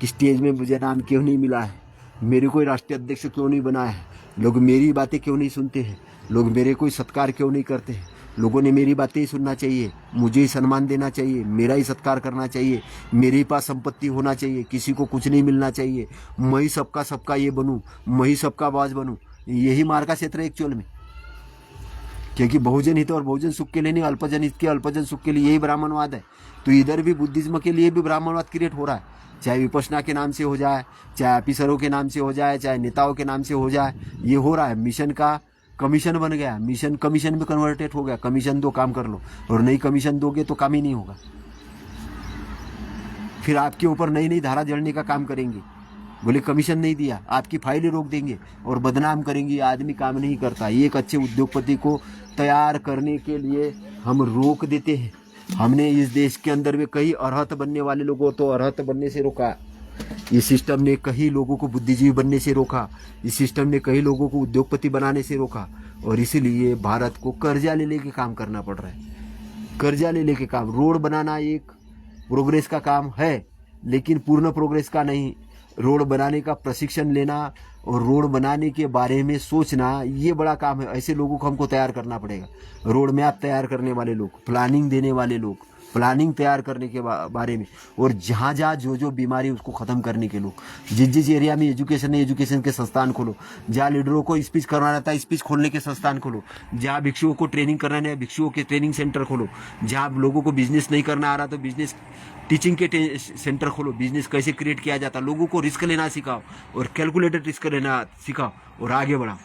कि स्टेज में मुझे नाम क्यों नहीं मिला है, मेरे कोई राष्ट्रीय अध्यक्ष क्यों नहीं बना है, लोग मेरी बातें क्यों नहीं सुनते हैं, लोग मेरे कोई सत्कार क्यों नहीं करते हैं। लोगों ने मेरी बातें ही सुनना चाहिए, मुझे ही सम्मान देना चाहिए, मेरा ही सत्कार करना चाहिए, मेरे ही पास संपत्ति होना चाहिए, किसी को कुछ नहीं मिलना चाहिए, मैं ही सबका ये बनूं, मैं ही सबका बाज बनूं। यही मार का क्षेत्र है एक्चुअल में, क्योंकि बहुजन हित और बहुजन सुख के लिए नहीं, अल्पजन हित के अल्पजन सुख के लिए यही ब्राह्मणवाद है। तो इधर भी बुद्धिज्म के लिए भी ब्राह्मणवाद क्रिएट हो रहा है, चाहे विपश्यना के नाम से हो जाए, चाहे ऑफिसरों के नाम से हो जाए, चाहे नेताओं के नाम से हो जाए, ये हो रहा है। मिशन का कमीशन बन गया, मिशन कमीशन में कन्वर्टेड हो गया, कमीशन दो काम कर लो, और नई कमीशन दोगे तो काम ही नहीं होगा। फिर आपके ऊपर नई नई धारा जड़ने का काम करेंगे, बोले कमीशन नहीं दिया, आपकी फाइलें रोक देंगे और बदनाम करेंगे, आदमी काम नहीं करता। ये एक अच्छे उद्योगपति को तैयार करने के लिए हम रोक देते हैं। हमने इस देश के अंदर में कई अर्हत बनने वाले लोगों तो अर्हत बनने से रोका। इस सिस्टम ने कई लोगों को बुद्धिजीवी बनने से रोका। इस सिस्टम ने कई लोगों को उद्योगपति बनाने से रोका। और इसीलिए भारत को कर्जा ले लेके काम करना पड़ रहा है। कर्जा ले लेके काम। रोड बनाना एक प्रोग्रेस का काम है, लेकिन पूर्ण प्रोग्रेस का नहीं। रोड बनाने का प्रशिक्षण लेना और रोड बनाने के बारे में सोचना, ये बड़ा काम है। ऐसे लोगों को हमको तैयार करना पड़ेगा। रोड मैप तैयार करने वाले लोग, प्लानिंग देने वाले लोग, प्लानिंग तैयार करने के बारे में, और जहाँ जहाँ जो बीमारी उसको ख़त्म करने के लोग। जिस एरिया में एजुकेशन है, एजुकेशन के संस्थान खोलो। जहाँ लीडरों को स्पीच करना रहता है, स्पीच खोलने के संस्थान खोलो। जहाँ भिक्षुओं को ट्रेनिंग करना है, भिक्षुओं के ट्रेनिंग सेंटर खोलो। जहाँ लोगों को बिजनेस नहीं करना आ रहा तो बिजनेस टीचिंग के सेंटर खोलो। बिजनेस कैसे क्रिएट किया जाता, लोगों को रिस्क लेना सिखाओ और कैलकुलेटेड रिस्क लेना सिखाओ और आगे बढ़ाओ।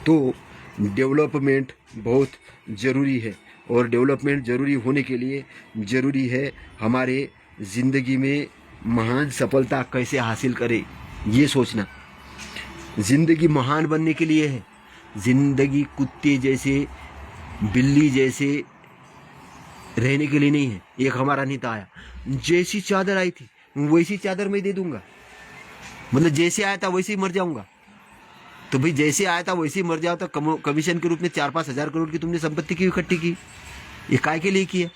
तो डेवलपमेंट बहुत ज़रूरी है, और डेवलपमेंट ज़रूरी होने के लिए ज़रूरी है हमारे ज़िंदगी में महान सफलता कैसे हासिल करें, ये सोचना। ज़िंदगी महान बनने के लिए है। ज़िंदगी कुत्ते जैसे, बिल्ली जैसे रहने के लिए नहीं है। एक हमारा नेता आया, जैसी चादर आई थी वैसी चादर मैं दे दूंगा, मतलब जैसे आया था वैसे ही मर जाऊंगा। तो भाई जैसे आया था वैसे ही मर जाओ, तो कमीशन के रूप में 4-5 हज़ार करोड़ की तुमने संपत्ति की इकट्ठी की, ये काय के लिए किया?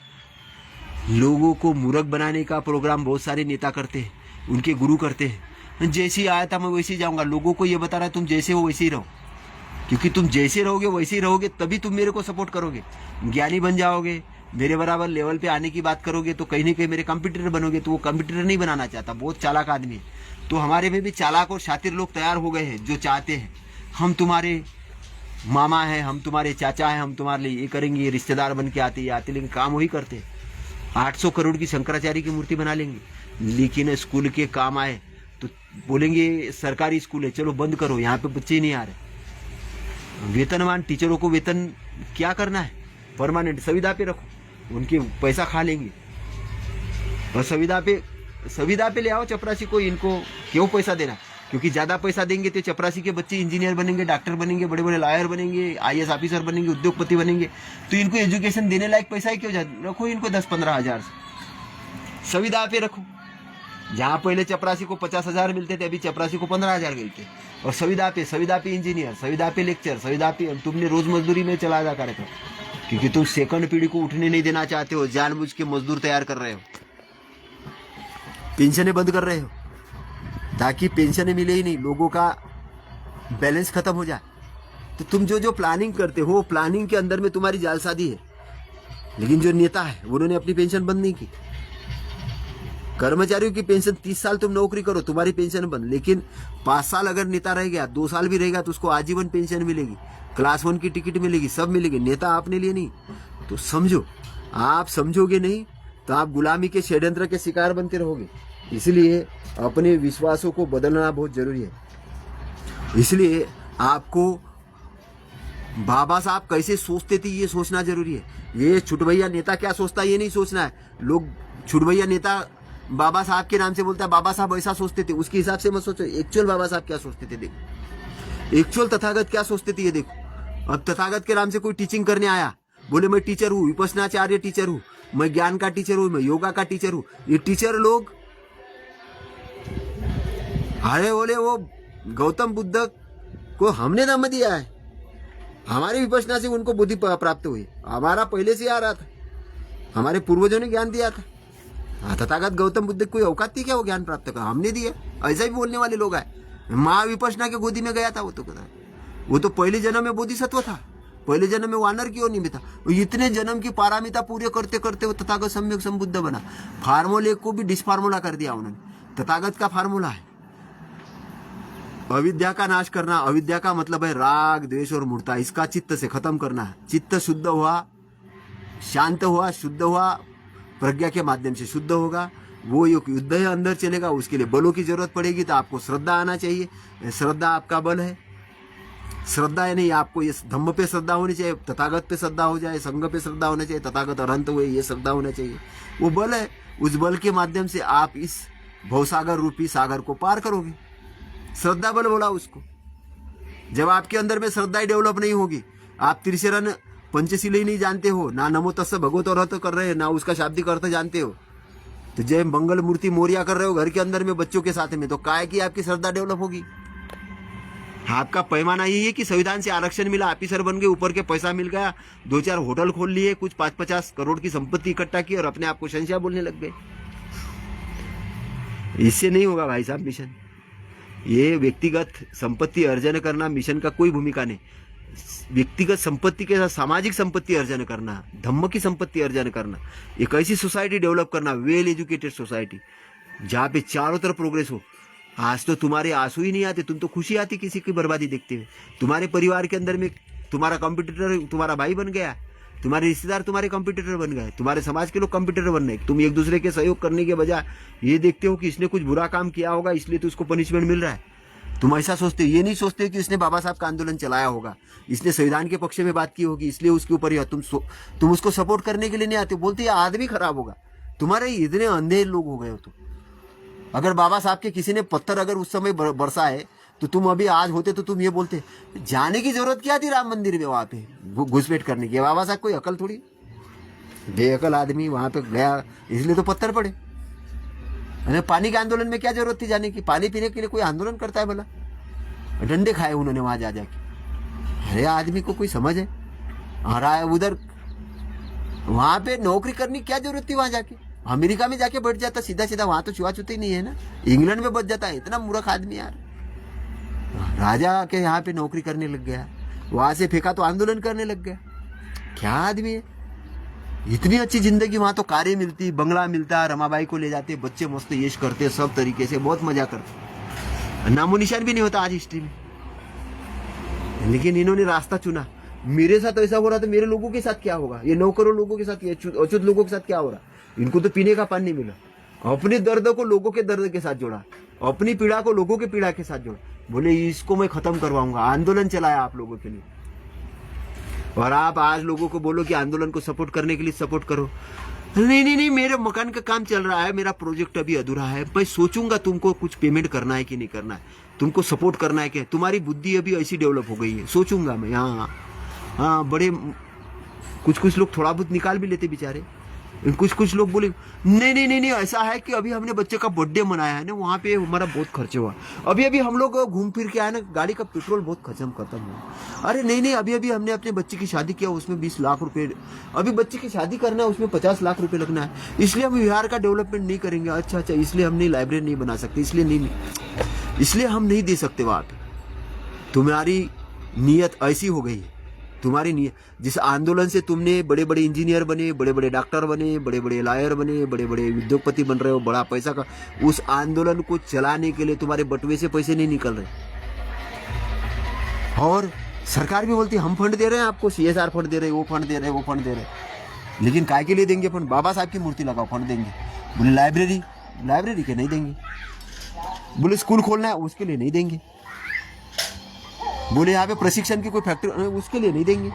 लोगों को मूर्ख बनाने का प्रोग्राम बहुत सारे नेता करते हैं, उनके गुरु करते हैं। जैसे ही आया था मैं वैसे ही जाऊंगा। लोगों को ये बता रहा है तुम जैसे हो वैसे ही रहो, क्योंकि तुम जैसे रहोगे वैसे ही रहोगे तभी तुम मेरे को सपोर्ट करोगे, ज्ञानी बन जाओगे, मेरे बराबर लेवल पे आने की बात करोगे, तो कहीं ना कहीं मेरे कंप्यूटर बनोगे। तो वो कंप्यूटर नहीं बनाना चाहता, बहुत चालाक आदमी है। तो हमारे में भी चालाक और शातिर लोग तैयार हो गए हैं, जो चाहते हैं हम तुम्हारे मामा हैं, हम तुम्हारे चाचा हैं, हम तुम्हारे लिए ये करेंगे। रिश्तेदार बन के आते, लेकिन काम वही करते। 800 करोड़ की शंकराचार्य की मूर्ति बना लेंगे, लेकिन स्कूल के काम आए तो बोलेंगे सरकारी स्कूल है, चलो बंद करो, यहाँ पे बच्चे ही नहीं आ रहे। वेतनमान टीचरों को वेतन क्या करना है, परमानेंट संविदा पे रखो, उनके पैसा खा लेंगे। और संविदा पे ले आओ चपरासी को, इनको क्यों पैसा देना? क्योंकि ज़्यादा पैसा देंगे तो चपरासी के बच्चे इंजीनियर बनेंगे, डॉक्टर बनेंगे, बड़े बड़े लॉयर बनेंगे, IAS ऑफिसर बनेंगे, उद्योगपति बनेंगे। तो इनको एजुकेशन देने लायक पैसा ही क्यों रखो इनको 10-15 हज़ार से संविदा पे रखो। जहाँ पहले चपरासी को 50 हज़ार मिलते थे, अभी चपरासी को 15 हज़ार मिलते। और संविदा पे इंजीनियर, संविदा पे लेक्चर, संविदा पे तुमने रोज मजदूरी में चला जा कार्यक्रम, क्योंकि तुम सेकंड पीढ़ी को उठने नहीं देना चाहते हो। जानबूझ के मजदूर तैयार कर रहे हो, पेंशनें बंद कर रहे हो, ताकि पेंशनें मिले ही नहीं, लोगों का बैलेंस खत्म हो जाए। तो तुम जो प्लानिंग करते हो, प्लानिंग के अंदर में तुम्हारी जालसाजी है। लेकिन जो नेता है उन्होंने अपनी पेंशन बंद नहीं की। कर्मचारियों की पेंशन 30 साल तुम नौकरी करो, तुम्हारी पेंशन बंद। लेकिन 5 साल अगर नेता रह गया, 2 साल भी रहेगा, तो उसको आजीवन पेंशन मिलेगी, क्लास 1 की टिकट मिलेगी, सब मिलेगी। नेता आपने लिए नहीं। तो समझो, आप समझोगे नहीं तो आप गुलामी के षड्यंत्र के शिकार बनते रहोगे। इसलिए अपने विश्वासों को बदलना बहुत जरूरी है। इसलिए आपको बाबा साहब कैसे सोचते थे ये सोचना जरूरी है। ये छुटभैया नेता क्या सोचता है ये नहीं सोचना है। लोग छुटभैया नेता बाबा साहब के नाम से बोलता है, बाबा साहब ऐसा सोचते थे, उसके हिसाब से मत सोचो। एक्चुअल बाबा साहब क्या सोचते थे देखो, एक्चुअल तथागत क्या सोचते थे ये देखो। अब तथागत के नाम से कोई टीचिंग करने आया, बोले मैं टीचर हूँ, विपश्यनाचार्य टीचर हूँ, मैं ज्ञान का टीचर हूँ, मैं योगा का टीचर हूँ। ये टीचर लोग अरे बोले वो गौतम बुद्ध को हमने दम दिया है, हमारे विपश्यना से उनको बुद्धि प्राप्त हुई, हमारा पहले से आ रहा था, हमारे पूर्वजों ने ज्ञान दिया था। तथागत गौतम बुद्ध कोई औकात थी क्या वो ज्ञान प्राप्त कर, हमने दिया। ऐसा भी बोलने वाले लोग आए। माँ विपश्यना के गोदी में गया था, वो तो पहले जन्म में बोधिसत्व था, पहले जन्म में वानर क्यों नहीं था। इतने जन्म की पारामिता पूरे करते करते वो तथागत सम्यक संबुद्ध बना। फार्मूले को भी डिसफार्मूला कर दिया उन्होंने। तथागत का फार्मूला है अविद्या का नाश करना। अविद्या का मतलब है राग, द्वेष और मूर्ता, इसका चित्त से खत्म करना है। चित्त शुद्ध हुआ, शांत हुआ, शुद्ध हुआ, प्रज्ञा के माध्यम से शुद्ध होगा, वो युद्ध अंदर चलेगा। उसके लिए बलों की जरूरत पड़ेगी, तो आपको श्रद्धा आना चाहिए। श्रद्धा आपका बल है। श्रद्धा है नहीं, आपको ये धम्म पे श्रद्धा होनी चाहिए, तथागत पे श्रद्धा हो जाए, संघ पे श्रद्धा होना चाहिए, तथागत अरहंत हुए ये श्रद्धा होना चाहिए। वो बल है, उस बल के माध्यम से आप इस भवसागर रूपी सागर को पार करोगे। श्रद्धा बल बोला उसको। जब आपके अंदर में श्रद्धा ही डेवलप नहीं होगी, आप त्रिशरण पंचशील ही नहीं जानते हो, ना नमो तस्से भगवत अर्थ कर रहे हो, ना उसका शाब्दिक अर्थ जानते हो, तो जय मंगल मूर्ति मोरिया कर रहे हो घर के अंदर में बच्चों के साथ में, तो काय की आपकी श्रद्धा डेवलप होगी। आपका पैमाना यही है कि संविधान से आरक्षण मिला, ऑफिसर बन गए, ऊपर के पैसा मिल गया, 2-4 होटल खोल लिए, कुछ 5-50 करोड़ की संपत्ति इकट्ठा की और अपने आप को शहंशाह बोलने लग गए। इससे नहीं होगा भाई साहब मिशन। ये व्यक्तिगत संपत्ति अर्जन करना मिशन का कोई भूमिका नहीं। व्यक्तिगत संपत्ति के साथ सामाजिक संपत्ति अर्जन करना, धम्म की संपत्ति अर्जन करना, एक ऐसी सोसाइटी डेवलप करना, वेल एजुकेटेड सोसाइटी, जहाँ पे चारों तरफ प्रोग्रेस हो। आज तो तुम्हारे आंसू ही नहीं आते, तुम तो खुशी आती किसी की बर्बादी देखते हुए। तुम्हारे परिवार के अंदर में तुम्हारा कंपटीटर तुम्हारा भाई बन गया, तुम्हारे रिश्तेदार तुम्हारे कंपटीटर बन गए, तुम्हारे समाज के लोग कंपटीटर बन गए। तुम एक दूसरे के सहयोग करने के बजाय ये देखते हो कि इसने कुछ बुरा काम किया होगा इसलिए तो उसको पनिशमेंट मिल रहा है। तुम ऐसा सोचते हो, ये नहीं सोचते कि इसने बाबा साहब का आंदोलन चलाया होगा, इसने संविधान के पक्ष में बात की होगी इसलिए उसके ऊपर तुम उसको सपोर्ट करने के लिए नहीं आते, बोलते आदमी खराब होगा। तुम्हारे इतने अंधे लोग हो गए हो। तो अगर बाबा साहब के किसी ने पत्थर अगर उस समय बरसा है तो तुम अभी आज होते तो तुम ये बोलते जाने की जरूरत क्या थी राम मंदिर में, वहां पे घुसपैठ करने की। बाबा साहब कोई अकल थोड़ी, बेअकल आदमी वहां पे गया इसलिए तो पत्थर पड़े। अरे पानी के आंदोलन में क्या जरूरत थी जाने की? पानी पीने के लिए कोई आंदोलन करता है भला? डंडे खाए उन्होंने वहां जा जाके। अरे आदमी को कोई समझ है? उधर वहां पे नौकरी करनी क्या जरूरत थी? वहां जाके अमेरिका में जाके बैठ जाता सीधा सीधा, वहां तो छुआछूती नहीं है ना, इंग्लैंड में बच जाता है। इतना मूर्ख आदमी यार, राजा के यहाँ पे नौकरी करने लग गया, वहां से फेंका तो आंदोलन करने लग गया। क्या आदमी है? इतनी अच्छी जिंदगी, वहां तो कारें मिलती, बंगला मिलता, रमाबाई को ले जाते, बच्चे मस्त यश करते, सब तरीके से बहुत मजा करते, नामो निशान भी नहीं होता आज हिस्ट्री में। लेकिन इन्होंने रास्ता चुना। मेरे साथ ऐसा हो रहा तो मेरे लोगों के साथ क्या होगा? ये 9 करोड़ लोगों के साथ, ये अछूत लोगों के साथ क्या हो रहा? इनको तो पीने का पानी नहीं मिला। अपने दर्द को लोगों के दर्द के साथ जोड़ा, अपनी पीड़ा को लोगों के पीड़ा के साथ जोड़ा, बोले इसको मैं खत्म करवाऊंगा। आंदोलन चलाया आप लोगों के लिए, और आप आज लोगों को बोलो कि आंदोलन को सपोर्ट करने के लिए सपोर्ट करो। नहीं नहीं नहीं, मेरे मकान का काम चल रहा है, मेरा प्रोजेक्ट अभी अधूरा है, मैं सोचूंगा तुमको कुछ पेमेंट करना है कि नहीं करना है, तुमको सपोर्ट करना है क्या। तुम्हारी बुद्धि अभी ऐसी डेवलप हो गई है, सोचूंगा मैं। हाँ, बड़े कुछ लोग थोड़ा बहुत निकाल भी लेते बेचारे। कुछ लोग बोले नहीं नहीं नहीं नहीं, ऐसा है कि अभी हमने बच्चे का बर्थडे मनाया है ना, वहाँ पे हमारा बहुत खर्च हुआ, अभी हम लोग घूम फिर के आए ना, गाड़ी का पेट्रोल बहुत खत्म हुआ। अरे नहीं नहीं, अभी हमने अपने बच्चे की शादी किया, उसमें 20 लाख रुपए, अभी बच्चे की शादी करना है उसमें 50 लाख रुपए लगना है, इसलिए हम बिहार का डेवलपमेंट नहीं करेंगे। अच्छा, इसलिए हम नहीं लाइब्रेरी नहीं बना सकते, इसलिए हम नहीं दे सकते वहाँ पे। तुम्हारी नीयत ऐसी हो गई है, तुम्हारी नीयत, जिस आंदोलन से तुमने बड़े बड़े इंजीनियर बने, बड़े बड़े डॉक्टर बने, बड़े बड़े लॉयर बने, बड़े बड़े उद्योगपति बन रहे हो, बड़ा पैसा का, उस आंदोलन को चलाने के लिए तुम्हारे बटुए से पैसे नहीं निकल रहे। और सरकार भी बोलती है हम फंड दे रहे हैं आपको, CSR फंड दे रहे हैं, वो फंड दे रहे हैं, लेकिन काय के लिए देंगे फंड? बाबा साहब की मूर्ति लगाओ फंड देंगे। बोले लाइब्रेरी के नहीं देंगे। बोले स्कूल खोलना है उसके लिए नहीं देंगे। बोले यहाँ पे प्रशिक्षण की कोई फैक्ट्री, उसके लिए नहीं देंगे।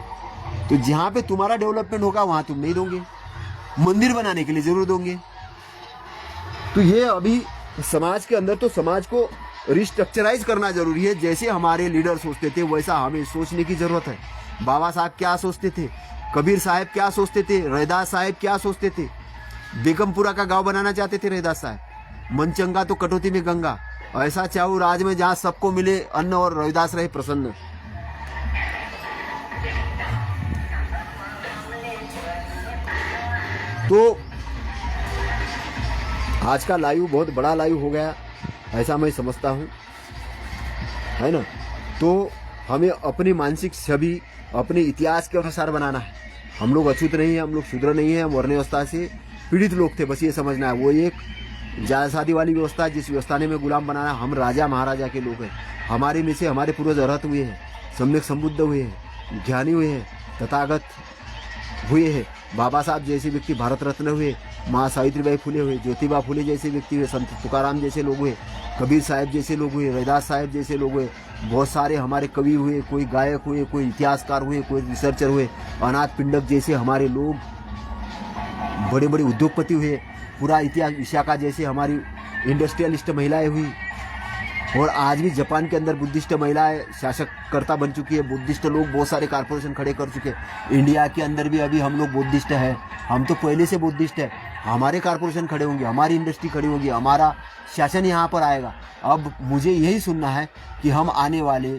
तो जहाँ पे तुम्हारा डेवलपमेंट होगा वहां तुम नहीं दोगे, मंदिर बनाने के लिए जरूर दोगे। तो ये अभी समाज के अंदर, तो समाज को रिस्ट्रक्चराइज करना जरूरी है। जैसे हमारे लीडर सोचते थे वैसा हमें सोचने की जरूरत है। बाबा साहब क्या सोचते थे, कबीर साहब क्या सोचते थे, रैदास साहब क्या सोचते थे? बेगमपुरा का गांव बनाना चाहते थे रैदास साहब। मनचंगा तो कटौती में गंगा, ऐसा चाहूं राज में जहां सबको मिले अन्न और रविदास रहे प्रसन्न। तो आज का लाइव बहुत बड़ा लाइव हो गया, ऐसा मैं समझता हूं, है ना। तो हमें अपनी मानसिक छवि अपने इतिहास के अनुसार बनाना है। हम लोग अछूत नहीं है, हम लोग शूद्र नहीं है, हम वर्ण व्यवस्था से पीड़ित लोग थे, बस ये समझना है। वो एक जायदादी वाली व्यवस्था, जिस व्यवस्था ने में गुलाम बनाना, हम राजा महाराजा के लोग हैं। हमारे में से हमारे पूर्वज अर्हत हुए हैं, सम्यक संबुद्ध हुए हैं, ज्ञानी हुए हैं, तथागत हुए हैं। बाबा साहब जैसे व्यक्ति भारत रत्न हुए, माँ सावित्रीबाई फुले हुए, ज्योतिबा फुले जैसे व्यक्ति हुए, संत तुकाराम जैसे लोग हुए, कबीर साहब जैसे लोग हुए, रैदास साहब जैसे लोग हुए। बहुत सारे हमारे कवि हुए, कोई गायक हुए, कोई इतिहासकार हुए, कोई रिसर्चर हुए। अनाथ पिंडक जैसे हमारे लोग, बड़े बड़े उद्योगपति हुए। पूरा इतिहास विशाखा जैसे हमारी इंडस्ट्रियलिस्ट महिलाएं हुई, और आज भी जापान के अंदर बुद्धिस्ट महिलाएं शासककर्ता बन चुकी है। बुद्धिस्ट लोग बहुत सारे कारपोरेशन खड़े कर चुके हैं। इंडिया के अंदर भी अभी हम लोग बुद्धिस्ट हैं, हम तो पहले से बुद्धिस्ट है। हमारे कारपोरेशन खड़े होंगे, हमारी इंडस्ट्री खड़ी होगी, हमारा शासन यहाँ पर आएगा। अब मुझे यही सुनना है कि हम आने वाले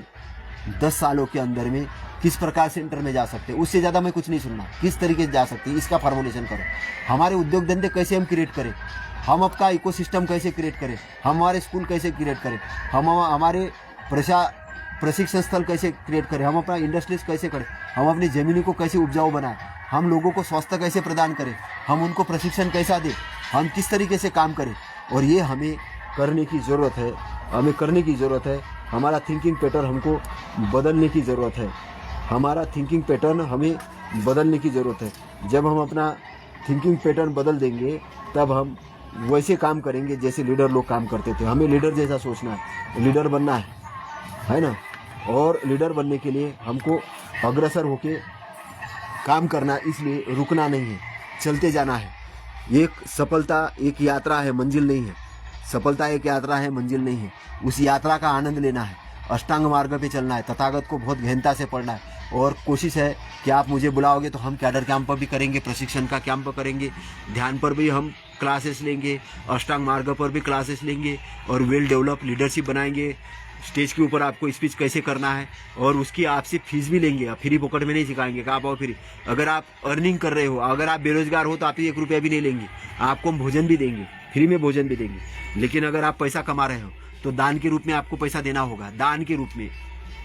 10 सालों के अंदर में किस प्रकार से इंटर में जा सकते हैं, उससे ज़्यादा मैं कुछ नहीं सुनना। किस तरीके से जा सकते हैं इसका फार्मूलेशन करो। हमारे उद्योग धंधे कैसे हम क्रिएट करें, हम आपका इकोसिस्टम कैसे क्रिएट करें, हमारे स्कूल कैसे क्रिएट करें, हम हमारे प्रशिक्षण स्थल कैसे क्रिएट करें, हम अपना इंडस्ट्रीज कैसे करें, हम अपनी ज़मीनों को कैसे उपजाऊ बनाएं, हम लोगों को स्वास्थ्य कैसे प्रदान करें, हम उनको प्रशिक्षण कैसा दें, हम किस तरीके से काम करें। और ये हमें करने की ज़रूरत है, हमें करने की ज़रूरत है। हमारा थिंकिंग पैटर्न हमको बदलने की ज़रूरत है, हमारा थिंकिंग पैटर्न हमें बदलने की ज़रूरत है। जब हम अपना थिंकिंग पैटर्न बदल देंगे तब हम वैसे काम करेंगे जैसे लीडर लोग काम करते थे। हमें लीडर जैसा सोचना है, लीडर बनना है ना। और लीडर बनने के लिए हमको अग्रसर होके काम करना, इसलिए रुकना नहीं है, चलते जाना है। एक सफलता एक यात्रा है, मंजिल नहीं है। सफलता एक यात्रा है, मंजिल नहीं है। उस यात्रा का आनंद लेना है, अष्टांग मार्ग पे चलना है, तथागत को बहुत गहनता से पढ़ना है। और कोशिश है कि आप मुझे बुलाओगे तो हम कैडर कैंप भी करेंगे, प्रशिक्षण का कैंप करेंगे, ध्यान पर भी हम क्लासेस लेंगे, अष्टांग मार्ग पर भी क्लासेस लेंगे, और वेल डेवलप लीडरशिप बनाएंगे। स्टेज के ऊपर आपको स्पीच कैसे करना है, और उसकी आपसे फीस भी लेंगे। फ्री पॉकेट में नहीं सिखाएंगे कि आप आओ फ्री। अगर आप अर्निंग कर रहे हो, अगर आप बेरोजगार हो तो आप 1 रुपया भी नहीं लेंगे, आपको हम भोजन भी देंगे, फ्री में भोजन भी देंगे। लेकिन अगर आप पैसा कमा रहे हो तो दान के रूप में आपको पैसा देना होगा, दान के रूप में,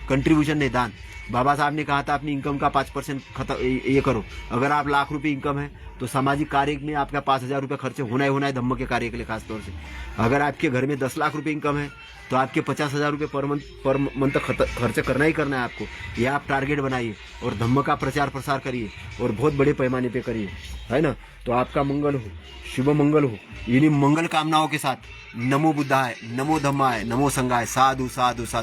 कंट्रीब्यूशन नहीं, दान। बाबा साहब ने कहा था अपनी इनकम का 5% ये करो। अगर आप लाख रुपए इनकम है तो सामाजिक कार्य में आपका 5,000 रुपये खर्च होना है धम्म के कार्य के लिए खास तौर से। अगर आपके घर में 10 लाख रुपए इनकम है तो आपके 50,000 रुपये पर मंथ खर्च करना ही करना है आपको। ये आप टारगेट बनाइए और धम्म का प्रचार प्रसार करिए और बहुत बड़े पैमाने पे करिए, है ना। तो आपका मंगल हो, शुभ मंगल हो। इन्हीं मंगल कामनाओं के साथ नमो बुद्धाय, नमो धम्माय, नमो संघाय, साधु साधु साधु।